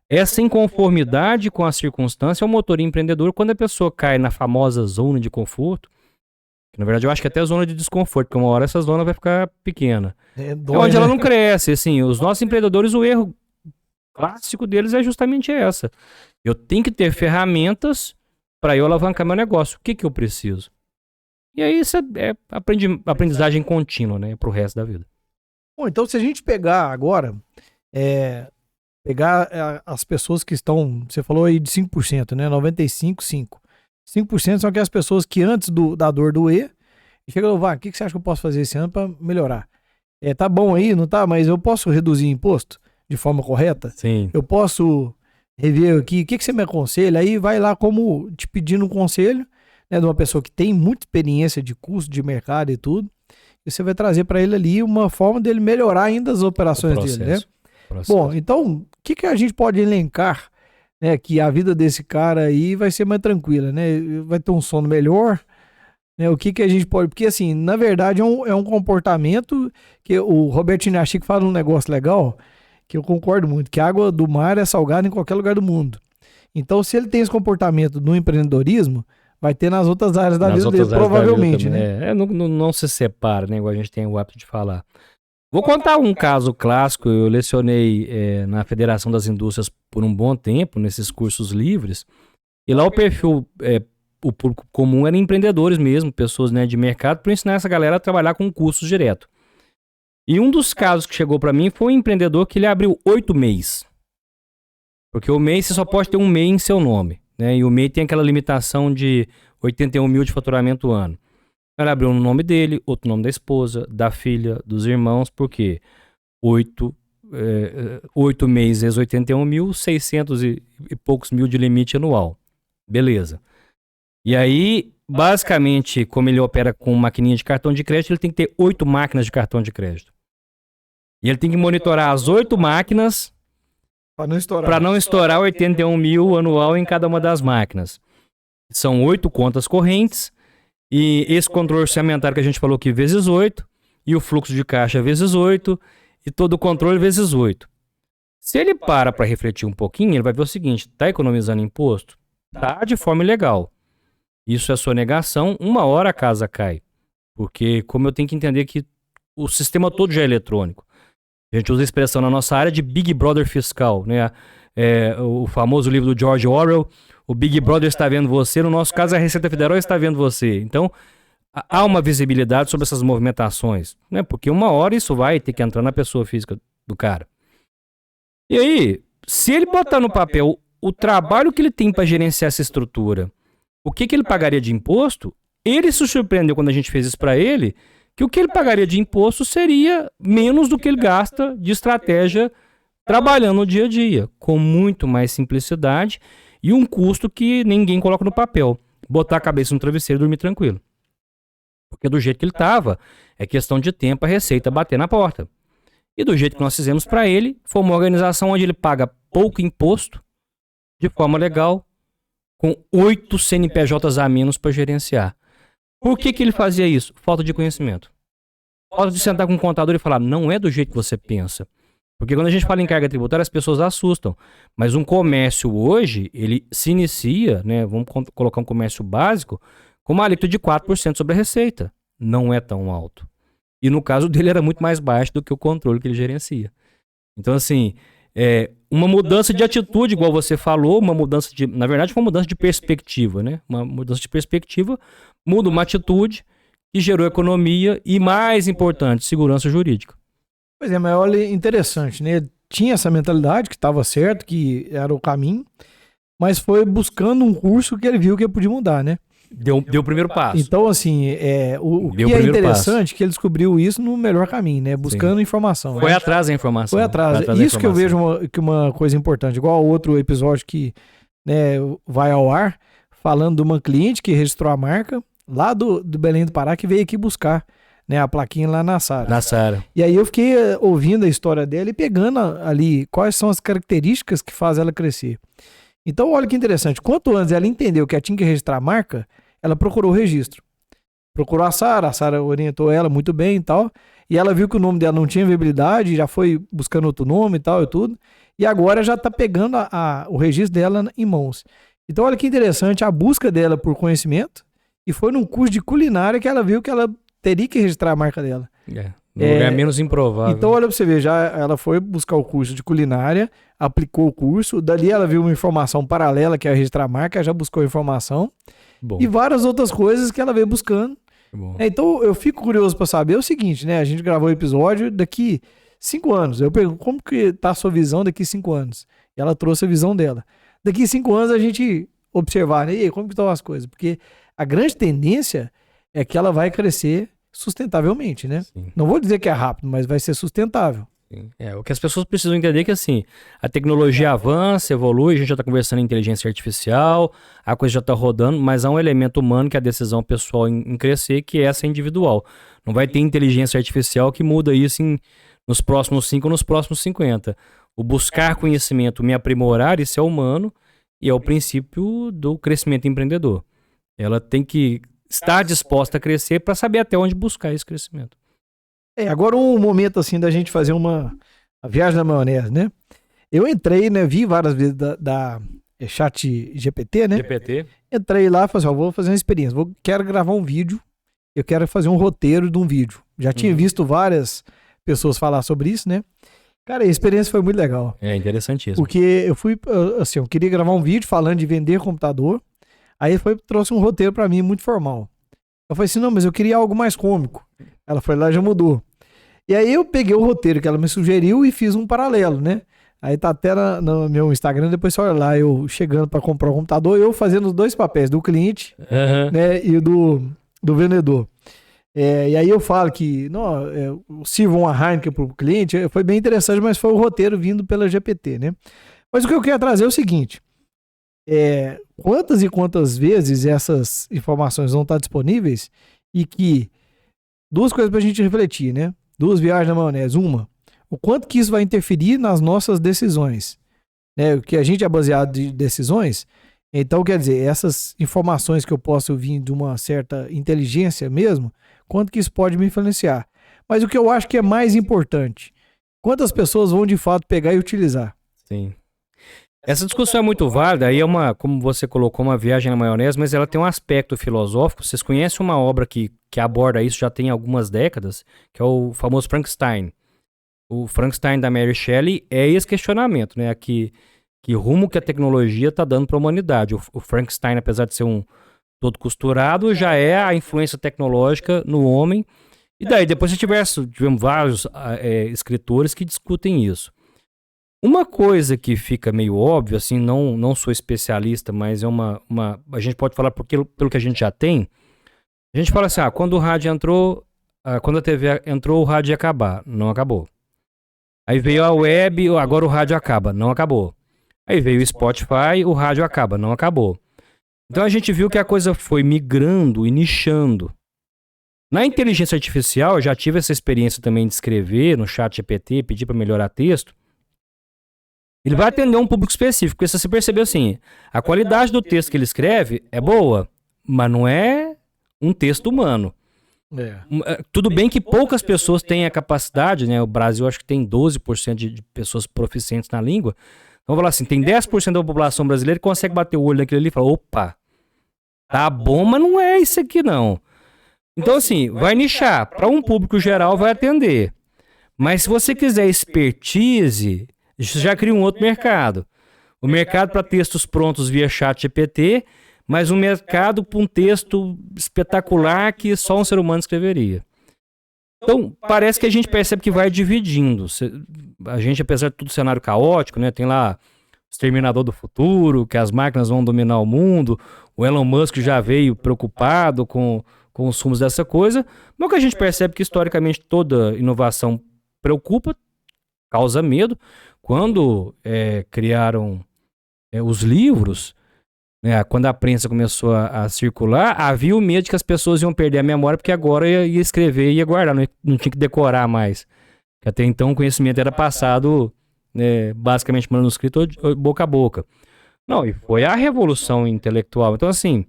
essa inconformidade com a circunstância é o motor empreendedor quando a pessoa cai na famosa zona de conforto, que na verdade eu acho que até zona de desconforto, porque uma hora essa zona vai ficar pequena. É onde ela não cresce. Assim, os nossos empreendedores, o erro clássico deles é justamente essa. Eu tenho que ter ferramentas para eu alavancar meu negócio. O que eu preciso? E aí isso é aprendizagem contínua, né, pro resto da vida. Bom, então se a gente pegar agora, pegar as pessoas que estão, você falou aí de 5%, né? 95,5%. 5% são aquelas pessoas que antes da dor doer, chegam, o que você acha que eu posso fazer esse ano para melhorar? Tá bom aí, não tá? Mas eu posso reduzir imposto de forma correta? Sim. Eu posso rever aqui, o que você me aconselha? Aí vai lá como te pedindo um conselho, né, de uma pessoa que tem muita experiência de custo, de mercado e tudo, e você vai trazer para ele ali uma forma dele melhorar ainda as operações dele, né? Bom, então, o que a gente pode elencar, né, que a vida desse cara aí vai ser mais tranquila, né? Vai ter um sono melhor, né? O que a gente pode... Porque, assim, na verdade é um comportamento que o Roberto Inachique fala um negócio legal, que eu concordo muito, que a água do mar é salgada em qualquer lugar do mundo. Então, se ele tem esse comportamento no empreendedorismo, vai ter nas outras áreas da vida dele, provavelmente, né? Não se separa, né? Igual a gente tem o hábito de falar. Vou contar um caso clássico. Eu lecionei na Federação das Indústrias por um bom tempo, nesses cursos livres. E lá o perfil, o público comum era empreendedores mesmo, pessoas, né, de mercado, para ensinar essa galera a trabalhar com custos direto. E um dos casos que chegou para mim foi um empreendedor que ele abriu 8 MEIs. Porque o MEI, você só pode ter um MEI em seu nome, né? E o MEI tem aquela limitação de 81 mil de faturamento ano. Ele abriu um nome dele, outro nome da esposa, da filha, dos irmãos, porque 8 MEIs vezes 81 mil, 600 e poucos mil de limite anual. Beleza. E aí, basicamente, como ele opera com maquininha de cartão de crédito, ele tem que ter 8 máquinas de cartão de crédito. E ele tem que monitorar as 8 máquinas para não estourar 81 mil anual em cada uma das máquinas. São 8 contas correntes, e esse controle orçamentário que a gente falou aqui vezes 8, e o fluxo de caixa vezes 8, e todo o controle vezes 8. Se ele para refletir um pouquinho, ele vai ver o seguinte: está economizando imposto? Tá, de forma ilegal. Isso é sonegação, uma hora a casa cai. Porque como eu tenho que entender que o sistema todo já é eletrônico. A gente usa a expressão na nossa área de Big Brother fiscal, né? O famoso livro do George Orwell, o Big Brother está vendo você, no nosso caso a Receita Federal está vendo você. Então, há uma visibilidade sobre essas movimentações, né? Porque uma hora isso vai ter que entrar na pessoa física do cara. E aí, se ele botar no papel o trabalho que ele tem para gerenciar essa estrutura, o que ele pagaria de imposto, ele se surpreendeu quando a gente fez isso para ele, que o que ele pagaria de imposto seria menos do que ele gasta de estratégia trabalhando no dia a dia, com muito mais simplicidade e um custo que ninguém coloca no papel. Botar a cabeça no travesseiro e dormir tranquilo. Porque do jeito que ele estava, é questão de tempo a receita bater na porta. E do jeito que nós fizemos para ele, foi uma organização onde ele paga pouco imposto, de forma legal, com 8 CNPJs a menos para gerenciar. Por que ele fazia isso? Falta de conhecimento. Falta de sentar com um contador e falar, não é do jeito que você pensa. Porque quando a gente fala em carga tributária, as pessoas assustam. Mas um comércio hoje, ele se inicia, né? Vamos colocar um comércio básico, com uma alíquota de 4% sobre a receita. Não é tão alto. E no caso dele era muito mais baixo do que o controle que ele gerencia. Então, assim, uma mudança de atitude, igual você falou, na verdade, foi uma mudança de perspectiva, né? Uma mudança de perspectiva muda uma atitude que gerou economia e, mais importante, segurança jurídica. Pois é, mas olha, interessante, né? Ele tinha essa mentalidade que estava certo, que era o caminho, mas foi buscando um curso que ele viu que podia mudar, né? Deu o primeiro passo. Então, assim, o que é interessante é que ele descobriu isso no melhor caminho, né? Buscando informação. Foi atrás da informação. Foi atrás. Isso que eu vejo uma coisa importante. Igual ao outro episódio que, né, vai ao ar, falando de uma cliente que registrou a marca lá do Belém do Pará, que veio aqui buscar, né, a plaquinha lá na Sara. Na Sara. E aí eu fiquei ouvindo a história dela e pegando ali quais são as características que fazem ela crescer. Então, olha que interessante. Quanto antes ela entendeu que ela tinha que registrar a marca, ela procurou o registro. Procurou a Sara orientou ela muito bem e tal, e ela viu que o nome dela não tinha viabilidade, já foi buscando outro nome e tal e tudo, e agora já está pegando o registro dela em mãos. Então, olha que interessante a busca dela por conhecimento, e foi num curso de culinária que ela viu que ela teria que registrar a marca dela. No lugar menos improvável. Então, olha pra você ver, já ela foi buscar o curso de culinária, aplicou o curso, dali ela viu uma informação paralela, que é registrar a marca, já buscou a informação, e várias outras coisas que ela veio buscando. Então, eu fico curioso para saber o seguinte, né? A gente gravou o episódio daqui 5 anos. Eu pergunto, como que tá a sua visão daqui 5 anos? E ela trouxe a visão dela. Daqui 5 anos a gente observar, né? E aí, como que estão as coisas? Porque a grande tendência é que ela vai crescer sustentavelmente, né? Sim. Não vou dizer que é rápido, mas vai ser sustentável. Sim. O que as pessoas precisam entender é que, assim, a tecnologia avança, evolui, a gente já está conversando em inteligência artificial, a coisa já está rodando, mas há um elemento humano que é a decisão pessoal em crescer, que é essa individual. Não vai ter inteligência artificial que muda isso nos próximos 5 ou nos próximos 50. O buscar conhecimento, me aprimorar, isso é humano, e é o princípio do crescimento empreendedor. Ela tem que estar disposta a crescer para saber até onde buscar esse crescimento. Agora um momento assim da gente fazer a viagem da maionese, né? Eu entrei, né? Vi várias vezes da chat GPT, né? GPT. Entrei lá e falei assim, vou fazer uma experiência. Quero gravar um vídeo, eu quero fazer um roteiro de um vídeo. Já tinha visto várias pessoas falar sobre isso, né? Cara, a experiência foi muito legal. É interessantíssimo. Porque eu fui, assim, eu queria gravar um vídeo falando de vender computador. Aí trouxe um roteiro pra mim muito formal. Eu falei assim, não, mas eu queria algo mais cômico. Ela foi lá e já mudou. E aí eu peguei o roteiro que ela me sugeriu e fiz um paralelo, né? Aí tá até no meu Instagram, depois você olha lá, eu chegando pra comprar o computador, eu fazendo os dois papéis, do cliente, né, e do vendedor. E aí eu falo que sirvam uma Heineken pro cliente, foi bem interessante, mas foi o roteiro vindo pela GPT, né? Mas o que eu queria trazer é o seguinte, quantas e quantas vezes essas informações vão estar disponíveis e que duas coisas pra gente refletir, né? 2 viagens na maionese. Uma, o quanto que isso vai interferir nas nossas decisões, né? O que a gente é baseado de decisões Então, quer dizer, essas informações que eu posso vir de uma certa inteligência mesmo, quanto que isso pode me influenciar? Mas o que eu acho que é mais importante, quantas pessoas vão de fato pegar e utilizar? Sim. Essa discussão é muito válida, aí é uma, como você colocou, uma viagem na maionese, mas ela tem um aspecto filosófico. Vocês conhecem uma obra que aborda isso já tem algumas décadas, que é o famoso Frankenstein. O Frankenstein da Mary Shelley é esse questionamento, né? Que rumo que a tecnologia está dando para a humanidade. O Frankenstein, apesar de ser um todo costurado, já é a influência tecnológica no homem. E daí, depois tivemos vários escritores que discutem isso. Uma coisa que fica meio óbvia, assim, não sou especialista, mas é a gente pode falar pelo que a gente já tem. A gente fala assim, quando o rádio entrou, quando a TV entrou, o rádio ia acabar. Não acabou. Aí veio a web, agora o rádio acaba. Não acabou. Aí veio o Spotify, o rádio acaba. Não acabou. Então a gente viu que a coisa foi migrando e nichando. Na inteligência artificial, eu já tive essa experiência também de escrever no chat GPT, pedir para melhorar texto. Ele vai atender um público específico, porque se você percebeu assim, a qualidade do texto que ele escreve é boa, mas não é um texto humano. Tudo bem que poucas pessoas têm a capacidade, né? O Brasil acho que tem 12% de pessoas proficientes na língua. Então vamos falar assim, tem 10% da população brasileira que consegue bater o olho naquilo ali e falar, opa, tá bom, mas não é isso aqui não. Então assim, vai nichar, para um público geral vai atender. Mas se você quiser expertise, isso já cria um outro mercado. O mercado para textos prontos via chat GPT, mas um mercado para um texto espetacular que só um ser humano escreveria. Então, parece que a gente percebe que vai dividindo. A gente, apesar de tudo cenário caótico, né, tem lá o Exterminador do Futuro, que as máquinas vão dominar o mundo, o Elon Musk já veio preocupado com os rumos dessa coisa, mas o que a gente percebe é que, historicamente, toda inovação preocupa, causa medo. Quando criaram os livros, né, quando a prensa começou a circular, havia o medo de que as pessoas iam perder a memória, porque agora ia escrever e ia guardar, não tinha que decorar mais. Porque até então o conhecimento era passado, né, basicamente manuscrito ou boca a boca. Não, e foi a revolução intelectual. Então, assim,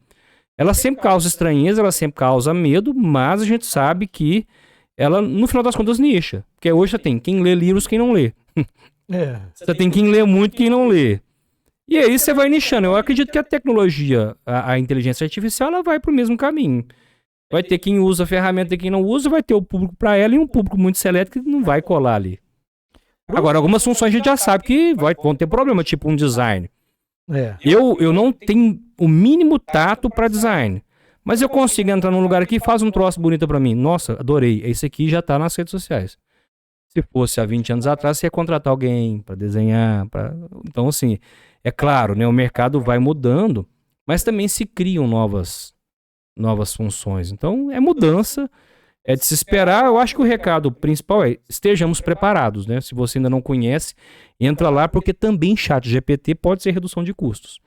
ela sempre causa estranheza, ela sempre causa medo, mas a gente sabe que ela, no final das contas, nicha. Porque hoje você tem quem lê livros, quem não lê. Você tem quem lê muito, quem não lê. E aí você vai nichando. Eu acredito que a tecnologia, a inteligência artificial, ela vai pro mesmo caminho. Vai ter quem usa a ferramenta e quem não usa, vai ter o público para ela e um público muito seleto que não vai colar ali. Agora, algumas funções a gente já sabe que vão ter problema, tipo um design. Eu não tenho o mínimo tato para design, mas eu consigo entrar num lugar aqui e faz um troço bonito para mim. Nossa, adorei. Esse aqui já tá nas redes sociais. Se fosse há 20 anos atrás, você ia contratar alguém para desenhar. Então, assim, é claro, né, o mercado vai mudando, mas também se criam novas funções. Então, é mudança, é de se esperar. Eu acho que o recado principal é estejamos preparados, né? Se você ainda não conhece, entra lá, porque também chat GPT pode ser redução de custos.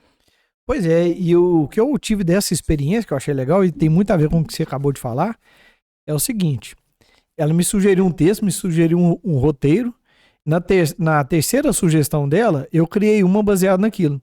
Pois é, e o que eu tive dessa experiência, que eu achei legal, e tem muito a ver com o que você acabou de falar, é o seguinte: ela me sugeriu um texto, me sugeriu um roteiro. Na terceira sugestão dela, eu criei uma baseada naquilo.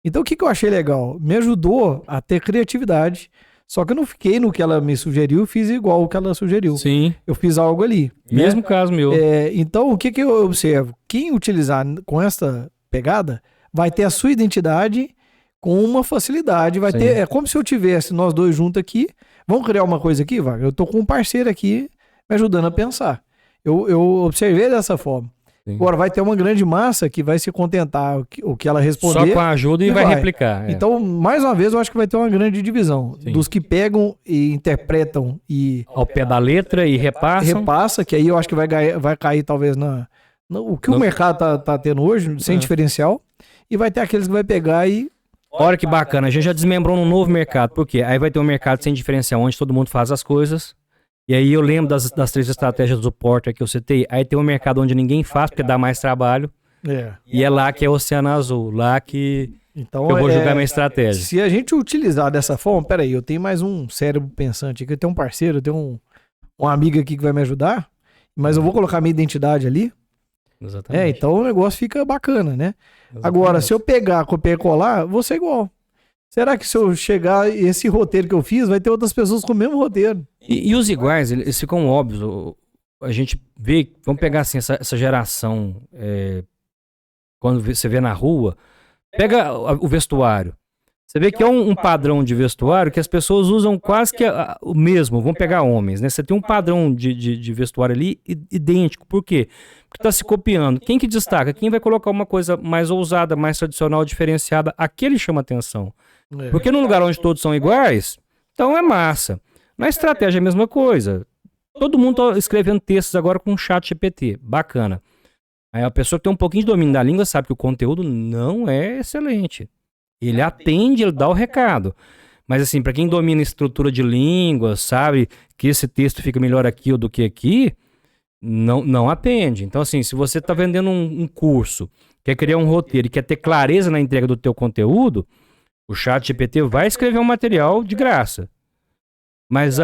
Então, o que eu achei legal? Me ajudou a ter criatividade, só que eu não fiquei no que ela me sugeriu, fiz igual o que ela sugeriu. Sim. Eu fiz algo ali. Mesmo caso meu. Então, o que eu observo? Quem utilizar com essa pegada vai ter a sua identidade com uma facilidade. Vai ter, é como se eu tivesse nós dois juntos aqui. Vamos criar uma coisa aqui, Wagner? Eu tô com um parceiro aqui me ajudando a pensar. Eu observei dessa forma. Sim. Agora vai ter uma grande massa que vai se contentar o que ela responder. Só com a ajuda e vai replicar. Então, mais uma vez, eu acho que vai ter uma grande divisão. Sim. Dos que pegam e interpretam e... ao pé da letra e repassam. Repassa, que aí eu acho que vai cair talvez o que o mercado tá tendo hoje, sem diferencial. E vai ter aqueles que vai pegar e... Olha que bacana, a gente já desmembrou num novo mercado. Por quê? Aí vai ter um mercado sem diferencial, onde todo mundo faz as coisas. E aí eu lembro das 3 estratégias do Porter que eu citei. Aí tem um mercado onde ninguém faz, porque dá mais trabalho. E é lá que é o Oceano Azul. Lá que eu vou jogar minha estratégia. Se a gente utilizar dessa forma... Peraí, eu tenho mais um cérebro pensante aqui. Eu tenho um parceiro, eu tenho um amigo aqui que vai me ajudar. Mas eu vou colocar minha identidade ali. Exatamente. Então o negócio fica bacana, né? Exatamente. Agora, se eu pegar, copiar e colar, vou ser igual. será que se eu chegar esse roteiro que eu fiz, vai ter outras pessoas com o mesmo roteiro? E os iguais, eles ficam óbvios. A gente vê, vamos pegar assim, essa geração, quando você vê na rua, pega o vestuário. Você vê que é um padrão de vestuário que as pessoas usam quase que o mesmo. Vamos pegar homens, né? Você tem um padrão de vestuário ali idêntico. Por quê? Porque está se copiando. Quem que destaca? Quem vai colocar uma coisa mais ousada, mais tradicional, diferenciada? Aquele chama atenção. Porque num lugar onde todos são iguais, então é massa. Na estratégia é a mesma coisa. Todo mundo está escrevendo textos agora com chat GPT. Bacana. Aí a pessoa que tem um pouquinho de domínio da língua sabe que o conteúdo não é excelente. Ele atende, ele dá o recado. Mas assim, para quem domina a estrutura de língua, sabe que esse texto fica melhor aqui do que aqui, não atende. Então assim, se você está vendendo um curso, quer criar um roteiro e quer ter clareza na entrega do teu conteúdo, o chat GPT vai escrever um material de graça. Mas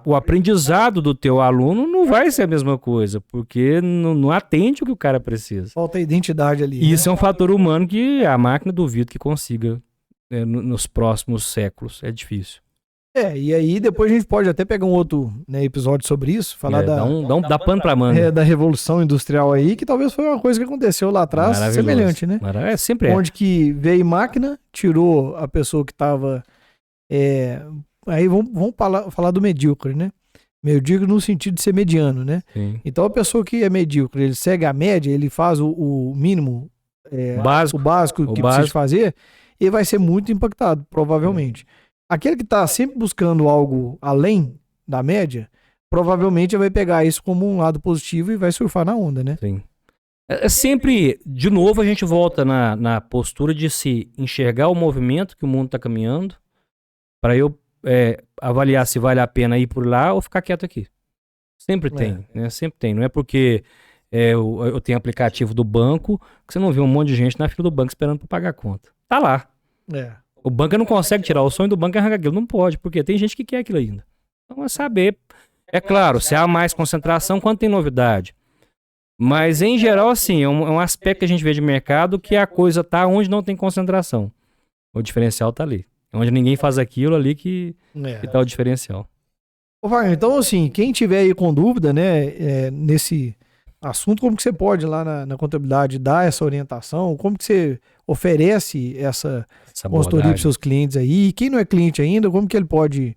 o aprendizado do teu aluno não vai ser a mesma coisa, porque não atende o que o cara precisa. Falta a identidade ali. Isso é um fator humano que a máquina duvido que consiga nos próximos séculos. É difícil. E aí depois a gente pode até pegar um outro, né, episódio sobre isso, falar dá pano pra manga. Da Revolução Industrial aí, que talvez foi uma coisa que aconteceu lá atrás, semelhante, né? Sempre onde que veio máquina, tirou a pessoa que estava... Aí vamos falar do medíocre, né? Medíocre no sentido de ser mediano, né? Sim. Então a pessoa que é medíocre, ele segue a média, ele faz o mínimo, o básico que precisa fazer, e vai ser muito impactado, provavelmente. Aquele que está sempre buscando algo além da média, provavelmente vai pegar isso como um lado positivo e vai surfar na onda, né? Sim. Sempre, de novo, a gente volta na postura de se enxergar o movimento que o mundo está caminhando, para eu avaliar se vale a pena ir por lá ou ficar quieto aqui. Sempre tem, né? Sempre tem. Não é porque eu tenho aplicativo do banco que você não vê um monte de gente na fila do banco esperando para pagar a conta. Tá lá. O banco não consegue tirar. O sonho do banco é arrancar aquilo. Não pode, porque tem gente que quer aquilo ainda. Então é saber. É claro, se há mais concentração, quando tem novidade. Mas, em geral, assim, é um aspecto que a gente vê de mercado que a coisa tá onde não tem concentração. O diferencial tá ali. Onde ninguém faz aquilo ali que tá o diferencial. Ô, Wagner, então, assim, quem tiver aí com dúvida, né, nesse assunto, como que você pode lá na contabilidade dar essa orientação? Como que você oferece essa consultoria para os seus clientes aí? E quem não é cliente ainda, como que ele pode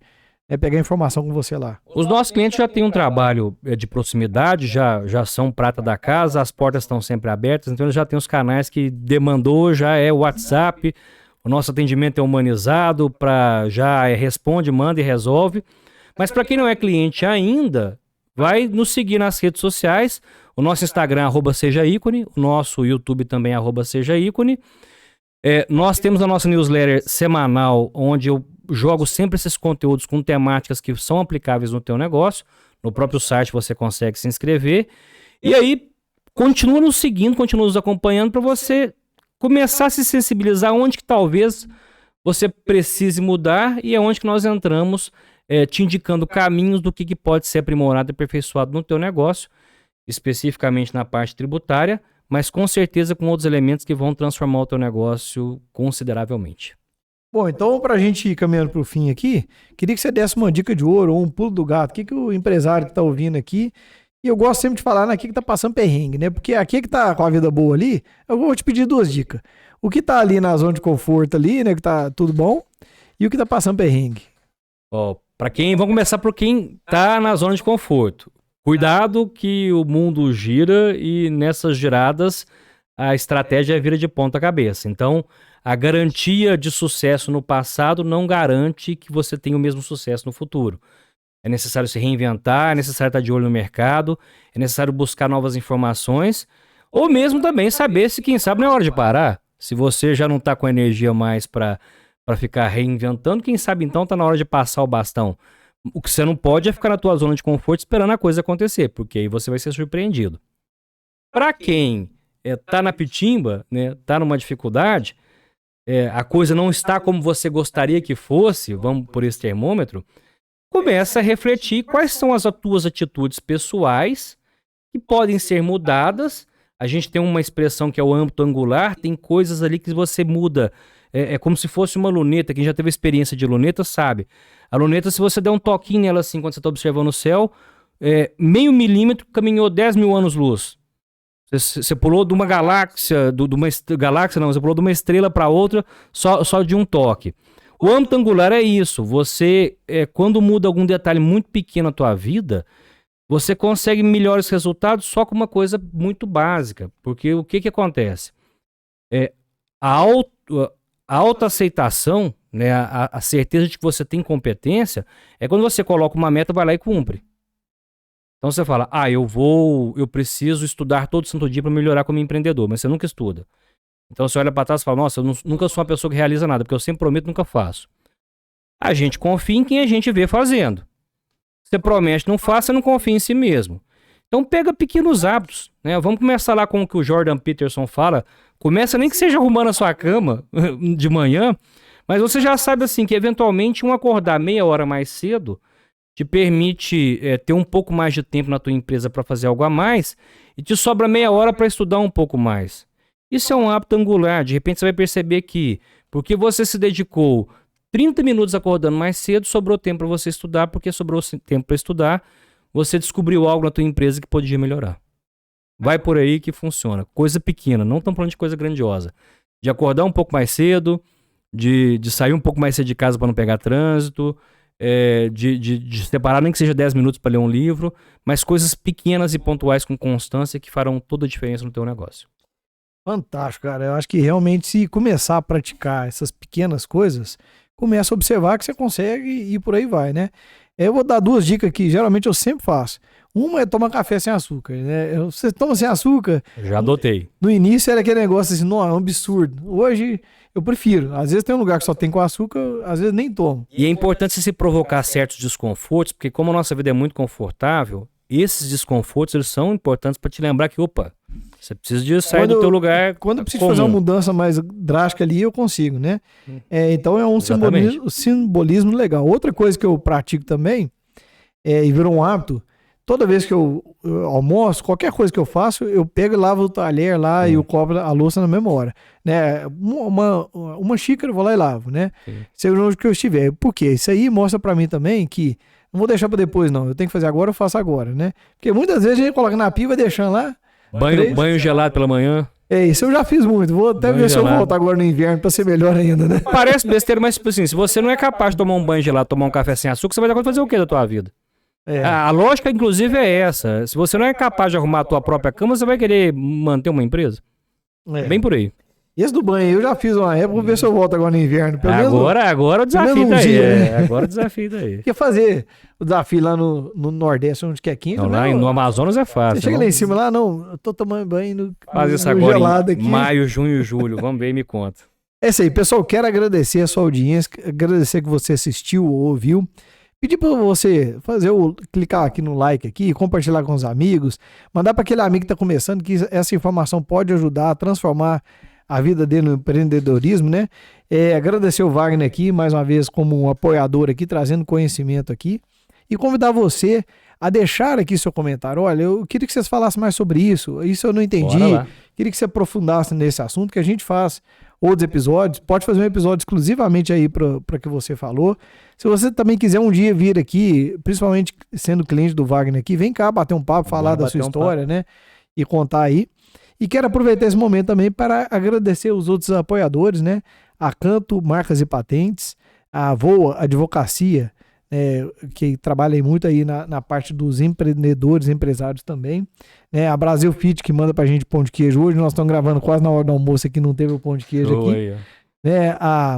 pegar informação com você lá? Os nossos clientes já têm um trabalho de proximidade, já são prata da casa, as portas estão sempre abertas, então eles já têm os canais que demandou, já é o WhatsApp. O nosso atendimento é humanizado, responde, manda e resolve. Mas para quem não é cliente ainda, vai nos seguir nas redes sociais. O nosso Instagram, @sejaícone, o nosso YouTube também, @sejaícone. Nós temos a nossa newsletter semanal, onde eu jogo sempre esses conteúdos com temáticas que são aplicáveis no teu negócio. No próprio site você consegue se inscrever. E aí, continua nos seguindo, continua nos acompanhando para você começar a se sensibilizar onde que talvez você precise mudar e é onde que nós entramos te indicando caminhos do que pode ser aprimorado e aperfeiçoado no teu negócio, especificamente na parte tributária, mas com certeza com outros elementos que vão transformar o teu negócio consideravelmente. Bom, então para a gente ir caminhando para o fim aqui, queria que você desse uma dica de ouro ou um pulo do gato. O que o empresário que está ouvindo aqui, e eu gosto sempre de falar aqui que tá passando perrengue, né? Porque aqui que tá com a vida boa ali, eu vou te pedir 2 dicas. O que tá ali na zona de conforto ali, né? Que tá tudo bom. E o que tá passando perrengue. Vamos começar por quem tá na zona de conforto. Cuidado que o mundo gira e nessas giradas a estratégia vira de ponta cabeça. Então, a garantia de sucesso no passado não garante que você tenha o mesmo sucesso no futuro. É necessário se reinventar, é necessário estar de olho no mercado, é necessário buscar novas informações, ou mesmo também saber se, quem sabe, não é hora de parar. Se você já não está com energia mais para ficar reinventando, quem sabe então está na hora de passar o bastão. O que você não pode é ficar na tua zona de conforto esperando a coisa acontecer, porque aí você vai ser surpreendido. Para quem está na pitimba, né, está numa dificuldade, a coisa não está como você gostaria que fosse, vamos por esse termômetro, começa a refletir quais são as tuas atitudes pessoais que podem ser mudadas. A gente tem uma expressão que é o âmbito angular, tem coisas ali que você muda é como se fosse uma luneta. Quem já teve experiência de luneta sabe. A luneta, se você der um toquinho nela assim, quando você está observando o céu, meio milímetro caminhou 10 mil anos-luz. Você pulou de uma galáxia, você pulou de uma estrela para outra só de um toque. O âmbito angular é isso. Você, quando muda algum detalhe muito pequeno na tua vida, você consegue melhores resultados só com uma coisa muito básica. Porque o que acontece? A autoaceitação, né, a certeza de que você tem competência, é quando você coloca uma meta, vai lá e cumpre. Então você fala, eu preciso estudar todo santo dia para melhorar como empreendedor, mas você nunca estuda. Então você olha para trás e fala, nossa, eu nunca sou uma pessoa que realiza nada, porque eu sempre prometo e nunca faço. A gente confia em quem a gente vê fazendo. Você promete, não faz, você não confia em si mesmo. Então pega pequenos hábitos, né? Vamos começar lá com o que o Jordan Peterson fala. Começa nem que seja arrumando a sua cama de manhã, mas você já sabe assim que eventualmente acordar meia hora mais cedo te permite ter um pouco mais de tempo na tua empresa para fazer algo a mais e te sobra meia hora para estudar um pouco mais. Isso é um hábito angular. De repente você vai perceber que porque você se dedicou 30 minutos acordando mais cedo, sobrou tempo para você estudar, porque sobrou tempo para estudar, você descobriu algo na tua empresa que podia melhorar. Vai por aí que funciona. Coisa pequena, não estamos falando de coisa grandiosa. De acordar um pouco mais cedo, de sair um pouco mais cedo de casa para não pegar trânsito, de separar nem que seja 10 minutos para ler um livro, mas coisas pequenas e pontuais com constância que farão toda a diferença no teu negócio. Fantástico, cara. Eu acho que realmente se começar a praticar essas pequenas coisas, começa a observar que você consegue e por aí vai, né? Eu vou dar 2 dicas que geralmente eu sempre faço. Uma é tomar café sem açúcar, né? Você toma sem açúcar. Já adotei. No início era aquele negócio assim, não, é um absurdo. Hoje eu prefiro. Às vezes tem um lugar que só tem com açúcar, às vezes nem tomo. E é importante você se provocar certos desconfortos, porque como a nossa vida é muito confortável, esses desconfortos eles são importantes para te lembrar que, opa, você precisa de sair do teu lugar. Quando eu preciso fazer uma mudança mais drástica ali, eu consigo, né? Então é um simbolismo legal. Outra coisa que eu pratico também, e virou um hábito, toda vez que eu almoço, qualquer coisa que eu faço, eu pego e lavo o talher lá e o copo, a louça na mesma hora. Né? Uma xícara eu vou lá e lavo, né? Seja onde que eu estiver. Por quê? Isso aí mostra pra mim também que não vou deixar pra depois, não. Eu tenho que fazer agora, eu faço agora, né? Porque muitas vezes a gente coloca na pia e vai deixando lá. Banho gelado pela manhã. Isso eu já fiz muito. Vou até ver se eu volto agora no inverno pra ser melhor ainda, né? Parece besteira, mas tipo assim, se você não é capaz de tomar um banho gelado, tomar um café sem açúcar, você vai dar conta de fazer o que da tua vida? A lógica, inclusive, é essa. Se você não é capaz de arrumar a tua própria cama, você vai querer manter uma empresa? Bem por aí. Esse do banho eu já fiz uma época, vou ver se eu volto agora no inverno. Agora o desafio tá aí. Agora o desafio tá aí. Porque fazer o desafio lá no Nordeste, onde que é quente. Não, lá no Amazonas é fácil. Você chega lá em cima, lá não, eu tô tomando banho Faz isso agora gelado aqui. Maio, junho e julho. Vamos ver e me conta. É isso aí, pessoal. Quero agradecer a sua audiência, agradecer que você assistiu ou ouviu. Pedir para você clicar aqui no like aqui, compartilhar com os amigos, mandar para aquele amigo que está começando, que essa informação pode ajudar a transformar a vida dele no empreendedorismo, né? Agradecer o Wagner aqui, mais uma vez, como um apoiador aqui, trazendo conhecimento aqui. E convidar você a deixar aqui seu comentário. Olha, eu queria que vocês falassem mais sobre isso. Isso eu não entendi. Queria que você aprofundasse nesse assunto, que a gente faz outros episódios. Pode fazer um episódio exclusivamente aí para que você falou. Se você também quiser um dia vir aqui, principalmente sendo cliente do Wagner aqui, vem cá bater um papo, falar da sua história, né? E contar aí. E quero aproveitar esse momento também para agradecer os outros apoiadores, né? A Canto Marcas e Patentes, a Voa Advocacia, que trabalha muito aí na parte dos empreendedores, empresários também. A Brasil Fit, que manda pra gente pão de queijo hoje. Nós estamos gravando quase na hora do almoço aqui, não teve o pão de queijo aqui.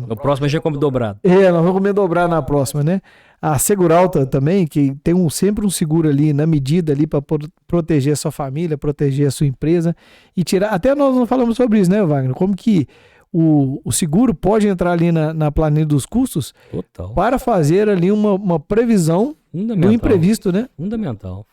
No próximo a gente come dobrado. Nós vamos comer dobrado na próxima, né? A Seguralta também, que tem sempre um seguro ali na medida ali para proteger a sua família, proteger a sua empresa e tirar. Até nós não falamos sobre isso, né, Wagner? Como que o seguro pode entrar ali na planilha dos custos para fazer ali uma previsão do imprevisto, né? Fundamental.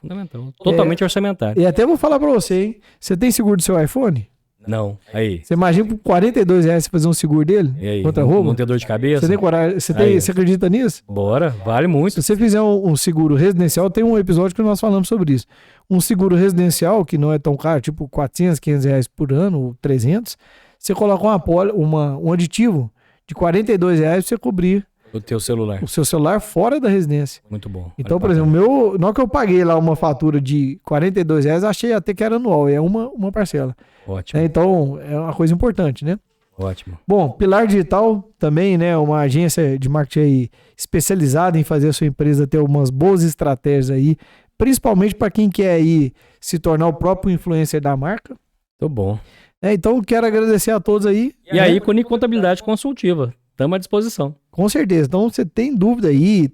Totalmente orçamentário. E até vou falar para você, hein? Você tem seguro do seu iPhone? Não. Aí. Você imagina por R$42 você fazer um seguro dele? E aí? Contra roubo? Não ter dor de cabeça? Você tem coragem? Você acredita nisso? Bora, vale muito. Se você fizer um seguro residencial, tem um episódio que nós falamos sobre isso. Um seguro residencial, que não é tão caro, tipo R$400, R$500 por ano, ou R$300, você coloca um aditivo de R$42 pra você cobrir O teu celular. o seu celular fora da residência. Muito bom. Então, Olha, por exemplo, na hora que eu paguei lá uma fatura de R$42, achei até que era anual, é uma parcela. ótimo, Então, é uma coisa importante, né? ótimo. Bom, Pilar Digital também, né? Uma agência de marketing aí especializada em fazer a sua empresa ter umas boas estratégias aí, principalmente para quem quer aí se tornar o próprio influencer da marca. Muito bom. Então, quero agradecer a todos aí. E aí, com Contabilidade Consultiva. Estamos à disposição. Com certeza. Então, você tem dúvida aí,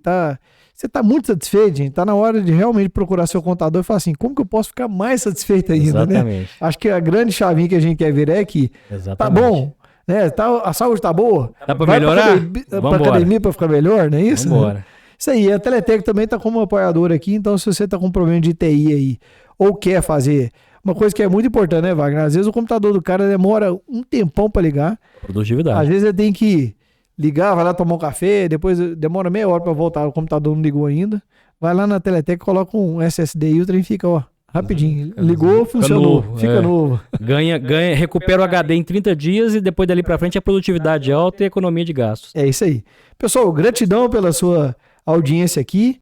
você tá muito satisfeito, gente. Tá na hora de realmente procurar seu contador e falar assim, como que eu posso ficar mais satisfeito ainda, né? Exatamente. Acho que a grande chavinha que a gente quer ver é que Exatamente. tá bom, né? A saúde tá boa. Dá pra Vai melhorar? Pra Vambora. academia pra ficar melhor, não é isso? Vambora. Isso aí. A Teletec também tá como apoiadora aqui. Então, se você tá com um problema de TI aí ou quer fazer... Uma coisa que é muito importante, né, Wagner? Às vezes o computador do cara demora um tempão pra ligar. Produtividade. Às vezes ele tem que ligar, vai lá tomar um café, depois demora meia hora pra voltar, o computador não ligou ainda. Vai lá na Teletec, coloca um SSD e o trem fica, ó, rapidinho. Ligou, funcionou, novo, fica novo. Ganha, recupera o HD em 30 dias e depois dali pra frente a produtividade alta e a economia de gastos. É isso aí. Pessoal, gratidão pela sua audiência aqui.